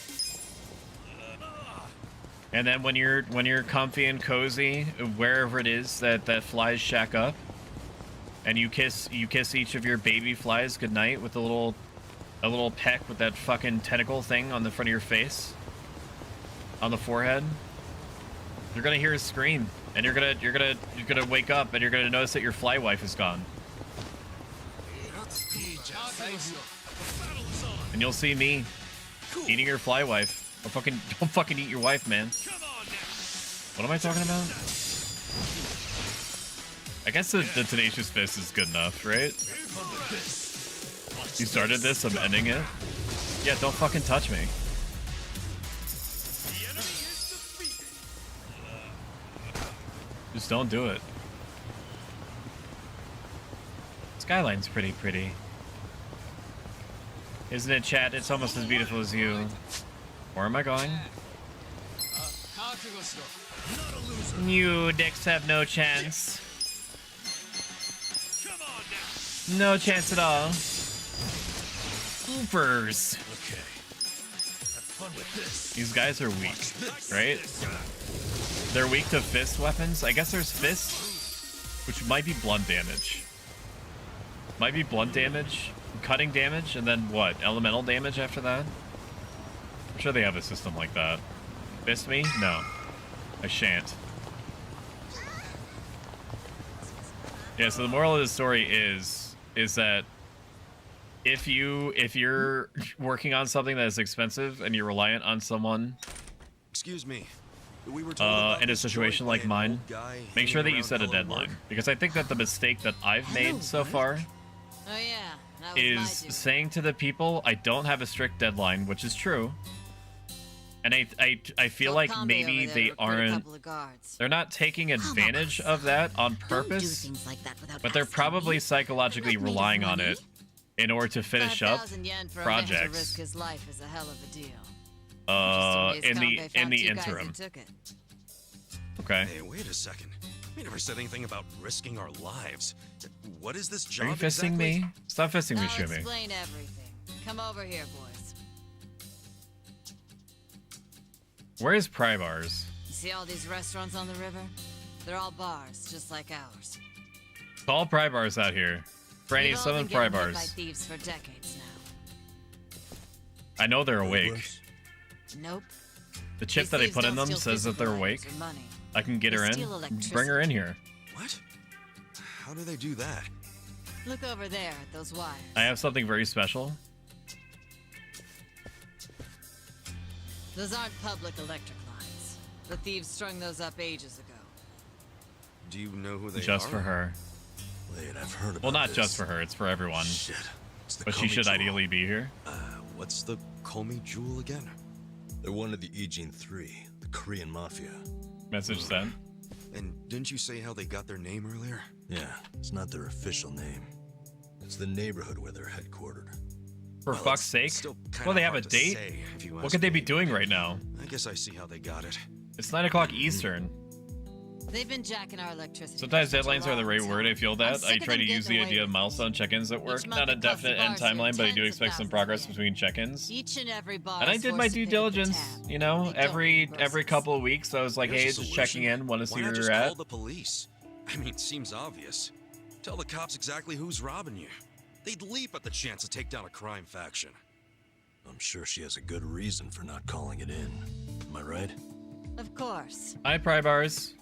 And then when you're comfy and cozy, wherever it is that flies shack up, and you kiss each of your baby flies goodnight with a little peck with that fucking tentacle thing on the front of your face, on the forehead, you're gonna hear a scream, and you're gonna wake up, and you're gonna notice that your fly wife is gone. And you'll see me eating your fly wife. Don't fucking eat your wife, man. What am I talking about? I guess the Tenacious Fist is good enough, right? You started this, I'm ending it. Yeah, don't fucking touch me. Just don't do it. Skyline's pretty. Isn't it, chat? It's almost as beautiful as you. Where am I going? You dicks have no chance. No chance at all. Hoopers. These guys are weak, right? They're weak to fist weapons. I guess there's fists, which might be blunt damage. Might be blunt damage, cutting damage, and then what? Elemental damage after that? I'm sure they have a system like that. Fist me? No. I shan't. Yeah, so the moral of the story is that if you're working on something that is expensive and you're reliant on someone, excuse me, we were told in a situation like mine, make sure that you set a deadline, because I think that the mistake that I've made so far is saying to the people I don't have a strict deadline, which is true. And I feel like maybe they're not taking advantage of that on purpose, but they're probably psychologically relying on it in order to finish up projects in the interim. Okay. Hey, wait a second. We never said anything about risking our lives. What is this job? Are you fisting me? Stop fisting me, Shumi. Explain everything. Come over here, boys. Where's Pry Bars? You see all these restaurants on the river? They're all bars, just like ours. Call Pry Bars out here. Franny, summon Pry Bars. By thieves for decades now. I know they're awake. Nope. The chip that I put in them says that they're awake. I can get her in. Bring her in here. What? How do they do that? Look over there at those wires. I have something very special. Those aren't public electric lines. The thieves strung those up ages ago. Do you know who they are? Just for her. Wait, I've heard about Well, not this. just for her. It's for everyone. Shit. But she should ideally be here. What's the Komi Jewel again? They're one of the Ijin 3, the Korean Mafia. Message sent. And didn't you say how they got their name earlier? Yeah, it's not their official name. It's the neighborhood where they're headquartered. For fuck's sake. Well, they have a date? What could they be doing right now? I guess I see how they got it. It's 9 o'clock Eastern. They've been jacking our electricity. Sometimes deadlines are the right word. I feel that. I try to use the idea of milestone check-ins at work. Not a definite end timeline, but I do expect some progress between check-ins. Each and every bar. And I did my due diligence, you know, every couple of weeks. I was like, hey, just checking in, want to see where you're at. Call the police. I mean, it seems obvious. Tell the cops exactly who's robbing you. They'd leap at the chance to take down a crime faction. I'm sure she has a good reason for not calling it in. Am I right? Of course. Hi, Pry Bars.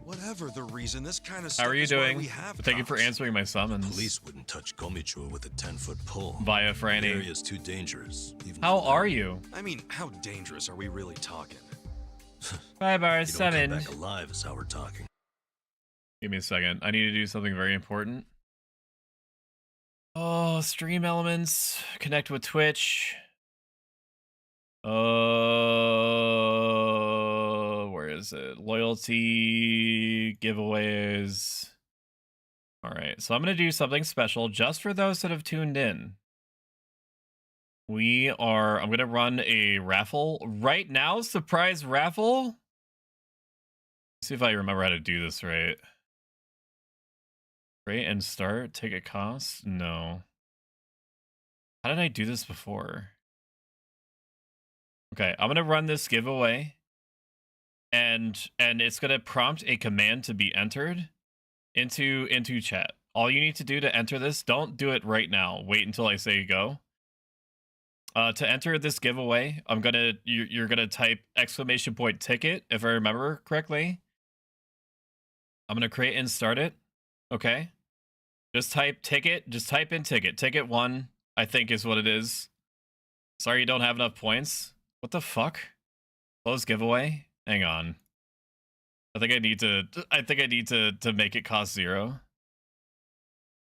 Whatever the reason, this kind of stuff How are you is why doing? we have Thank you for cops. answering my summons. Police wouldn't touch Komichua with a 10-foot pole. Via Franny. The area's too dangerous. Even How for are them. you? I mean, how dangerous are we really talking? Pry Bars, You don't come summon. back alive is how we're talking. Give me a second. I need to do something very important. Oh, stream elements. Connect with Twitch. Where is it? Loyalty, giveaways. All right, so I'm going to do something special just for those that have tuned in. I'm going to run a raffle right now. Surprise raffle. Let's see if I remember how to do this right. Create and start. Ticket cost? No. How did I do this before? Okay, I'm gonna run this giveaway, and it's gonna prompt a command to be entered into chat. All you need to do to enter this, don't do it right now. Wait until I say go. To enter this giveaway, you're gonna type !ticket if I remember correctly. I'm gonna create and start it. Okay. Just type ticket. Just type in ticket. Ticket 1, I think is what it is. Sorry you don't have enough points. What the fuck? Close giveaway? Hang on. I think I need to make it cost 0.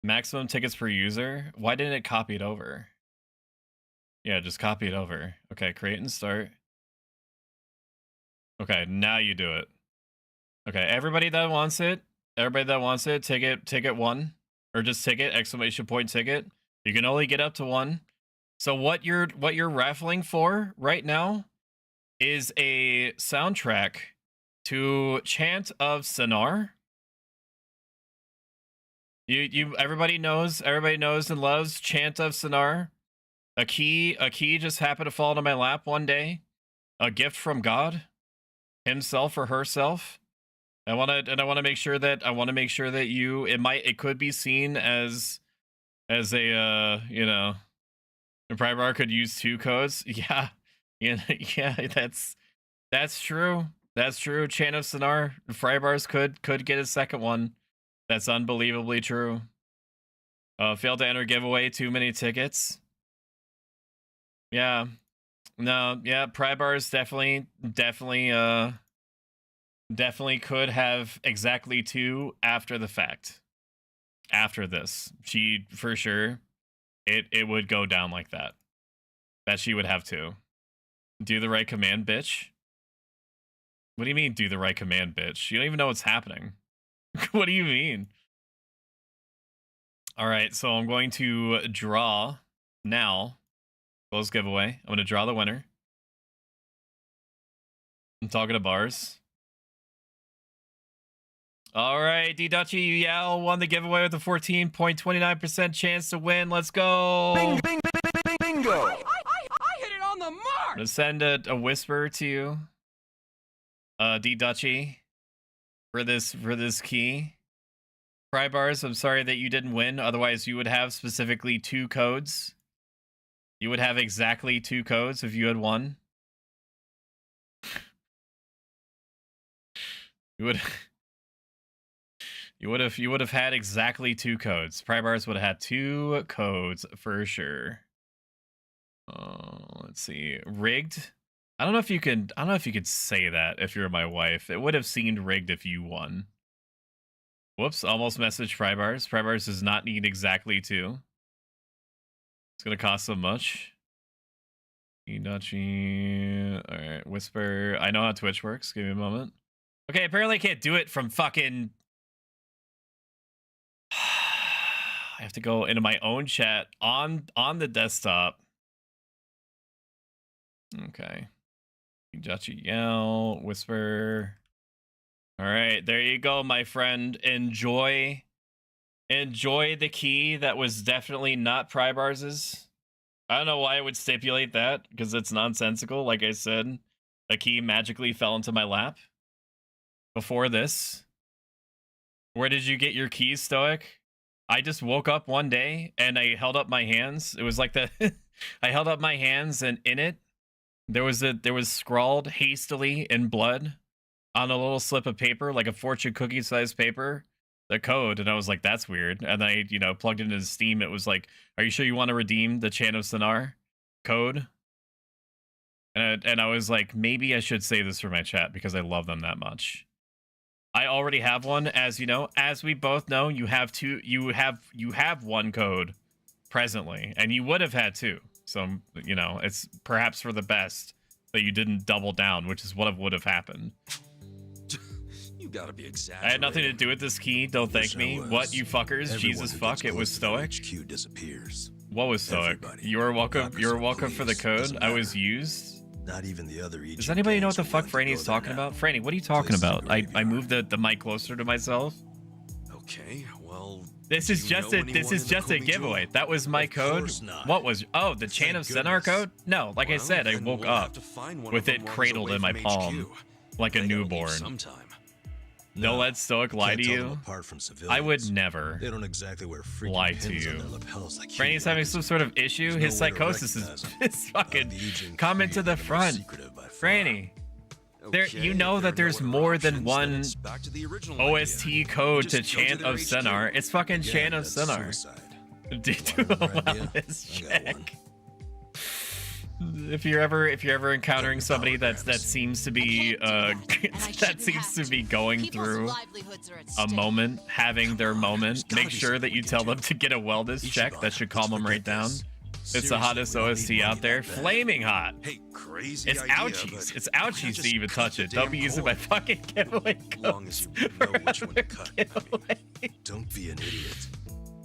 Maximum tickets per user. Why didn't it copy it over? Yeah, just copy it over. Okay, create and start. Okay, now you do it. Okay, everybody that wants it, ticket 1, or just ticket, !ticket. You can only get up to 1. So what you're raffling for right now is a soundtrack to Chant of Sinar. Everybody knows and loves Chant of Sinar. A key just happened to fall into my lap one day. A gift from God himself or herself. I want to make sure that it could be seen as a a Pry Bar could use 2 codes. Yeah, that's true. That's true. Chant of Sinar, Fry Bars could get a second one. That's unbelievably true. Failed to enter giveaway, too many tickets. Yeah. No, yeah, Pry Bars definitely could have exactly 2 after the fact. After this. She, for sure, it would go down like that. That she would have 2. Do the right command, bitch. What do you mean, do the right command, bitch? You don't even know what's happening. What do you mean? All right, so I'm going to draw now. Close giveaway. I'm going to draw the winner. I'm talking to Bars. All right, D-Dutchy, you won the giveaway with a 14.29% chance to win. Let's go. Bing, bing, bing, bing, bing, bingo. I hit it on the mark. I'm going to send a whisper to you, D-Dutchy, for this key. Pry Bars, I'm sorry that you didn't win. Otherwise, you would have specifically 2 codes. You would have exactly 2 codes if you had won. You would have had exactly 2 codes. Prybars would have had 2 codes for sure. Let's see. Rigged. I don't know if you could say that if you're my wife. It would have seemed rigged if you won. Whoops, almost messaged Prybars. Prybars does not need exactly 2. It's gonna cost so much. Idachi. Alright, Whisper. I know how Twitch works. Give me a moment. Okay, apparently I can't do it from fucking... I have to go into my own chat on the desktop. Okay. Idachi Yell. Whisper. Alright, there you go, my friend. Enjoy the key that was definitely not Prybars's. I don't know why I would stipulate that, because it's nonsensical. Like I said, a key magically fell into my lap before this. Where did you get your keys, Stoic? I just woke up one day and I held up my hands. It was like the I held up my hands, and in it there was scrawled hastily in blood on a little slip of paper, like a fortune cookie sized paper, the code. And I was like, that's weird. And then I, plugged it into Steam. It was like, are you sure you want to redeem the Chan of Sonar code? And I was like, maybe I should say this for my chat because I love them that much. I already have one, as you know, as we both know. You have 2. You have 1 code presently, and you would have had 2. So it's perhaps for the best that you didn't double down, which is what would have happened. You gotta be exaggerating. I had nothing to do with this key. Don't thank me. What, you fuckers? Everyone Jesus fuck! It was Stoic. HQ disappears. What was Stoic? Everybody. You were welcome. You were welcome for the code. Doesn't I was matter. used. Not even the other Does anybody know what the fuck Franny's talking about? Franny, what are you talking about? I moved the mic closer to myself. Okay, well, This is just a giveaway. That was my code. What was? Oh, the Chan of Sonar code? No, like I said, I woke up with it cradled in my palm like a newborn. Sometime. Don't let Stoic lie to you. I would never They don't exactly wear lie freaking to pins on you. their lapels like Franny's having some sort of issue. His psychosis is fucking coming to the front. Franny, there, you know that there's more than one OST code to Chant of Sonar. It's fucking Chant of Sonar. Do a wellness check. If you're ever encountering somebody that seems to be going through a moment, having their moment, make sure that you tell them to get a wellness check. That should calm them right down. It's the hottest OST out there, flaming hot. Hey, crazy. It's ouchies. It's ouchies to even touch it. Don't be using my fucking giveaway codes. Don't be an idiot.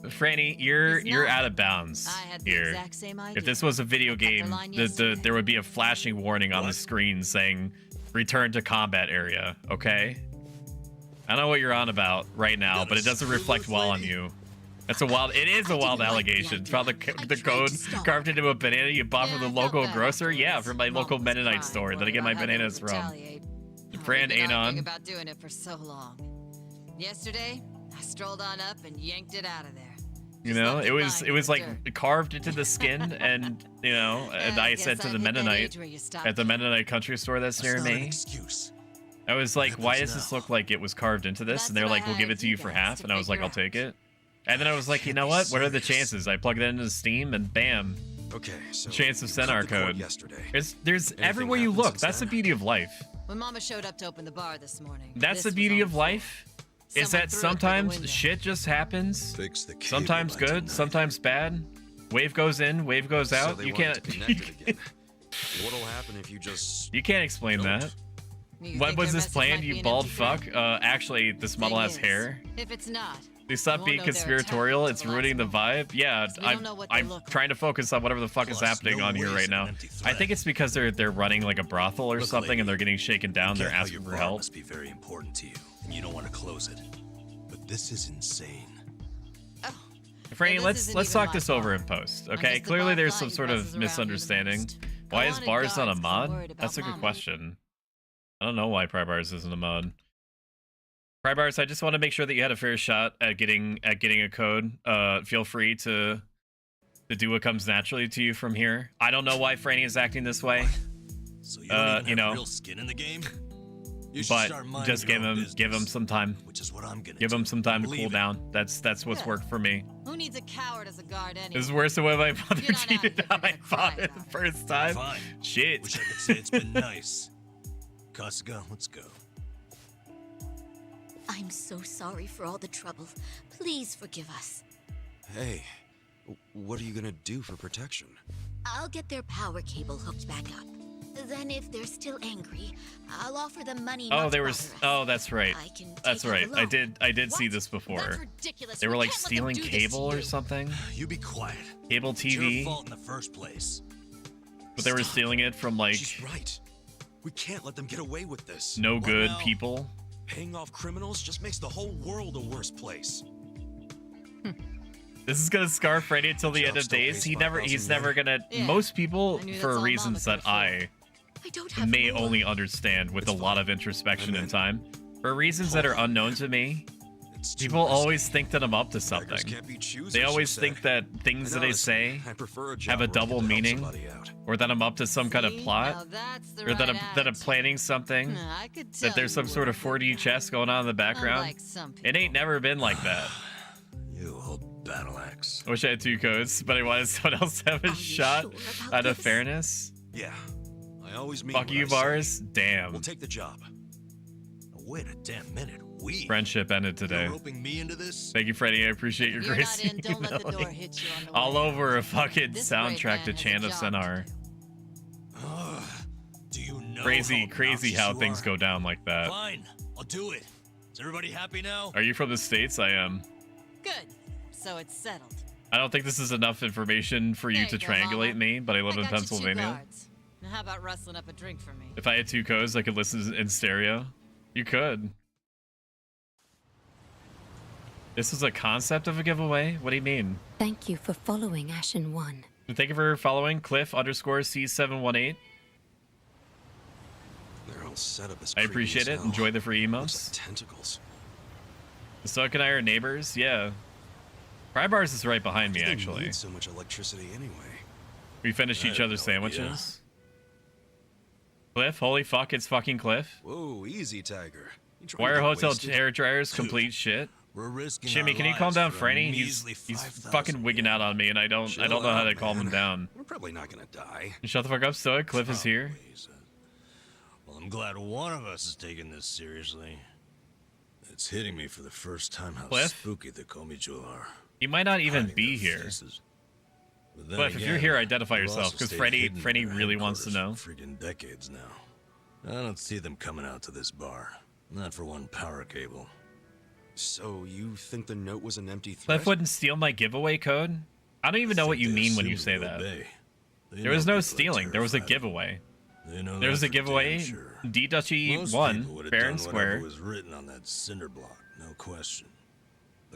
Franny, you're out of bounds here. If this was a video game, there would be a flashing warning on the screen saying "Return to combat area." Okay. I don't know what you're on about right now, but it doesn't reflect well on you. That's a wild. It is a wild allegation. Found the code carved into a banana you bought from the local grocer. Yeah, from my local Mennonite store that I get my bananas from. Fran ain't on. About doing it for so long. Yesterday, I strolled on up and yanked it out of there. You know, it was like carved into the skin, and and I said to the Mennonite at the Mennonite country store that's near me. I was like, why does this look like it was carved into this? And they're like, we'll give it to you for half. And I was like, I'll take it. And then I was like, you know what? What are the chances? I plugged it into Steam and bam. Okay, so Chance of Sonar code. There's everywhere you look. That's the beauty of life. When Mama showed up to open the bar this morning. That's the beauty of life. Is that sometimes shit just happens. Sometimes good, sometimes bad. Wave goes in, wave goes out. You can't. What'll happen if you just? You can't explain that. What was this plan, you bald fuck? Actually, this model has hair. If it's not, they stop being conspiratorial. It's ruining the vibe. Yeah, I'm trying to focus on whatever the fuck is happening on here right now. I think it's because they're running like a brothel or something, and they're getting shaken down. They're asking for help. Must be very important to you, and you don't want to close it. But this is insane. Franny, let's talk this over in post, okay? Clearly, there's some sort of misunderstanding. Why is Bars not a mod? That's a good question. I don't know why Prybars isn't a mod. Prybars, I just want to make sure that you had a fair shot at getting a code. Feel free to do what comes naturally to you from here. I don't know why Franny is acting this way. So you don't even have real skin in the game? but just give him some time. Which is what I'm gonna give him some time to cool down. That's what's worked for me. Who needs a coward as a guard anyway? This is worse than when my mother cheated on my father the first time. Fine. Shit. Wish I could say it's been nice. Kasuga, let's go. I'm so sorry for all the trouble. Please forgive us. Hey, what are you gonna do for protection? I'll get their power cable hooked back up. Then if they're still angry, I'll offer them money. Oh, they were. Oh, that's right. That's right. I did see this before. They were like stealing cable or something. You be quiet. Cable TV. It's your fault in the first place. But they were stealing it from like. She's right. We can't let them get away with this. No good people. Paying off criminals just makes the whole world a worse place. This is gonna scar Freddy until the end of days. He's never gonna. Yeah, most people, for all reasons Mama that I may only understand with a lot of introspection and time, for reasons that are unknown to me, people always think that I'm up to something. They always think that things that I say have a double meaning, or that I'm up to some kind of plot, or that I'm planning something, that there's some sort of 4D chess going on in the background. It ain't never been like that. You old battle axe. I wish I had 2 codes, but I wanted someone else to have a shot out of fairness. Yeah, I always mean. Fuck you, bars. Damn. We'll take the job. Wait a damn minute. We friendship ended today. You're roping me into this? Thank you, Freddie. I appreciate your grace. All over a fucking soundtrack to Chant of Senar. Do you know Crazy how things go down like that. Fine, I'll do it. Is everybody happy now? Are you from the States? I am. Good. So it's settled. I don't think this is enough information for you to triangulate me, but I live in Pennsylvania. Now how about rustling up a drink for me? If I had 2 codes, I could listen in stereo. You could. This was a concept of a giveaway? What do you mean? Thank you for following Ashen One. Thank you for following Cliff_C718. They're all set up as I appreciate it. Enjoy the free emotes. Tentacles. Stoic and I are neighbors. Yeah. Frybars is right behind me, They actually. need so much electricity anyway. We finished each other's sandwiches. Cliff, holy fuck, it's fucking Cliff. Whoa, easy, Tiger. Why are hotel hair dryers complete shit? We're risking Shimmy, our can you calm lives down for a Franny? measly He's 5,000 fucking wigging out on me, and I don't know how to calm him down. We're probably not gonna die. Shut the fuck up, Stoic. Cliff is here. Well, I'm glad one of us is taking this seriously. It's hitting me for the first time how Cliff? spooky the Komijo are. You might not even be here. But then Cliff, if you're again, here, identify they've yourself, also because stayed Freddy hidden in their really wants to know. headquarters for freaking decades now. I don't see them coming out to this bar. Not for one power cable. So you think the note was an empty threat? Cliff wouldn't steal my giveaway code? I don't even know what you mean when you say that. There was no stealing. There was a giveaway. There was a giveaway. D Dutchy won, fair and square. Was written on that cinder block, no question.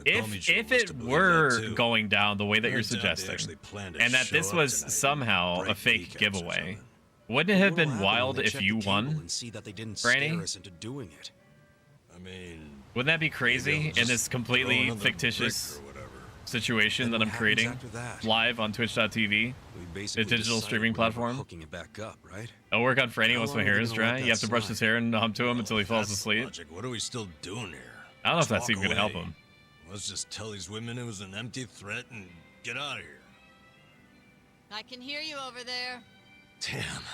If it were going down the way that you're suggesting, and that this was somehow a fake giveaway, wouldn't it have been wild if you won, Franny? I mean, wouldn't that be crazy in this completely fictitious situation that I'm creating live on Twitch.tv, a digital streaming platform? I'll work on Franny once my hair is dry. You have to brush his hair and hum to him until he falls asleep. What are we still doing here? I don't know if that's even gonna help him. Let's just tell these women it was an empty threat and get out of here. I can hear you over there. Damn,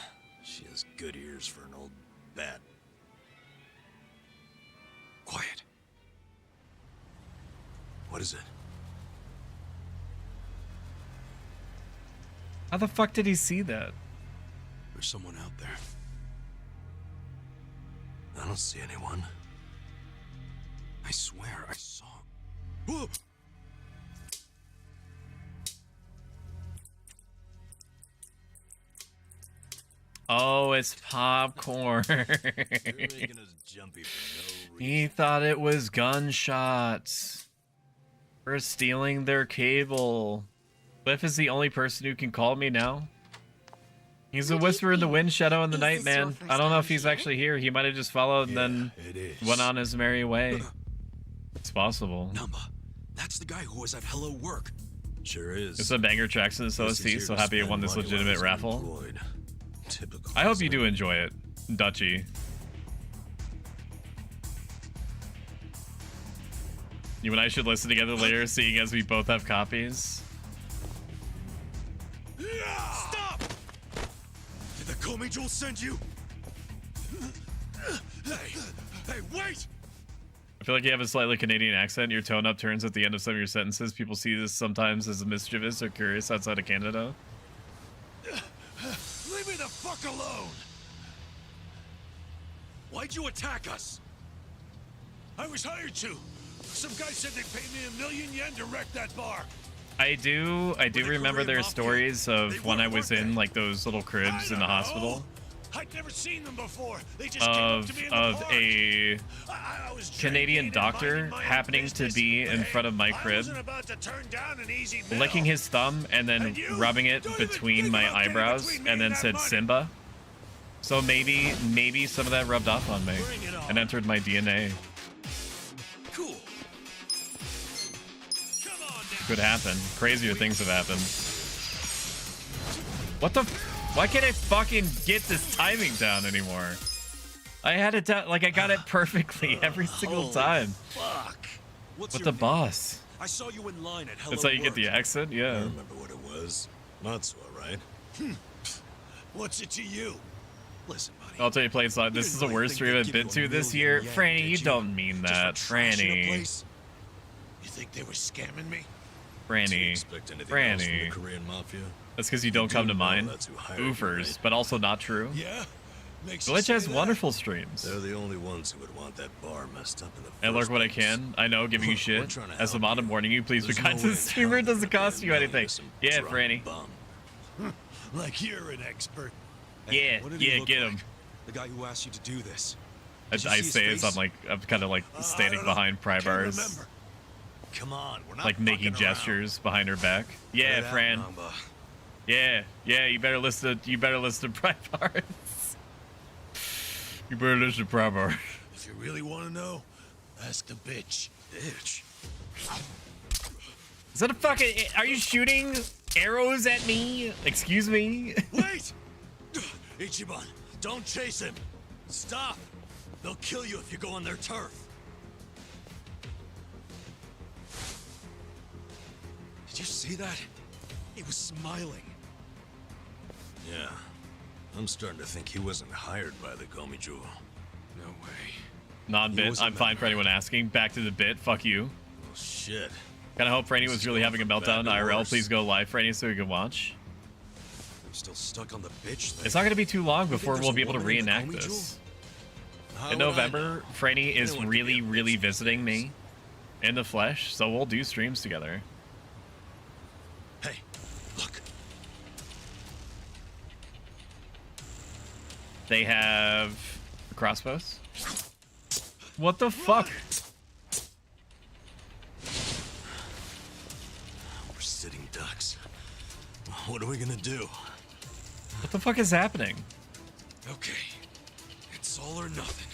she has good ears for an old bat. Quiet. What is it? How the fuck did he see that? There's someone out there. I don't see anyone. I swear I saw. Oh, it's popcorn. He thought it was gunshots for stealing their cable. Cliff is the only person who can call me now. He's a whisper in the wind, shadow in the night, man. I don't know if he's actually here. He might have just followed and then went on his merry way. It's possible. Numba, that's the guy who was at Hello Work. Sure is. It's a banger tracks in this OST, so happy I won this legitimate raffle. I hope you do enjoy it, Dutchy. You and I should listen together later, seeing as we both have copies. Stop! Did the Komi Jewel send you? Hey, wait! I feel like you have a slightly Canadian accent. Your tone up turns at the end of some of your sentences. People see this sometimes as mischievous or curious outside of Canada. Leave me the fuck alone! Why'd you attack us? I was hired to. Some guy said they paid me 1,000,000 yen to wreck that bar. I do remember their stories of when I was in like those little cribs in the hospital. I'd never seen them before. They just came up to me in the Of park. a I was Canadian doctor happening to be in front of my crib, about to turn down an easy bill. licking his thumb and then rubbing it between my eyebrows, and then said Simba. So maybe some of that rubbed off on me and entered my DNA. Cool. Could happen. Crazier things have happened. What the? Why can't I fucking get this timing down anymore? I had it down, like I got it perfectly every single time. Fuck. With the boss. I saw you in line at Hello That's how you get World. the accent? Yeah. I remember what it was. Matsuo, right? What's it to you? Listen, buddy. I'll tell you, plain slide. This is the worst stream I've been to this year. Franny, you don't mean that. Franny. You think they were scamming me? Franny. Franny. Korean mafia. That's because you don't come to mind. that's who hired you, Oofers, right? but also not true. Yeah? Makes you Glitch say has that? wonderful streams. They're the only ones who would want that bar messed up in the And first look what I place. can. I know, giving you shit. trying to As a help mod, I'm warning you. Please be There's kind no to way the in streamer. It hell doesn't they're cost you gonna anything. some Yeah, drunk Franny. bum. Like you're an expert. Yeah, What did he yeah, look get like? him. The guy who asked you to do this. I Did you see his say as face? I'm kind of like standing don't know. behind pry Can't bars, remember. Come on, we're not like making fucking around. gestures behind her back. Yeah, Cut it out, Fran. Namba. Yeah, you better listen to pry bars. You better listen to pry bars. If you really want to know, ask the bitch. Bitch. Is that a fucking? Are you shooting arrows at me? Excuse me. Wait! Ichiban, don't chase him. Stop. They'll kill you if you go on their turf. Did you see that? He was smiling. Yeah. I'm starting to think he wasn't hired by the Komi Jewel. No way. Non-bit. I'm fine for anyone asking. Back to the bit. Fuck you. Oh shit. Kinda hope Franny was really having a meltdown. bad to IRL, worse. please go live, Franny, so we can watch. I'm still stuck on the bitch thing. It's not gonna be too long You think before there's we'll a be able to woman in the reenact Komi this. How In would I November, know? Franny is Anyone can be a really bitch visiting these me in the flesh, so we'll do streams together. Hey, look. They have crossbows. What the fuck? We're sitting ducks. What are we gonna do? What the fuck is happening? Okay. It's all or nothing.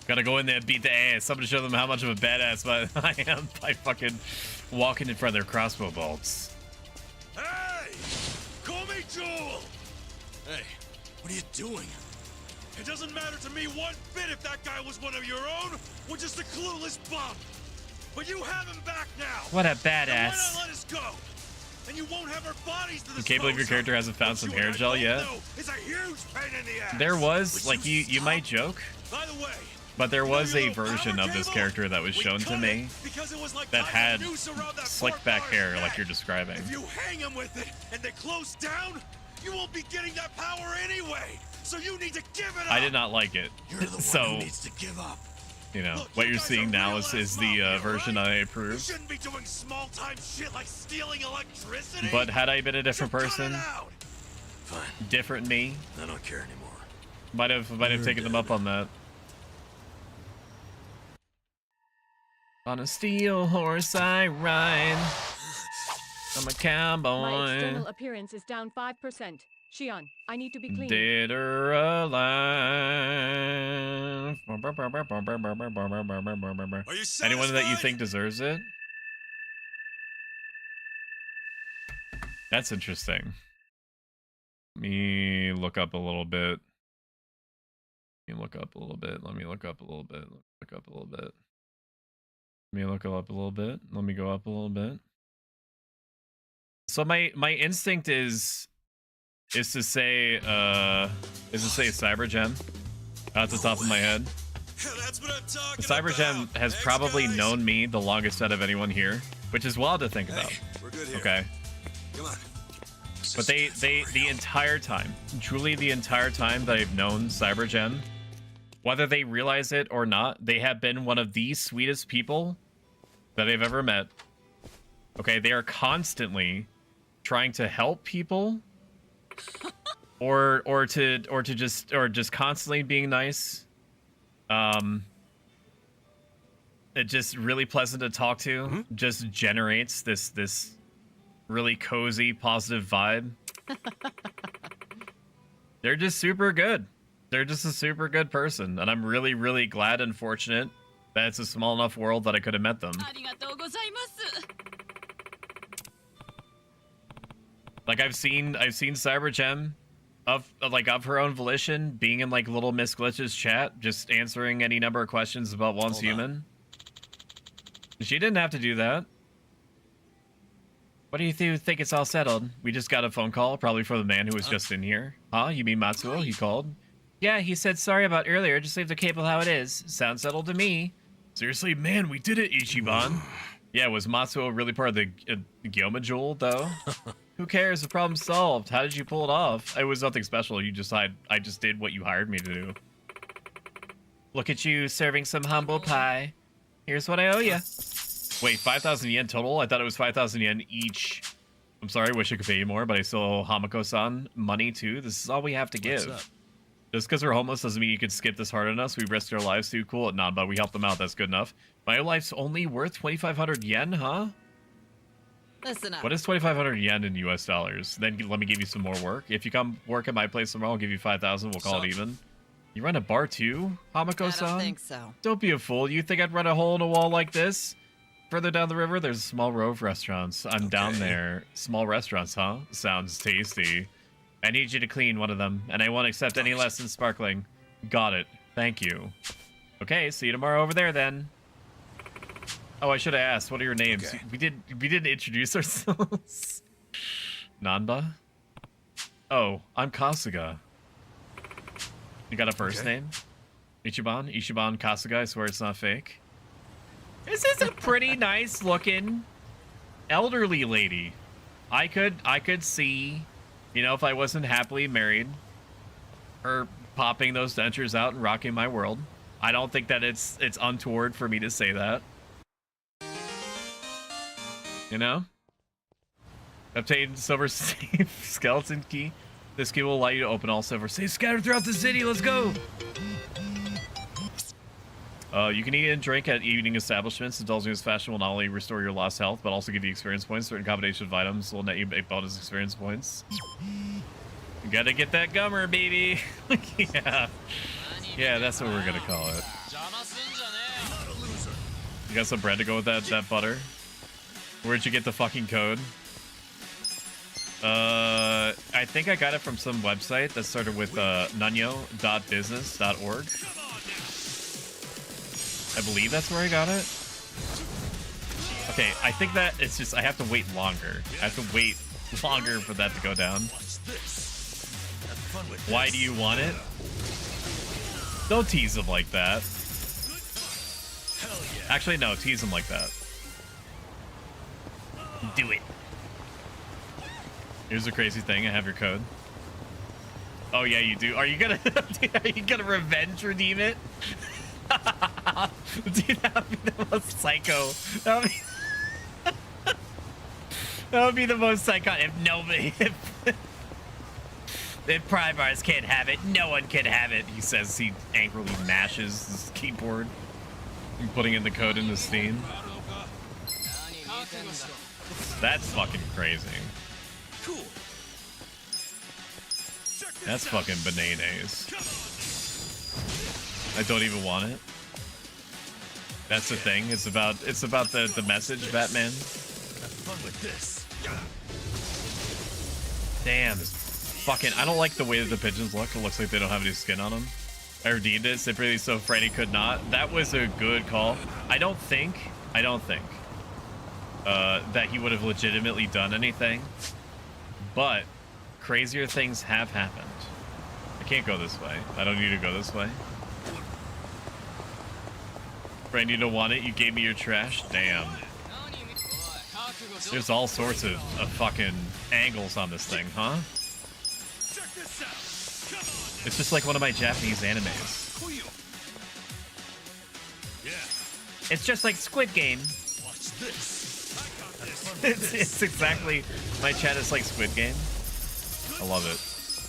Gotta go in there and beat the ass. I'm gonna show them how much of a badass I am by fucking walking in front of their crossbow bolts. Hey! Call me Jewel! Hey, what are you doing? It doesn't matter to me one bit if that guy was one of your own or just a clueless bum. But you have him back now. What a And why badass. not let us go? And you won't have our bodies to You can't believe your dispose character of. hasn't found What some you hair and I gel both yet. know is a huge pain in the ass. There was, Would like, you might joke, By the way, but there was a your little version power of this cable? character that was We shown to cut me it because it was like that tying a had noose around that slick poor back bar's hair neck. like you're describing. If you hang him with it and they close down, you won't be getting that power anyway. So you need to give it up. I did not like it. You're the one So, who needs to give up. you know, Look, what you you're guys seeing are now real is ass the mafia, version right? I You approve. shouldn't be doing small time shit like stealing electricity. But had I been a different So cut person, it out. Fine. different me, I don't care anymore. might have You're taken them dead. up on that. On a steel horse I ride. I'm a My cowboy. external appearance is down 5%. Shion, I need to be clean. Dead or alive. Are you Anyone that you satisfied? think deserves it? That's interesting. Let me look up a little bit. Let me look up a little bit. Let me look up a little bit. Let me look up a little bit. Let me look up a little bit. Let me go up a little bit. So my instinct is to say Cybergem at the top of my head. That's what I'm talking Cybergem about. has probably known me the longest out of anyone here, which is wild to think about. We're good here. Okay. Come on. But they the entire time, truly the entire time that I've known Cybergem, whether they realize it or not, they have been one of the sweetest people that I've ever met. Okay, they are constantly trying to help people, or just constantly being nice. It just really pleasant to talk to. Just generates this really cozy, positive vibe. They're just super good. They're just a super good person, and I'm really, really glad and fortunate that it's a small enough world that I could have met them. Like I've seen Cybergem of her own volition being in like Little Miss Glitch's chat, just answering any number of questions about Once Human. She didn't have to do that. What do you think it's all settled? We just got a phone call, probably for the man who was just in here. Huh? You mean Matsuo? He called? Yeah, he said sorry about earlier. Just leave the cable how it is. Sounds settled to me. Seriously, man, we did it, Ichiban. Yeah, was Matsuo really part of the Gyoma Jewel, though? Who cares? The problem's solved. How did you pull it off? It was nothing special. You just I just did what you hired me to do. Look at you serving some humble pie. Here's what I owe you. Wait, 5,000 yen total? I thought it was 5,000 yen each. I'm sorry, wish I could pay you more, but I still owe Hamako-san money too. This is all we have to give. Just because we're homeless doesn't mean you can skip this hard on us. We risked our lives too. Cool. Nah, but we helped them out. That's good enough. My life's only worth 2,500 yen, huh? Listen up. What is 2,500 yen in US dollars? Then let me give you some more work. If you come work at my place tomorrow, I'll give you 5,000. We'll call it even. You run a bar too, Hamako-san? I don't think so. Don't be a fool. You think I'd run a hole in a wall like this? Further down the river, there's a small row of restaurants. I'm down there. Small restaurants, huh? Sounds tasty. I need you to clean one of them, and I won't accept any less than sparkling. Got it. Thank you. Okay, see you tomorrow over there then. Oh, I should have asked. What are your names? Okay. We didn't introduce ourselves. Nanba? Oh, I'm Kasuga. You got a first name? Ichiban? Ichiban Kasuga. I swear it's not fake. This is a pretty nice looking elderly lady. I could see, you know, if I wasn't happily married, her popping those dentures out and rocking my world. I don't think that it's untoward for me to say that. You know? Obtain silver safe skeleton key. This key will allow you to open all silver safes scattered throughout the city. Let's go! You can eat and drink at eating establishments. Indulging in this fashion will not only restore your lost health, but also give you experience points. Certain combination of items will net you bonus experience points. You gotta get that gummer, baby. Yeah. Yeah, that's what we're gonna call it. You got some bread to go with that butter? Where'd you get the fucking code? I think I got it from some website that started with nanyo.business.org. I believe that's where I got it. Okay, I think that it's just I have to wait longer. I have to wait longer for that to go down. Why do you want it? Don't tease him like that. Actually, no, tease him like that. Do it. Here's the crazy thing. I have your code. Oh yeah, you do. Are you gonna revenge redeem it? Dude, that would be the most psycho. That would be the most psycho. If nobody, if pry bars can't have it, no one can have it. He says he angrily mashes his keyboard and putting in the code into Steam. That's fucking crazy. Cool. That's fucking bananas. I don't even want it. That's the thing. It's about the message, Batman. Have fun with this. Damn, this fucking. I don't like the way that the pigeons look. It looks like they don't have any skin on them. I redeemed it simply so Freddy could not. That was a good call. I don't think that he would have legitimately done anything, but crazier things have happened. I can't go this way. I don't need to go this way. Friend, you don't want it? You gave me your trash? Damn. There's all sorts of fucking angles on this thing, huh? It's just like one of my Japanese animes. It's just like Squid Game. Watch this. I got this. It's exactly, my chat is like Squid Game. I love it.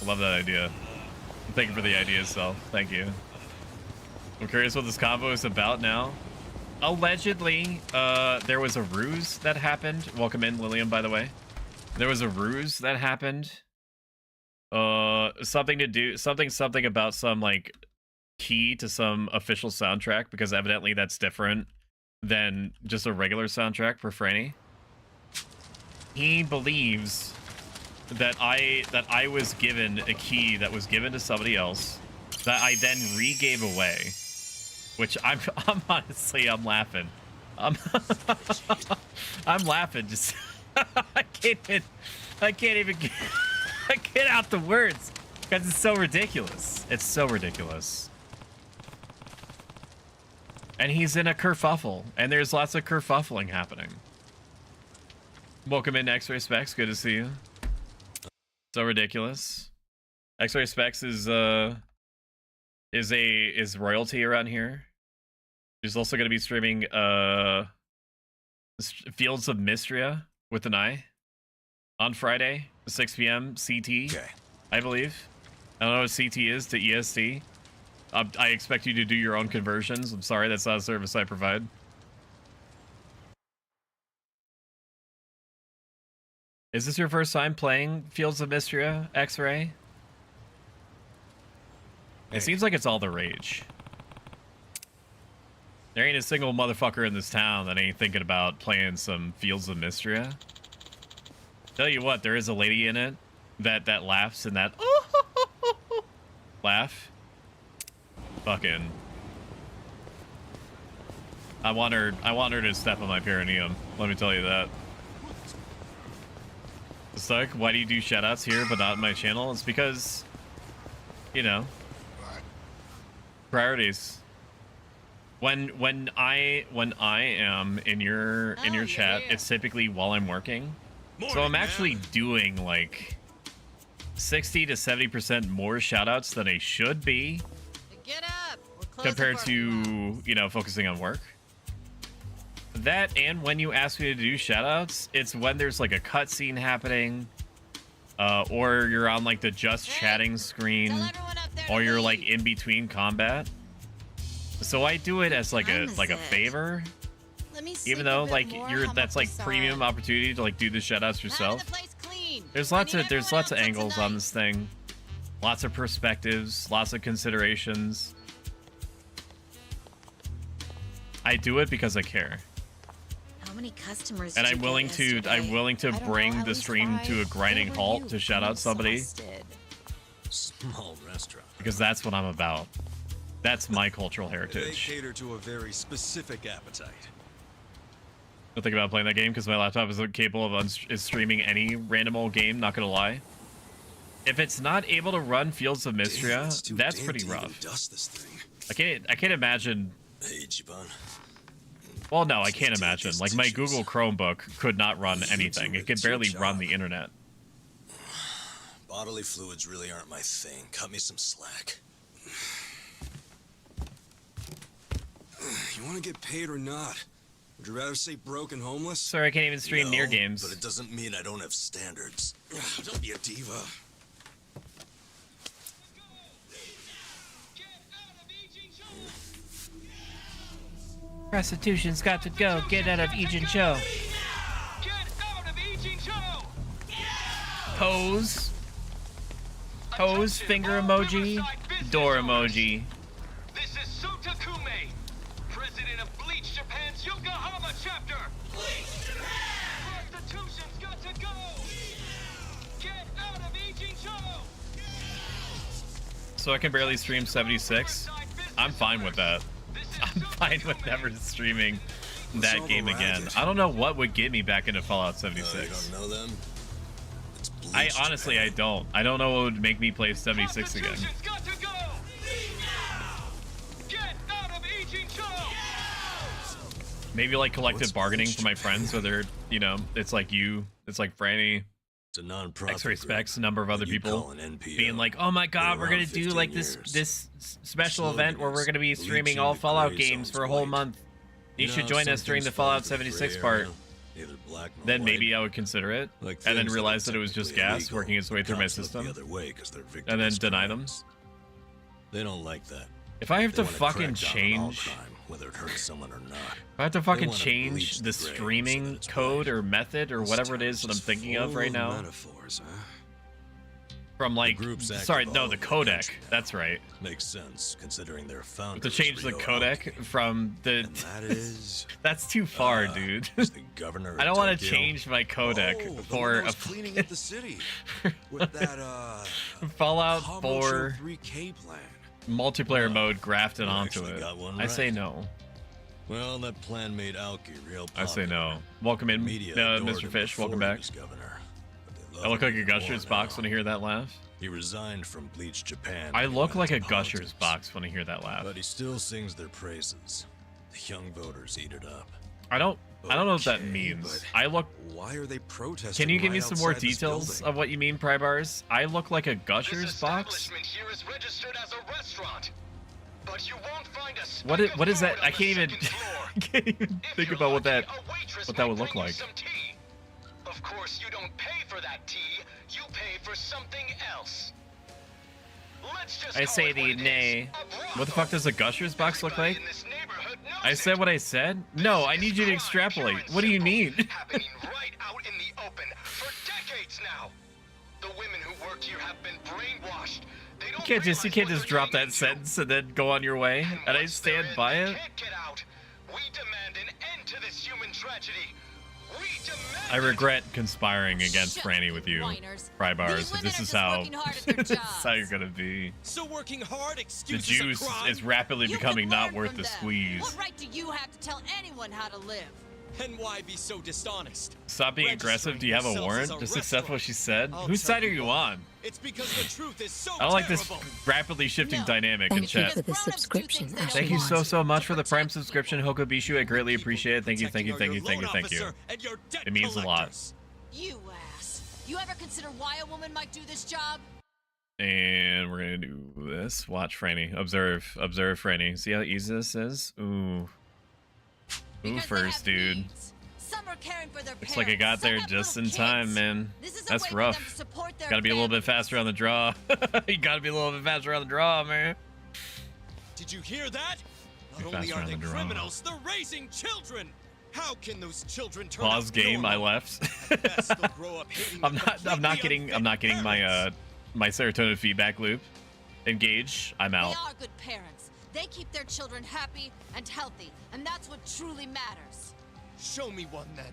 I love that idea. Thank you for the idea itself. Thank you. I'm curious what this convo is about now. Allegedly, there was a ruse that happened. Welcome in, Lillian, by the way. There was a ruse that happened. Something about some, like, key to some official soundtrack, because evidently that's different than just a regular soundtrack for Franny. He believes that I was given a key that was given to somebody else that I then re-gave away, which I'm honestly, I'm laughing. I'm laughing. Just I can't even get out the words because it's so ridiculous. It's so ridiculous. And he's in a kerfuffle, and there's lots of kerfuffling happening. Welcome in, X-Ray Specs. Good to see you. So ridiculous. X-Ray Specs is royalty around here. He's also going to be streaming Fields of Mystria with an I on Friday, 6 p.m. CT, okay. I believe. I don't know what CT is to EST. I expect you to do your own conversions. I'm sorry, that's not a service I provide. Is this your first time playing Fields of Mystria, X-Ray? It seems like it's all the rage. There ain't a single motherfucker in this town that ain't thinking about playing some Fields of Mystria. Tell you what, there is a lady in it that laughs in that laugh. Fucking. I want her to step on my perineum. Let me tell you that. Stuck, why do you do shoutouts here but not on my channel? It's because, you know, priorities. When I am in your chat, it's typically while I'm working. So I'm actually doing like 60 to 70% more shoutouts than I should be. Get up. Compared to, you know, focusing on work. That, and when you ask me to do shoutouts, it's when there's like a cutscene happening, or you're on like the just chatting screen, or you're like in between combat. So I do it as like a favor, even though like that's like premium opportunity to like do the shoutouts yourself. There's lots of angles on this thing, lots of perspectives, lots of considerations. I do it because I care. How many customers? And I'm willing to bring the stream to a grinding halt to shout out somebody. Small restaurant. Because that's what I'm about. That's my cultural They heritage. cater to a very specific appetite. Don't think about playing that game because my laptop is capable of streaming any random old game, not gonna lie. If it's not able to run Fields of Mystria, that's pretty rough. I can't imagine. Hey, Jiban. Well, no, I can't imagine. Like, my Google Chromebook could not run anything. It could barely run the internet. Bodily fluids really aren't my thing. Cut me some slack. You want to get paid or not? Would you rather say broke and homeless? Sorry, I can't even stream near games. But it doesn't mean I don't have standards. Don't be a diva. Prostitution's got to go. Get out of Ijin Cho. Pose. Pose, finger emoji, door emoji. This is Suta Kume, president of Bleach Japan's Yokohama chapter. Bleach Japan! Prostitution's got to go. Get out of Ijin Cho. So I can barely stream 76. I'm fine with that. I'm fine with never streaming that game again. I don't know what would get me back into Fallout 76. You don't know them? I honestly, I don't. I don't know what would make me play 76 again. Maybe like collective bargaining for my friends, whether, you know, it's like you, it's like Franny, it's a non-profit X-Ray Specs, a number of other people NPO, being like, oh my god, we're gonna do like this special event where we're gonna be streaming all Fallout games for a whole month. You should join us during the Fallout 76 part. Then maybe I would consider it, and then realize that it was just gas working its way through my system, and then deny them. They don't like that. If I have to fucking change, whether it hurts someone or not, if I have to fucking change the streaming code or method or whatever it is that I'm thinking of right now, from like, sorry, no, the codec. That's right. Makes sense considering their founder. To change the codec from the. That's too far, dude. I don't want to change my codec for a cleaning up the city with that Fallout 4 3K plan. multiplayer mode grafted onto it. I say no. Well, that plan made Alki real popular. I say no. Welcome in, Mr. Fish. Welcome back. I look like a Gushers box when I hear that laugh. He resigned from Bleach Japan. I look like a Gushers box when I hear that laugh. But he still sings their praises. The young voters eat it up. I don't know what that means. I look. Why are they protesting? Can you give me some more details of what you mean, Prybars? I look like a Gushers box. Here is registered as a restaurant, but you won't find a what is that? I can't even think about what that would look like. Of course, you don't pay for that tea. You pay for something else. I say the nay. What the fuck does a Gushers box look like? I said what I said? No, I need you to extrapolate. What do you mean? Happening right out in the open for decades now. The women who work here have been brainwashed. You can't just drop that sentence and then go on your way. And I stand by it. We demand an end to this human tragedy. I regret conspiring against Franny with you, Prybars. If this is how you're gonna be. So working hard, the juice is rapidly becoming not worth the squeeze. What right do you have to tell anyone how to live? And why be so dishonest? Stop being aggressive. Do you have a warrant? Just accept what she said. Whose side are you on? It's because the truth is so I don't like this rapidly shifting dynamic in chat. Thank you for the subscription. Thank you so much for the Prime subscription, Hokobishu. I greatly appreciate it. Thank you. It means a lot. You ass. You ever consider why a woman might do this job? And we're gonna do this. Watch Franny. Observe Franny. See how easy this is? Ooh. Ooh, first, dude. Looks like I got there just in time, man. That's rough. Gotta be a little bit faster on the draw. You gotta be a little bit faster on the draw, man. Did you hear that? Not only are they criminals, they're raising children. How can those children turn Pause game. I left. I'm not getting my my serotonin feedback loop. Engage. I'm out. They are good parents. They keep their children happy and healthy, and that's what truly matters. Show me one then.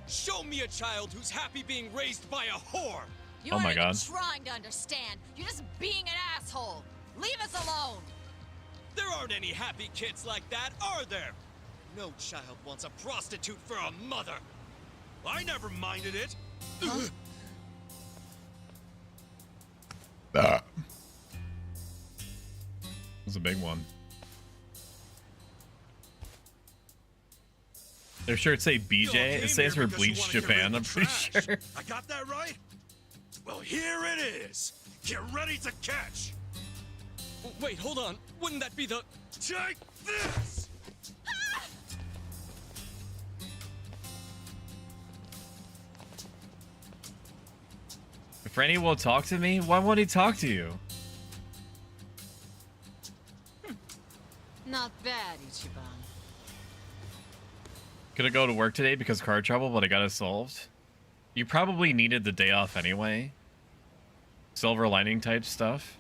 Show me a child who's happy being raised by a whore. You oh my God. Trying to understand. You're just being an asshole. Leave us alone. There aren't any happy kids like that, are there? No child wants a prostitute for a mother. I never minded it. Huh? That was a big one. Their shirts say BJ. It says for Bleach Japan, I'm pretty sure. I got that right? Well, here it is. Get ready to catch. Wait, hold on. Wouldn't that be the... Take this! If Franny won't talk to me, why won't he talk to you? Not bad, Ichiban. Gonna go to work today because car trouble, but I got it solved. You probably needed the day off anyway. Silver lining type stuff.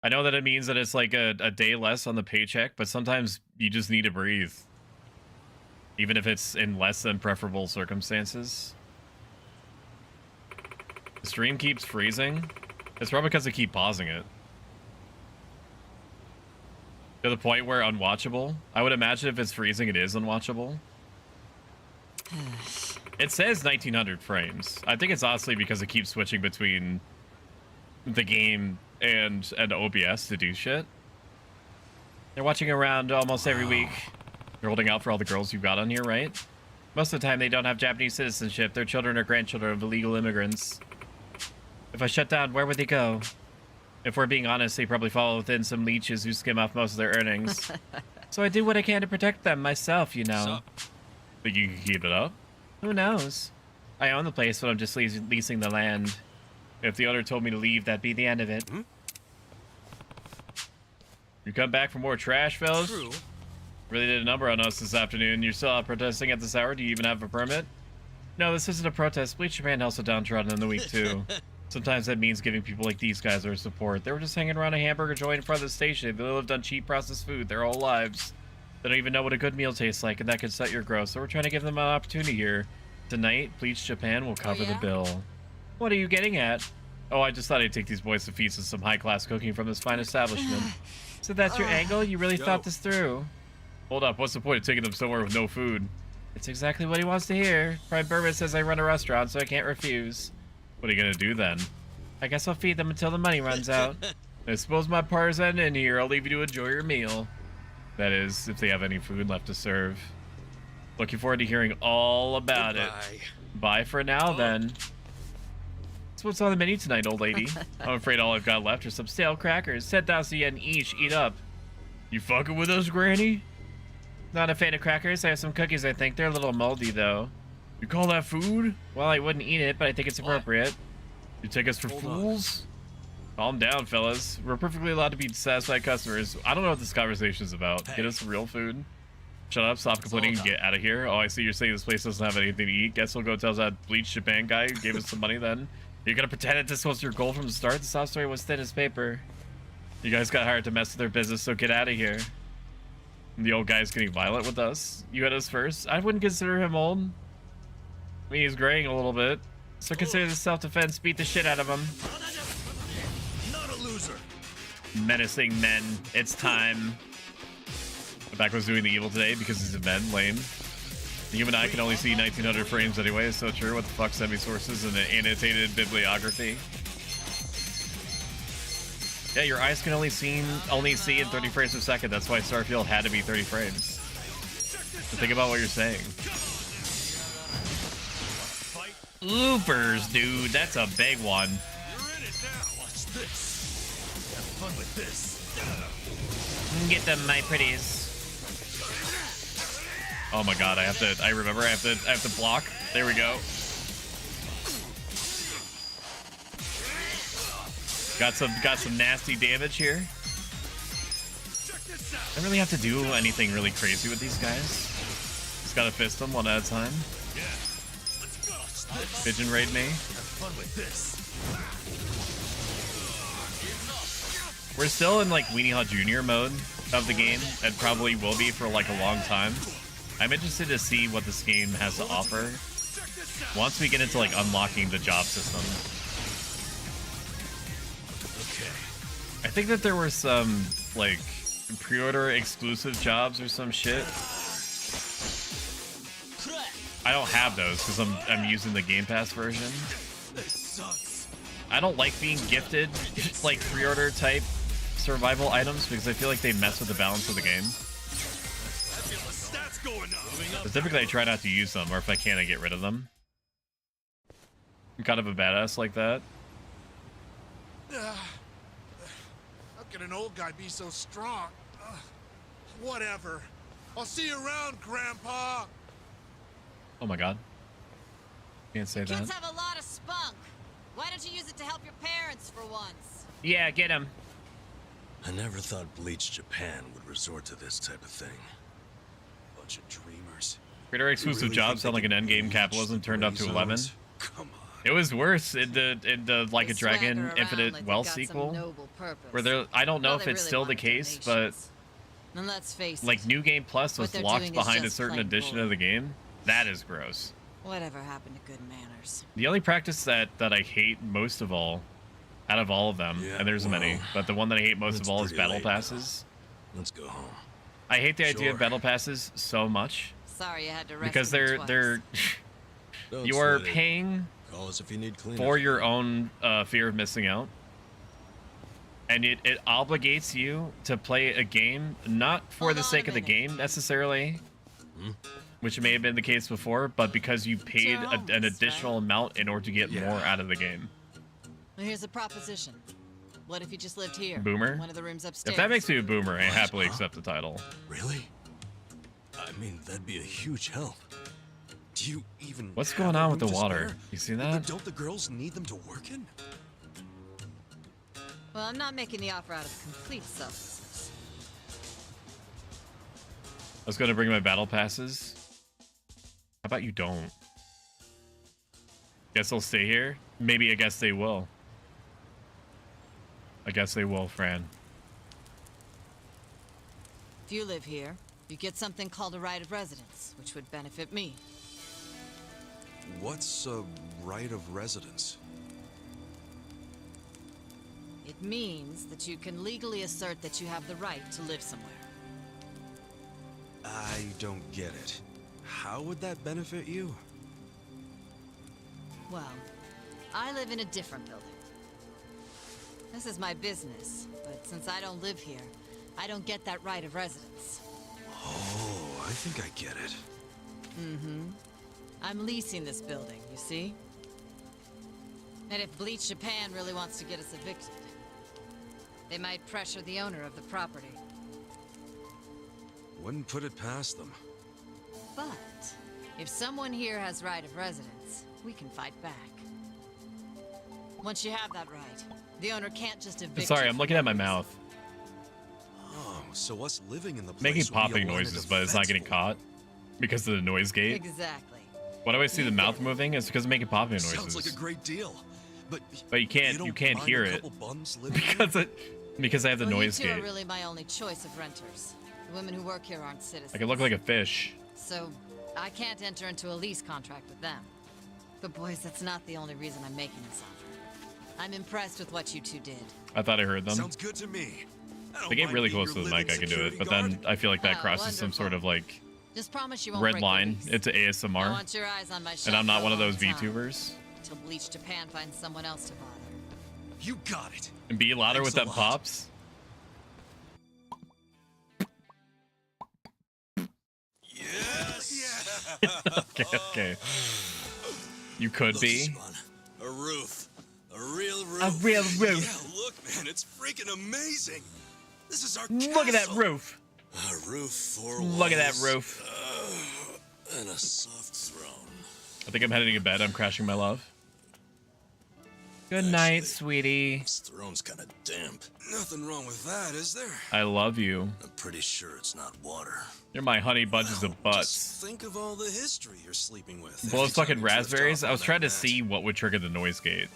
I know that it means that it's like a day less on the paycheck, but sometimes you just need to breathe. Even if it's in less than preferable circumstances. The stream keeps freezing. It's probably because I keep pausing it. To the point where unwatchable. I would imagine if it's freezing, it is unwatchable. It says 1900 frames. I think it's honestly because it keeps switching between the game and OBS to do shit. They're watching around almost every week. They're holding out for all the girls you've got on here, right? Most of the time, they don't have Japanese citizenship. Their children or grandchildren of illegal immigrants. If I shut down, where would they go? If we're being honest, they probably fall within some leeches who skim off most of their earnings. So I do what I can to protect them myself, you know. Think you can keep it up? Who knows? I own the place, but I'm just leasing the land. If the owner told me to leave, that'd be the end of it. You come back for more trash, fellas? True. Really did a number on us this afternoon. You're still out protesting at this hour? Do you even have a permit? No, this isn't a protest. Bleach Japan also downtrodden in the week, too. Sometimes that means giving people like these guys our support. They were just hanging around a hamburger joint in front of the station. They lived on cheap processed food their whole lives. They don't even know what a good meal tastes like, and that could set your growth. So we're trying to give them an opportunity here. Tonight, Bleach Japan will cover the bill. What are you getting at? Oh, I just thought I'd take these boys to feast with some high-class cooking from this fine establishment. So that's your angle? You really thought this through? Hold up, what's the point of taking them somewhere with no food? It's exactly what he wants to hear. Prime Burma says I run a restaurant, so I can't refuse. What are you gonna do then? I guess I'll feed them until the money runs out. I suppose my part is ending here. I'll leave you to enjoy your meal. That is, if they have any food left to serve. Looking forward to hearing all about it. Bye for now, then. So what's on the menu tonight, old lady? I'm afraid all I've got left are some stale crackers. 10,000 yen each. Eat up. You fucking with us, Granny? Not a fan of crackers. I have some cookies, I think. They're a little moldy, though. You call that food? Well, I wouldn't eat it, but I think it's appropriate. You take us for fools? Calm down, fellas. We're perfectly allowed to be satisfied customers. I don't know what this conversation is about. Get us some real food. Shut up, stop complaining, and get out of here. Oh, I see you're saying this place doesn't have anything to eat. Guess we'll go tell that Bleach Japan guy who gave us some money then. You're gonna pretend that this was your goal from the start? The sob story was thin as paper. You guys got hired to mess with their business, so get out of here. And the old guy's getting violent with us. You had us first. I wouldn't consider him old. I mean, he's graying a little bit. So consider this self-defense. Beat the shit out of him. Not a loser. Menacing men. It's time. Back was doing the evil today because he's a men. Lame. You and I can only see 1900 frames anyway. It's so true. What the fuck? Send me sources and an annotated bibliography. Yeah, your eyes can only see in 30 frames per second. That's why Starfield had to be 30 frames. So think about what you're saying. Loopers, dude. That's a big one. You're in it now. Watch this. Have fun with this. Get them, my pretties. Oh my god, I have to block. There we go. Got some nasty damage here. I don't really have to do anything really crazy with these guys. Just gotta fist them one at a time. Pigeon raid me. We're still in like Weenie Hall Jr. mode of the game, and probably will be for like a long time. I'm interested to see what this game has to offer once we get into like unlocking the job system. I think that there were some like pre-order exclusive jobs or some shit. I don't have those because I'm using the Game Pass version. I don't like being gifted like pre-order type survival items because I feel like they mess with the balance of the game. But typically I try not to use them, or if I can, I get rid of them. I'm kind of a badass like that. How can an old guy be so strong? Whatever. I'll see you around, Grandpa. Oh my god. Can't say that. Kids have a lot of spunk. Why don't you use it to help your parents for once? Yeah, get him. I never thought Bleach Japan would resort to this type of thing. Bunch of dreamers. Creator exclusive really jobs sound like an endgame capitalism turned up to 11. Come on. It was worse in the Like a Dragon Infinite Wealth sequel. Where there, I don't know if it's still the case, but and let's face like it, New Game Plus was locked behind a certain edition of the game. That is gross. Whatever happened to good manners? The only practice that I hate most of all, out of all of them, and there's many, but the one that I hate most of all is battle passes. Let's go home. I hate the idea of battle passes so much Sorry you had to because rescue me they're Don't you are sweat it. paying Call us if you need cleanup. for your own fear of missing out, and it obligates you to play a game not for the sake of the game necessarily, which may have been the case before, but because you paid an additional amount in order to get more out of the game. Well, here's a proposition. What if you just lived here? Boomer? One of the rooms upstairs. If that makes me a boomer, I happily accept the title. Really? I mean, that'd be a huge help. Do you even What's have going a on with room the to water? spare? You see But that? don't the girls need them to work in? Well, I'm not making the offer out of complete selflessness. I was going to bring my battle passes. How about you don't? Guess they'll stay here? Maybe I guess they will. I guess they will, Fran. If you live here, you get something called a right of residence, which would benefit me. What's a right of residence? It means that you can legally assert that you have the right to live somewhere. I don't get it. How would that benefit you? Well, I live in a different building. This is my business, but since I don't live here, I don't get that right of residence. Oh, I think I get it. Mm-hmm. I'm leasing this building, you see? And if Bleach Japan really wants to get us evicted, they might pressure the owner of the property. Wouldn't put it past them. But if someone here has right of residence, we can fight back. Once you have that right, the owner can't just evict Sorry, you I'm for looking no at my reason. mouth. Oh, so us living in the place Making would be popping a line noises, of but it's not defense getting for caught because of the noise gate. Exactly. Why do I see the mouth moving? It's because I'm making popping noises. Sounds like a great deal. But you can't don't mind hear a it couple bums living because I have the Well, noise you two gate. are really my only choice of renters. The women who work here aren't citizens. I can look like a fish. So, I can't enter into a lease contract with them. But boys, that's not the only reason I'm making this offer. I'm impressed with what you two did. I thought I heard them. Sounds good to me. They get really close to the mic, I can do it, but then I feel like that Oh, crosses some sort of like Just promise you won't red break the line. lease. It's I ASMR, want your eyes on my and I'm shelf not for one a of those long time, VTubers. Till Bleach Japan finds someone else to bother. You got it. And be louder Thanks with a them lot. pops. Yes. Okay. You could Look, be. Simon, a roof. A real roof. A real roof. Yeah, look, man, it's freaking amazing. This is our Look at that castle. roof. A roof, 4 Look at that walls, roof. and a soft throne. I think I'm heading to bed. I'm crashing my love. Good night, Actually, sweetie. This throne's kind of damp. Nothing wrong with that, is there? I love you. I'm pretty sure it's not water. You're my honey bunches of butts. Just think of all the history you're sleeping with. Blows Every time fucking you drift raspberries. off I was on trying that to mat. see what would trigger the noise gate.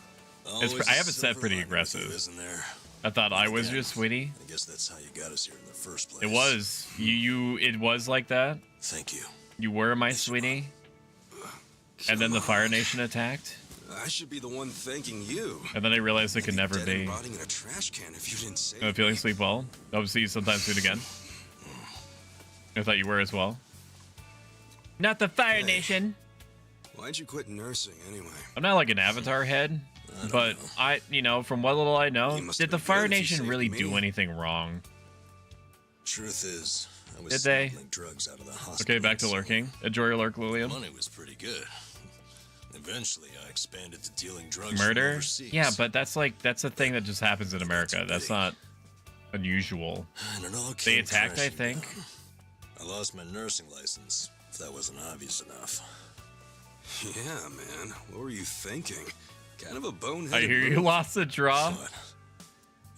Always I have it a set silver pretty lining with you, aggressive. isn't there? I thought I was Again, your sweetie. I guess that's how you got us here in the first place. It was. It was like that. Thank you. You were my sweetie. And then the Fire Nation attacked. I should be the one thanking you. And then I realized it could never Dead and be. rotting in a trash can if you didn't say. I'm feeling sleep well. Hope to see you sometime soon again. I thought you were as well. Not the Fire Nation. Why'd you quit nursing anyway? I'm not like an Avatar head, but from what little I know, did the Fire Nation really do anything wrong? Truth is, I was Did they? smuggling drugs out of the hospital. Okay, back to lurking. Enjoy your lurk, The Lillian. money was pretty good. Eventually, I expanded to dealing drugs from Murder? overseas. Yeah, but that's a thing that just happens in America. That's not unusual. And it all They came attacked, I crashing think. down. I lost my nursing license, if that wasn't obvious enough. Yeah, man. What were you thinking? Kind of a boneheaded I hear you move. lost the draw. What?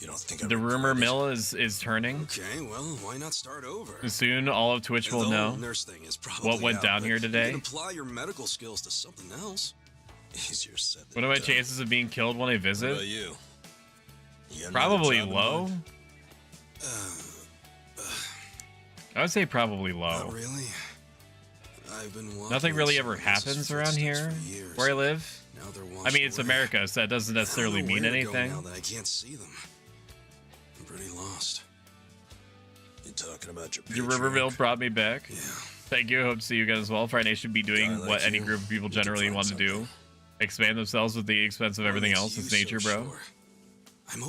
You don't think I The rumor mill is turning. Okay, well, why not start over? Soon, all of Twitch will The know whole nurse thing is probably what went out, down but here You today. can apply your medical skills to something else. Easier said What than are my done. chances of being killed when I What visit? about you? You got another Probably job in low. mind? I would say probably Not low. really. Nothing really ever happens around here where I live. I mean, it's America, so that doesn't necessarily mean anything. Now that I can't see them, I'm pretty lost. You talking about your Riverville brought me back. Yeah. Thank you. Hope to see you again as well. Friday should be doing what any group of people generally want to do: expand themselves with the expense of everything else. It's nature, bro.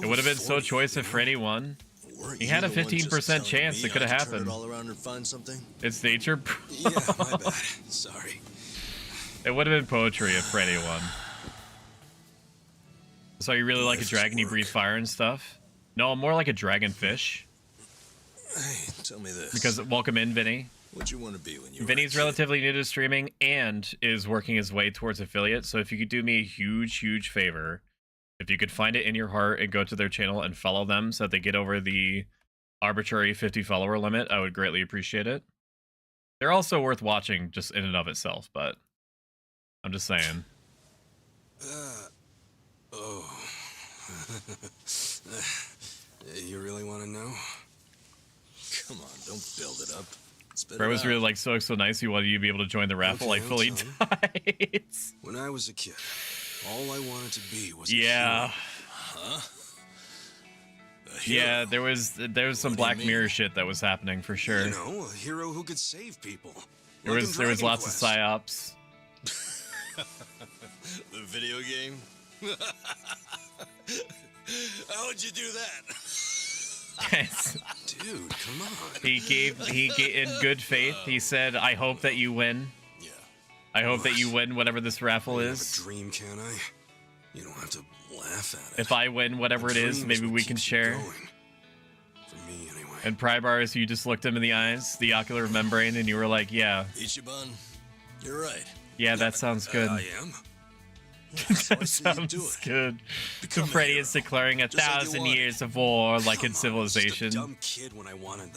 It would have been so choice if Freddy won. He had a 15% chance it could have happened. It's nature, bro. Yeah, my bad. Sorry. It would have been poetry if Freddy won. So you really like a dragon? You breathe fire and stuff? No, I'm more like a dragonfish. Hey, tell me this. Because welcome in, Vinny. What'd you want to be when you were Vinny's relatively new to streaming and is working his way towards affiliate. So if you could do me a huge favor, if you could find it in your heart and go to their channel and follow them so that they get over the arbitrary 50 follower limit, I would greatly appreciate it. They're also worth watching just in and of itself, but I'm just saying. Oh. You really want to know? Come on, don't build it up. Bro was really like so nice. He wanted you to be able to join the raffle. Like fully died. When I was a kid, all I wanted to be was yeah. Huh? Yeah, there was some Black Mirror shit that was happening for sure. You know, a hero who could save people. There was lots of psyops. The video game? How'd you do that? Dude, come on. He gave in good faith. He said, "I hope that you win." Yeah. I hope that you win whatever this raffle is. Have a dream, can I? You don't have to laugh at it. If I win whatever it is, maybe we can share. For me, anyway. And Prybars, you just looked him in the eyes, the ocular membrane, and you were like, "Yeah." Ichiban, you're right. Yeah, that sounds good. I am. That sounds good. Freddy is declaring 1,000 years of war like in Civilization.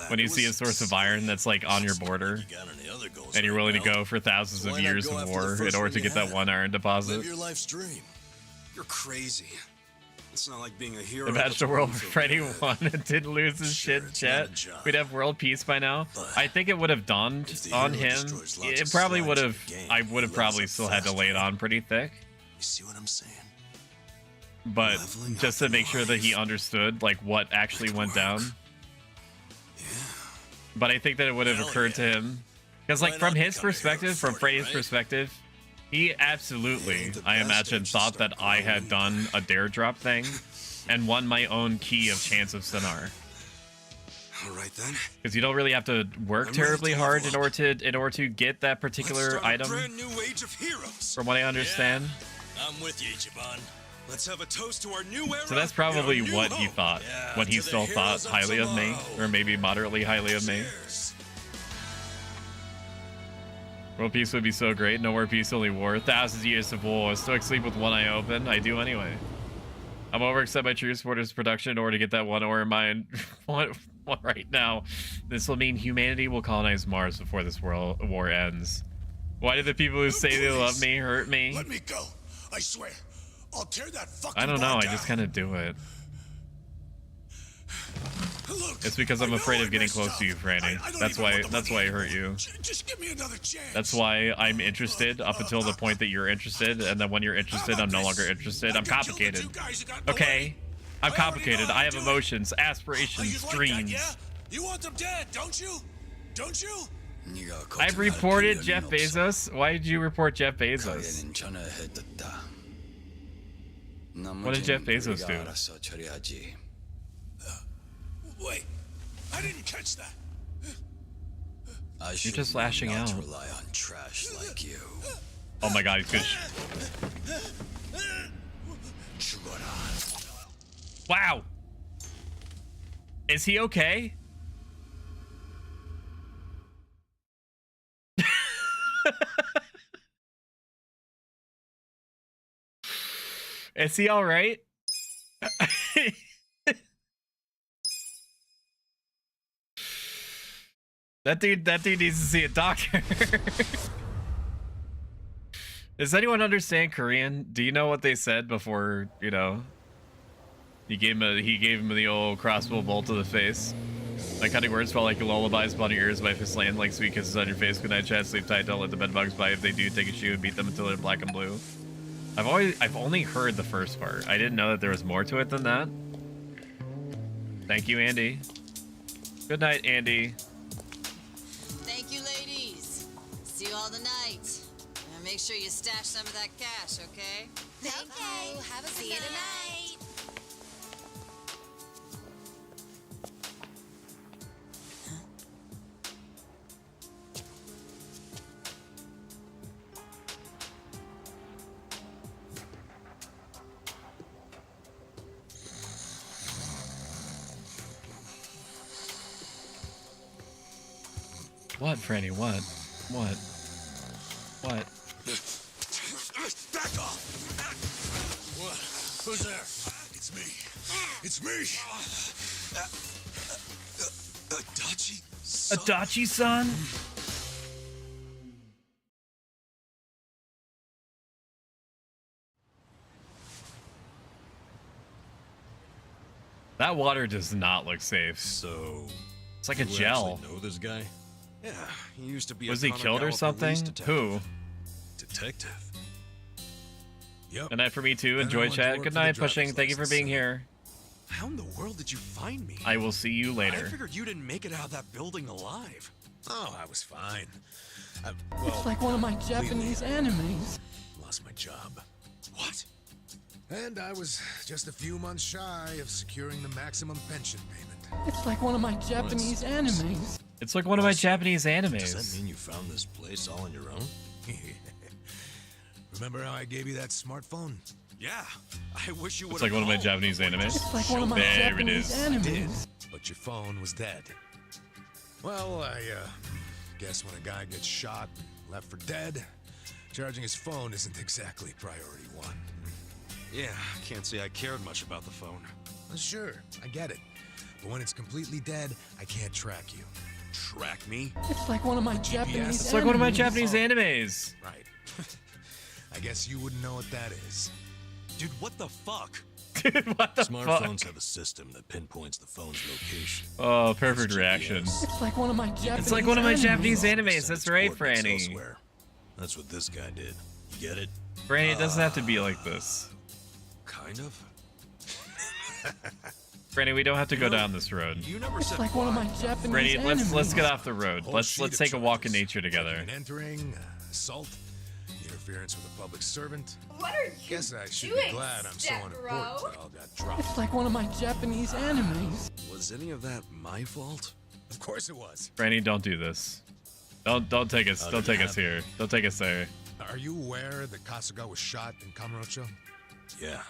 When you see a source of iron that's like on your border, and you're willing to go for thousands of years of war in order to get that one iron deposit. Live your life's dream. You're crazy. It's not like being a hero. Imagine a world where Freddy won and didn't lose his shit, chat. We'd have world peace by now. I think it would have dawned on him. It probably would have. I would have probably still had to lay it on pretty thick. You see what I'm saying? But just to make sure that he understood like what actually went down. Yeah. But I think that it would have occurred to him. Because like from his perspective, from Freddy's perspective, he absolutely, I imagine, thought that I had done a dare drop thing and won my own key of Chance of Sonar. All right then. Because you don't really have to work terribly hard in order to get that particular item. Brand new age of heroes. From what I understand. Yeah, I'm with you, Ichiban. Let's have a toast to our new era. So that's probably what he thought. Yeah, when he still thought highly of me, or maybe moderately highly of me. World peace would be so great. No more peace, only war. Thousands of years of war. Stoic sleep with one eye open. I do anyway. I'm overexcited by True Supporters production in order to get that one ore in mind right now. This will mean humanity will colonize Mars before this world war ends. Why do the people who say they love me hurt me? Let me go. I swear. I'll tear that fucking I don't know. bar I down. just kind of do it. Look, it's because I'm afraid of getting close to you, Franny. That's why I hurt you. Just give me another chance. That's why I'm interested up until the point that you're interested, and then when you're interested, I'm no longer interested. I'm complicated. Okay? I'm complicated. I have emotions, aspirations, dreams. Yeah? You want them dead, don't you? Don't you? I've reported Jeff Bezos. Why did you report Jeff Bezos? What did Jeff Bezos do? Wait, I didn't catch that. You're just lashing out. Rely on trash like you. Oh my god, he's good. Wow. Is he okay? Is he all right? That dude needs to see a doctor. Does anyone understand Korean? Do you know what they said before, you know, he gave him the old crossbow bolt to the face? My cutting words felt like lullabies upon your ears. My fist land like sweet kisses on your face. Good night, chat. Sleep tight. Don't let the bed bugs bite. If they do, take a shoe and beat them until they're black and blue. I've only heard the first part. I didn't know that there was more to it than that. Thank you, Andy. Good night, Andy. Thank you, ladies. See you all tonight. And make sure you stash some of that cash, okay? Thank you. Have a good night. Tonight. What, Franny? What? What? What? Back off! What? Who's there? It's me. It's me! Adachi-san? Adachi-san? That water does not look safe. So, it's like a you gel. actually know this guy? Yeah, he used to be. Was he killed or something? Who? Detective. Yep. Good night for me too. Enjoy chat. Good night, Pushing. Thank you for being here. How in the world did you find me? I will see you later. I figured you didn't make it out of that building alive. Oh, I was fine. It's like one of my Japanese animes. Lost my job. What? And I was just a few months shy of securing the maximum pension payment. It's like one of my Japanese animes. It's like one of my Japanese animes. Does that mean you found this place all on your own? Remember how I gave you that smartphone? Yeah. I wish you would. It's like one of my Japanese animes. It's like one of my Japanese animes. But your phone was dead. Well, I guess when a guy gets shot and left for dead, charging his phone isn't exactly priority one. Yeah, can't say I cared much about the phone. Well, sure, I get it. But when it's completely dead, I can't track you. Track me? It's like one of my Japanese It's like one of my Japanese animes. Right. I guess you wouldn't know what that is. Dude, what the fuck? Dude, what the Smartphones fuck? have a system that pinpoints the phone's location. Oh, perfect reaction. It's like one of my Japanese It's like one of my animes. Japanese animes. That's right, Franny. Elsewhere. That's what this guy did. You get it? Franny, it doesn't have to be like this. Kind of. Franny, we don't have to go down this road. You never It's said like one of my Japanese Franny, let's animes. get off the road. Let's take a walk in nature together. And entering, assault, interference with a public servant. What are you Guess I should doing, be glad I'm so unimportant that all got dropped. It's like one of my Japanese animes. Was any of that my fault? Of course it was. Franny, don't do this. Don't take us. Don't take us here. Don't take us there. Are you aware that Kasuga was shot in Kamurocho? Yeah.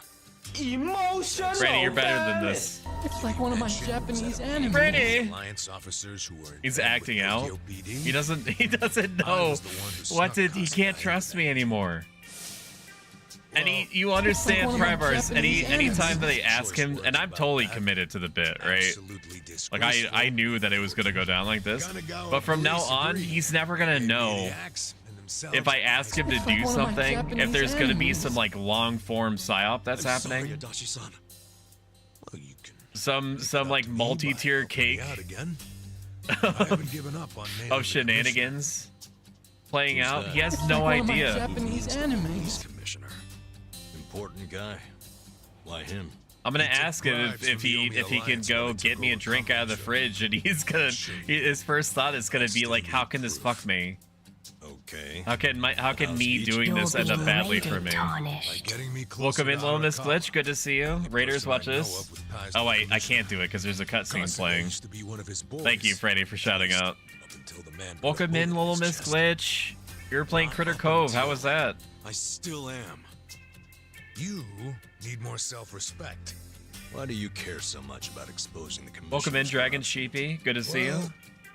emotional? Franny, you're better than this. It's like one of my Japanese animes. Franny! Alliance officers who were He's acting out. He doesn't know he can't trust me anymore. And you understand Primar's anytime that they ask him, and I'm totally committed to the bit, right? Like I knew that it was gonna go down like this, but from now on, he's never gonna know if I ask him to do something, if there's gonna be some like long form psyop that's happening. Some like multi-tier cake of shenanigans playing out. He has no idea. Japanese animes. Commissioner. Important guy. Why him? I'm gonna ask him if he can go get me a drink out of the fridge, and his first thought is gonna be like, how can this fuck me? Okay. How can me doing this end up badly for me? Welcome in, Little Miss Glitch. Good to see you. Raiders, watch this. Oh wait, I can't do it because there's a cutscene playing. Thank you, Freddy, for shouting out. Welcome in, Little Miss Glitch. You were playing Critter Cove. How was that? I still am. You need more self-respect. Why do you care so much about exposing the commission? Welcome in, Dragon Sheepy. Good to see you.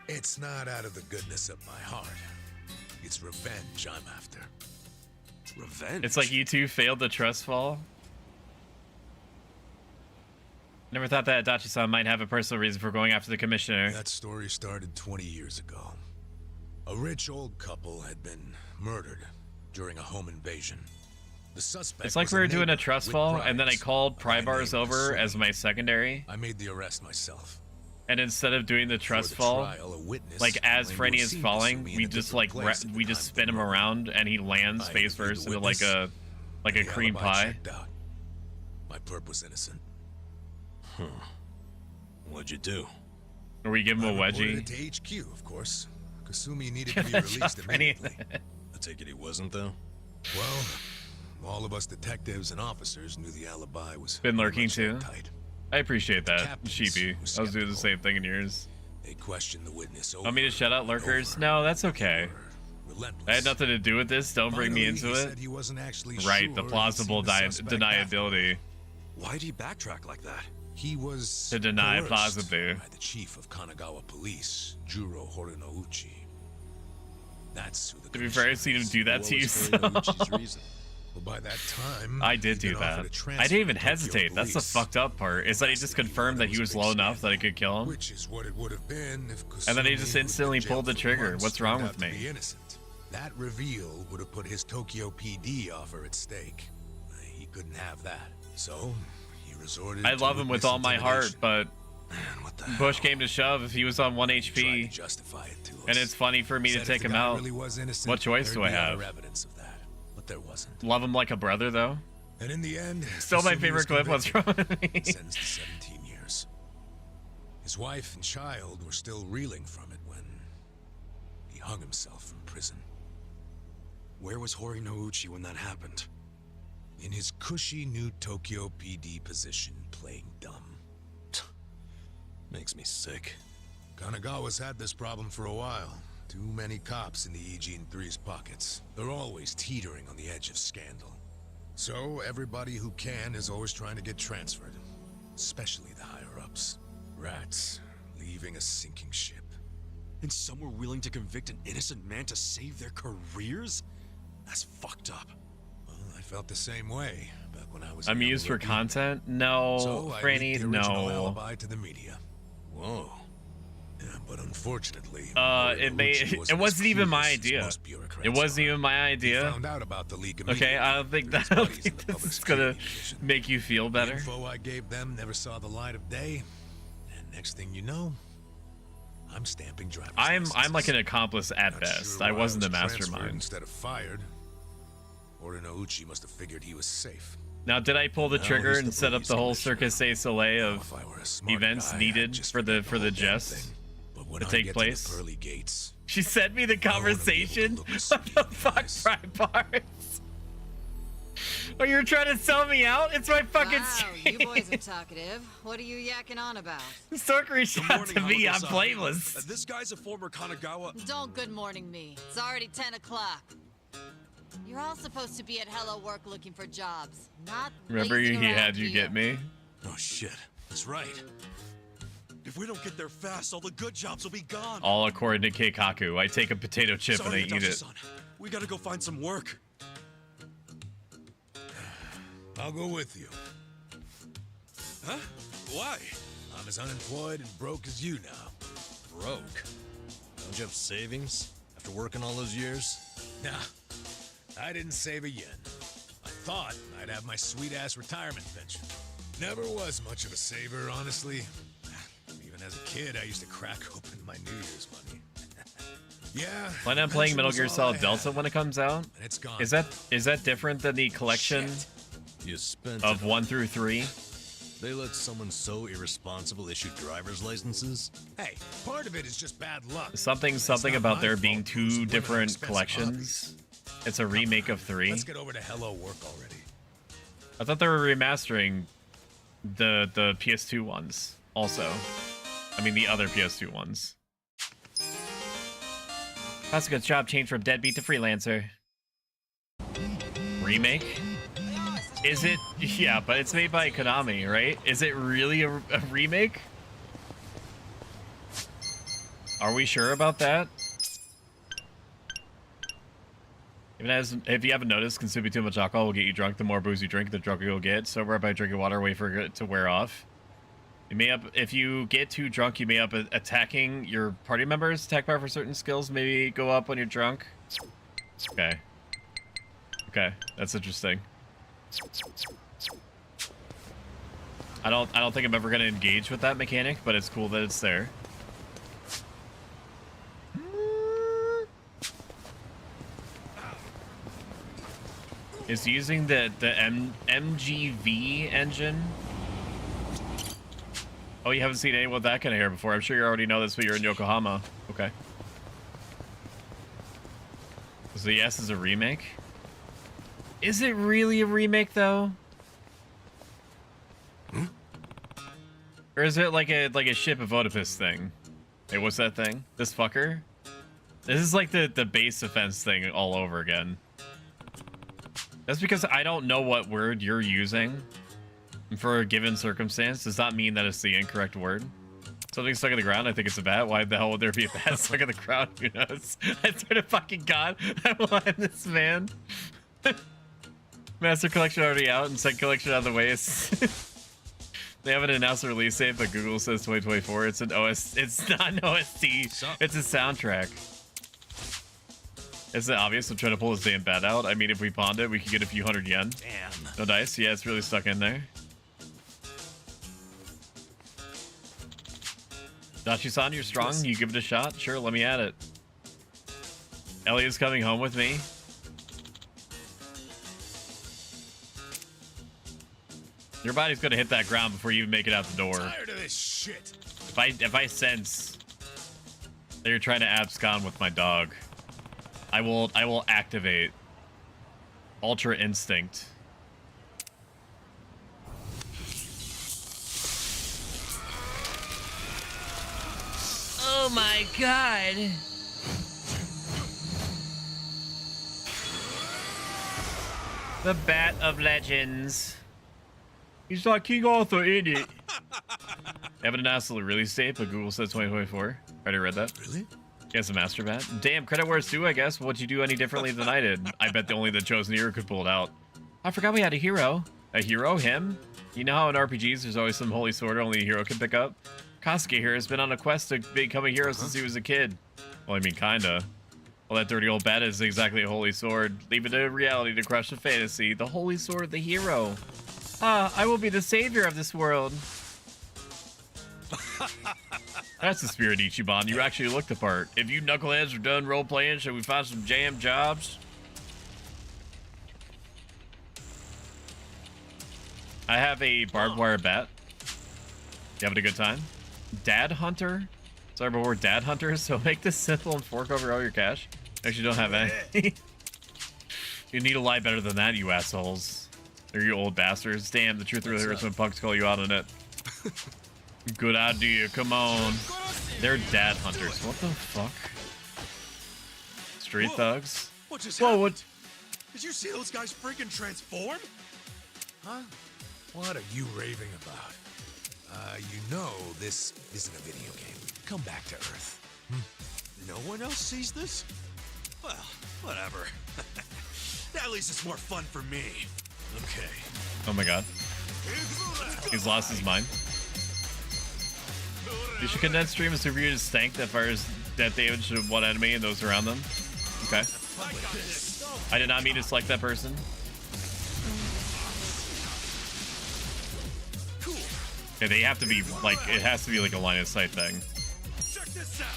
It's not out of the goodness of my heart. It's revenge I'm after. Revenge? It's like you two failed the trust fall. Never thought that Adachi-san might have a personal reason for going after the commissioner. That story started 20 years ago. A rich old couple had been murdered during a home invasion. The suspect It's like we were doing a trust fall, and then I called Prybars over as my secondary. I made the arrest myself. And instead of doing the trust fall, like as Franny is falling, we just like we just spin him around and he lands face first into like a cream pie. My perp was innocent. Huh. What'd you do? Or we give him a wedgie. It to HQ, of course. Kasumi needed to be released immediately. I take it he wasn't, though? Well, all of us detectives and officers knew the alibi was been lurking too. Tight. I appreciate that, Sheepy. I was doing the same thing in yours. They questioned the witness. Want me to shut out lurkers? No, that's okay. I had nothing to do with this. Don't bring me into it. He wasn't actually right, the plausible deniability. Why'd he backtrack like that? He was to deny plausibly by the chief of Kanagawa Police, Juro Horinouchi. That's who the to be fair, I've seen him do that to you. So. Well, by that time, I did do that. I didn't even hesitate. That's the fucked up part. Is that he just confirmed that he was low enough that I could kill him? Which is what it would have been if and then he just instantly pulled the trigger. What's wrong with me? That reveal would have put his Tokyo PD offer at stake. He couldn't have that. So, he resorted I love him with all my heart, but push came to shove if he was on 1 HP. And it's funny for me to take him out. What choice do I have? There wasn't. Love him like a brother, though. And in the end, still my favorite clip. What's wrong with me? Sentenced to 17 years. His wife and child were still reeling from it when he hung himself from prison. Where was Horinouchi when that happened? In his cushy new Tokyo PD position, playing dumb. Makes me sick. Kanagawa's had this problem for a while. Too many cops in the EG&3's pockets. They're always teetering on the edge of scandal. So everybody who can is always trying to get transferred. Especially the higher-ups. Rats, leaving a sinking ship. And some were willing to convict an innocent man to save their careers? That's fucked up. Well, I felt the same way back when I was I'm used for content? No, so Franny, no. No. To the media. Whoa. Yeah, but unfortunately, it wasn't even my idea. It wasn't even my idea. Found out about the leak okay, I don't think this is gonna make you feel better. The info I gave them never saw the light of day, and next thing you know, I'm stamping driver's licenses. I'm like an accomplice at best. Sure I wasn't the transferred mastermind. Instead of fired, Horinouchi must have figured he was safe. Now, did I pull the trigger and set up the whole Circus du Soleil of events needed for the jest to take place? She sent me the conversation. What the fuck, Parts? Oh, you're trying to sell me out? It's my fucking stream. You boys are talkative. What are you yakking on about? Sork reached out to me. I'm blameless. This guy's a former Kanagawa. Don't good morning me. It's already 10 o'clock. You're all supposed to be at Hello Work looking for jobs, not remember he had you get me? Oh shit, that's right. If we don't get there fast, all the good jobs will be gone. All according to Keikaku. I take a potato chip and I eat it. We gotta go find some work. I'll go with you. Huh? Why? I'm as unemployed and broke as you now. Broke? Don't you have savings after working all those years? Nah. I didn't save a yen. I thought I'd have my sweet-ass retirement pension. Never was much of a saver, honestly. Even as a kid, I used to crack open my New Year's money. Yeah. Plan on playing Metal Gear Solid Delta when it comes out? And it's gone. Is that different than the collection you spent of 1 through 3? They let someone so irresponsible issue driver's licenses? Hey, part of it is just bad luck. Something about there being 2 different collections. It's a remake of 3. Let's get over to Hello Work already. I thought they were remastering the PS2 ones also. I mean the other PS2 ones. That's a good job change from deadbeat to freelancer. Remake? Is it? Yeah, but it's made by Konami, right? Is it really a remake? Are we sure about that? If you haven't noticed, consuming too much alcohol will get you drunk. The more booze you drink, the drunker you'll get. Sober by drinking water, wait for it to wear off. You may if you get too drunk, you may up attacking your party members. Attack power for certain skills maybe go up when you're drunk. Okay. Okay, that's interesting. I don't think I'm ever gonna engage with that mechanic, but it's cool that it's there. Is using the MGV engine. Oh, you haven't seen anyone with that kind of hair before. I'm sure you already know this, but you're in Yokohama. Okay. So yes, is a remake. Is it really a remake though? Or is it like a Ship of Oedipus thing? Hey, what's that thing? This fucker? This is like the base offense thing all over again. That's because I don't know what word you're using for a given circumstance. Does not mean that it's the incorrect word. Something stuck in the ground, I think it's a bat. Why the hell would there be a bat stuck in the ground? Who knows? I swear to fucking God, I will end this man. Master Collection already out and Set Collection on the way. They haven't announced the release date, but Google says 2024. It's an OS. It's not an OST. It's a soundtrack. Is it obvious? I'm trying to pull this damn bat out. I mean, if we pawned it, we could get a few hundred yen. Damn. No dice? Yeah, it's really stuck in there. Dachi-san, you're strong. You give it a shot? Sure, let me at it. Elliot's coming home with me. Your body's gonna hit that ground before you even make it out the door. Tired of this shit. If I sense that you're trying to abscond with my dog, I will activate Ultra Instinct. Oh my God. The Bat of Legends. He's not King Arthur, ain't it? Haven't announced the release date, but Google says 2024. Already read that. Really? Yeah, it's a Master Bat. Damn, credit where it's due, I guess. What'd you do any differently than I did? I bet only the chosen hero could pull it out. I forgot we had a hero. A hero? Him? You know how in RPGs there's always some holy sword only a hero can pick up? Kasuke here has been on a quest to become a hero since he was a kid. Well, I mean, kinda. Well, that dirty old bat is exactly a holy sword. Leave it to reality to crush the fantasy. The holy sword of the hero. Ah, I will be the savior of this world. That's the spirit, Ichiban. You actually look the part. If you knuckleheads are done role-playing, shall we find some jam jobs? I have a barbed wire bat. You having a good time? Dad Hunter? Sorry, but we're Dad Hunters, so make this simple and fork over all your cash. Actually, don't have any. You need to lie better than that, you assholes. Or you old bastards. Damn, the truth really hurts when punks call you out on it. Good idea, come on. They're Dad Hunters. What the fuck? Street thugs? What just Whoa, happened? what? Did you see those guys freaking transform? Huh? What are you raving about? You know this isn't a video game. Come back to Earth. No one else sees this? Well, whatever. At least it's more fun for me. Okay. Oh my God. He's lost his mind. You should condense stream a super unit stank that fires death damage to one enemy and those around them. Okay. I did not mean to select that person. Yeah, they have to be like, it has to be like a line of sight thing. Check this out.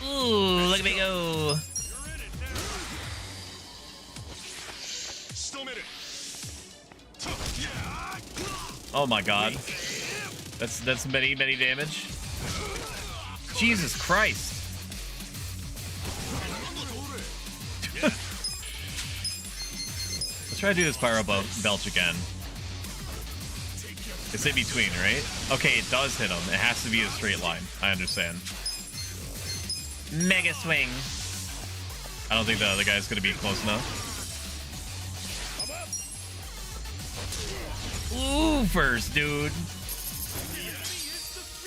Ooh, look at me go. Oh my God. That's many damage. Jesus Christ. Let's try to do this pyro belch again. It's in between, right? Okay, it does hit him. It has to be a straight line. I understand. Mega swing. I don't think the other guy's gonna be close enough. Ooh, first, dude.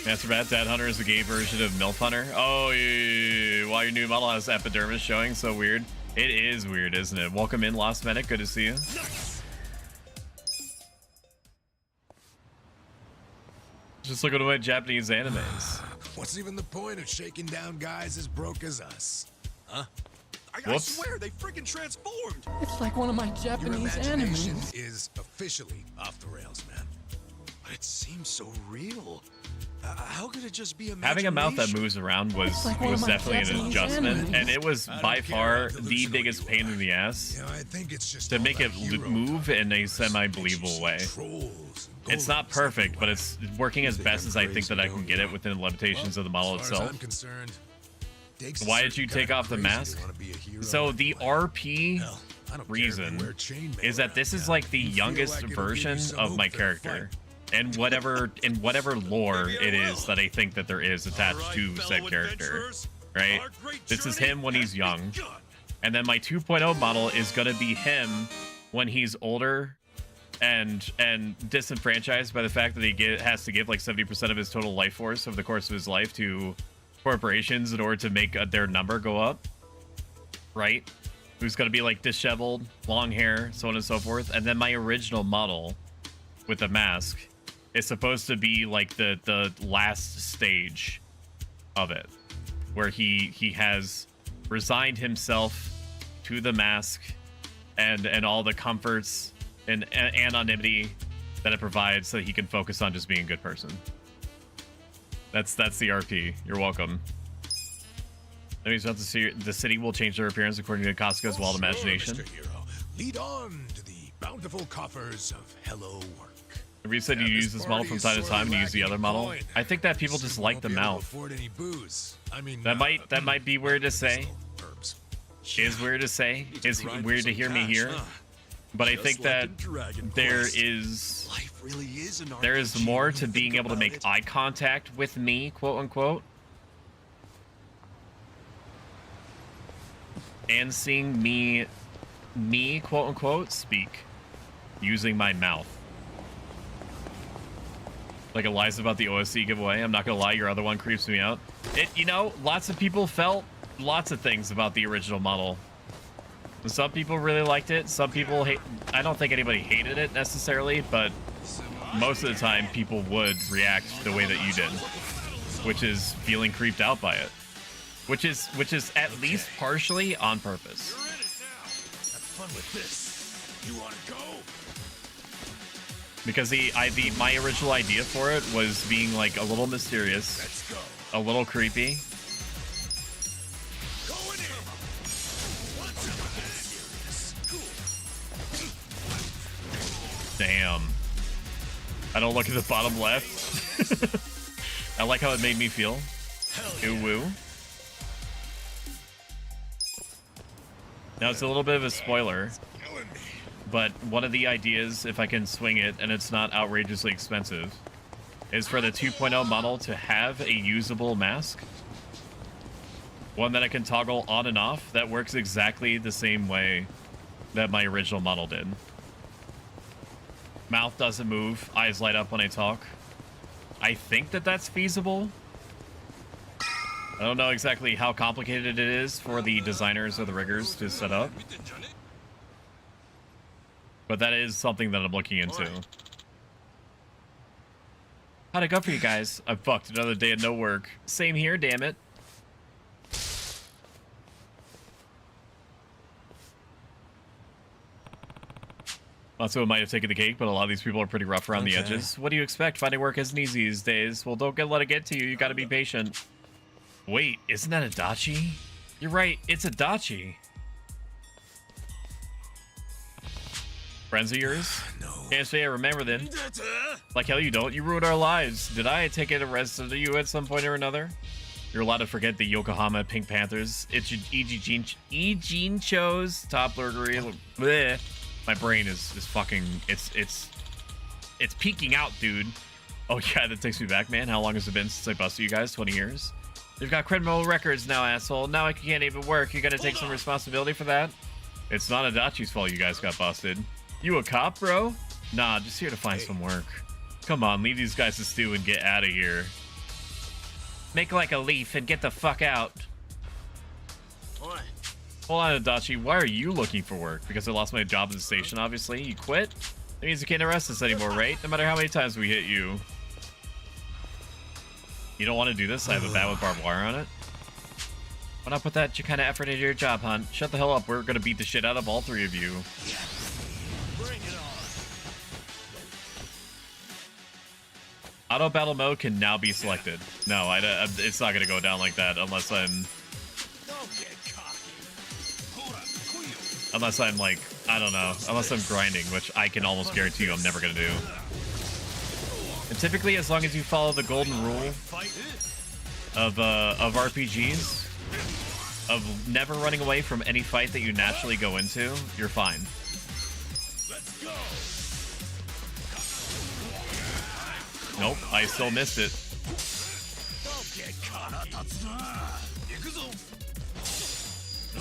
Master Bat, Dad Hunter is the gay version of MILF Hunter. Oh, yeah. While your new model has epidermis showing, so weird. It is weird, isn't it? Welcome in, Lost Medic. Good to see you. Just look at my Japanese animes. What's even the point of shaking down guys as broke as us? Huh? I swear, they freaking transformed. It's like one of my Japanese Your imagination animes. is officially off the rails, man. But it seems so real. How could it just be imagination? Having a mouth that moves around was definitely an adjustment, and it was by far the biggest pain in the ass I think it's just to make it move in a semi-believable way. It's not perfect, but it's working as best as I think that I can get it within the limitations of the model itself. Why did you take off the mask? So the RP reason is that this is like the youngest version of my character. And whatever lore it is that I think that there is attached to said character, right? This is him when he's young. And then my 2.0 model is going to be him when he's older and disenfranchised by the fact that he has to give like 70% of his total life force over the course of his life to corporations in order to make their number go up, right? Who's going to be like disheveled, long hair, so on and so forth. And then my original model with the mask is supposed to be like the last stage of it, where he has resigned himself to the mask and all the comforts and anonymity that it provides, so that he can focus on just being a good person. That's the RP. You're welcome. That means the city will change their appearance according to Costco's wild imagination. Mr. Hero. Lead on to the bountiful coffers of Hello Work. You said you use this model from time to time and you use the other model. I think that people just like the mouth. That might be weird to say. Is weird to say. Is weird to hear me here. But I think that there is more to being able to make eye contact with me, quote unquote, and seeing me quote unquote speak using my mouth. Like it lies about the OSC giveaway. I'm not gonna lie, your other one creeps me out. Lots of people felt lots of things about the original model. Some people really liked it. Some people hate. I don't think anybody hated it necessarily, but most of the time people would react the way that you did, which is feeling creeped out by it, which is at least partially on purpose. Have fun with this. You want to go? Because my original idea for it was being like a little mysterious, a little creepy. Damn. I don't look at the bottom left. I like how it made me feel. Ooh woo. Now it's a little bit of a spoiler, but one of the ideas, if I can swing it and it's not outrageously expensive, is for the 2.0 model to have a usable mask. One that I can toggle on and off that works exactly the same way that my original model did. Mouth doesn't move, eyes light up when I talk. I think that that's feasible. I don't know exactly how complicated it is for the designers or the riggers to set up, but that is something that I'm looking into. How'd it go for you guys? I fucked another day of no work. Same here, damn it. Also, it might have taken the cake, but a lot of these people are pretty rough around the edges. What do you expect? Finding work isn't easy these days. Well, don't let it get to you. You gotta be patient. Wait, isn't that a Dachi? You're right, it's a Dachi. Friends of yours? No. Can't say I remember them. Like hell you don't. You ruined our lives. Did I take it arrested you at some point or another? You're allowed to forget the Yokohama Pink Panthers. It's E. Jean Cho's top lurgery. Bleh. My brain is fucking, it's peeking out, dude. Oh yeah, that takes me back, man. How long has it been since I busted you guys? 20 years? You've got criminal records now, asshole. Now I can't even work. You gotta take some responsibility for that? It's not Adachi's fault you guys got busted. You a cop, bro? Nah, just here to find some work. Come on, leave these guys to stew and get out of here. Make like a leaf and get the fuck out. What? Hold on, Adachi. Why are you looking for work? Because I lost my job at the station, obviously. You quit? That means you can't arrest us anymore, right? No matter how many times we hit you. You don't want to do this? I have a bat with barbed wire on it. Why not put that kind of effort into your job, hon? Shut the hell up. We're gonna beat the shit out of all three of you. Bring it on. Auto battle mode can now be selected. No, it's not gonna go down like that unless I'm... Unless I'm like, I don't know. Unless I'm grinding, which I can almost guarantee you I'm never gonna do. And typically, as long as you follow the golden rule of RPGs, of never running away from any fight that you naturally go into, you're fine. Let's go. Nope, I still missed it.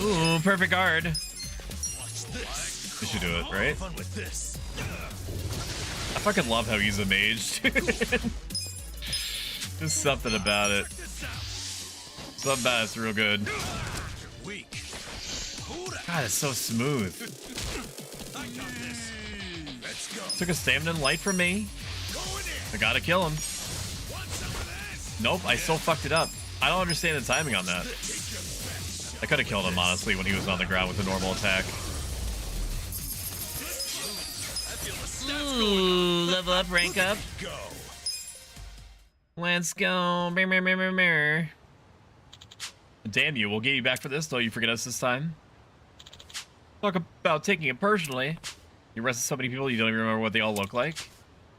Ooh, perfect guard. This should do it, right? I fucking love how he's a mage. There's something about it. Something about it's real good. God, it's so smooth. Took a stamina light from me. I gotta kill him. Nope, I still fucked it up. I don't understand the timing on that. I could have killed him, honestly, when he was on the ground with a normal attack. Ooh, level up, rank up. Let's go. Damn you, we'll get you back for this, though you forget us this time. Talk about taking it personally. You arrested so many people you don't even remember what they all look like.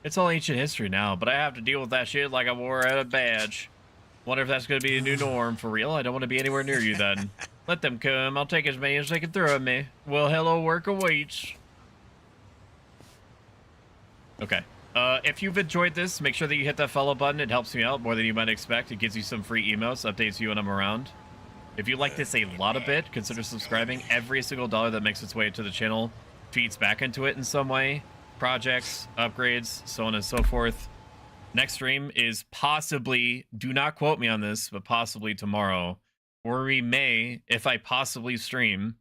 It's all ancient history now, but I have to deal with that shit like I wore a badge. Wonder if that's gonna be a new norm. For real? I don't want to be anywhere near you then. Let them come. I'll take as many as they can throw at me. Well, hello, work awaits. Okay. If you've enjoyed this, make sure that you hit that follow button. It helps me out more than you might expect. It gives you some free emotes, updates you when I'm around. If you like this a lot a bit, consider subscribing. Every single dollar that makes its way to the channel feeds back into it in some way. Projects, upgrades, so on and so forth. Next stream is possibly, do not quote me on this, but possibly tomorrow. Or we may, if I possibly stream,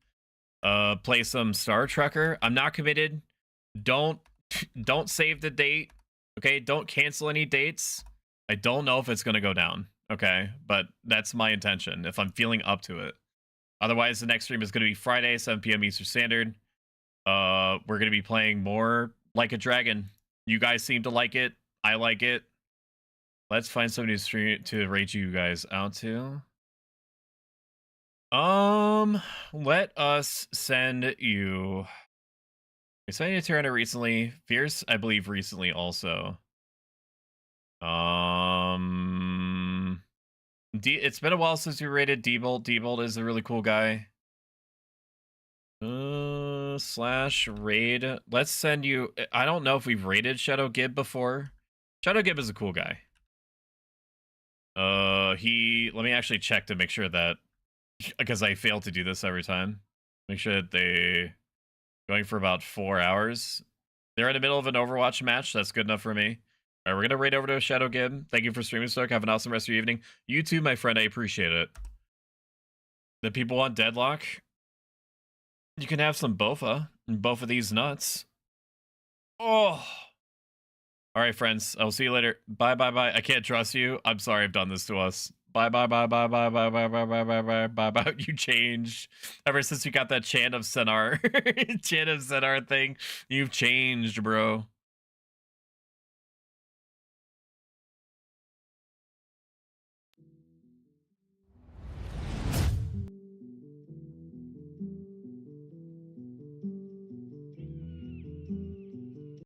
play some Star Trekker. I'm not committed. Don't save the date. Okay, don't cancel any dates. I don't know if it's gonna go down. Okay, but that's my intention if I'm feeling up to it. Otherwise, the next stream is gonna be Friday, 7 p.m. Eastern Standard. We're gonna be playing more Like a Dragon. You guys seem to like it. I like it. Let's find somebody to stream to rate you guys out to. Let us send you. I sent you to Tyranno recently. Fierce, I believe, recently also. It's been a while since we rated D-Bolt. D-Bolt is a really cool guy. Slash raid. Let's send you. I don't know if we've raided Shadow Gib before. Shadow Gib is a cool guy. Let me actually check to make sure that, because I fail to do this every time. Make sure that they going for about 4 hours. They're in the middle of an Overwatch match. That's good enough for me. All right, we're gonna raid over to Shadow Gib. Thank you for streaming, Stoke. Have an awesome rest of your evening. You too, my friend. I appreciate it. The people want Deadlock. You can have some Bofa and both of these nuts. Oh. All right, friends. I'll see you later. Bye, bye, bye. I can't trust you. I'm sorry I've done this to us. Bye, bye, bye, bye, bye, bye, bye, bye, bye, bye, bye, bye, bye. You changed. Ever since you got that chant of Senar, chant of Senar thing, you've changed, bro.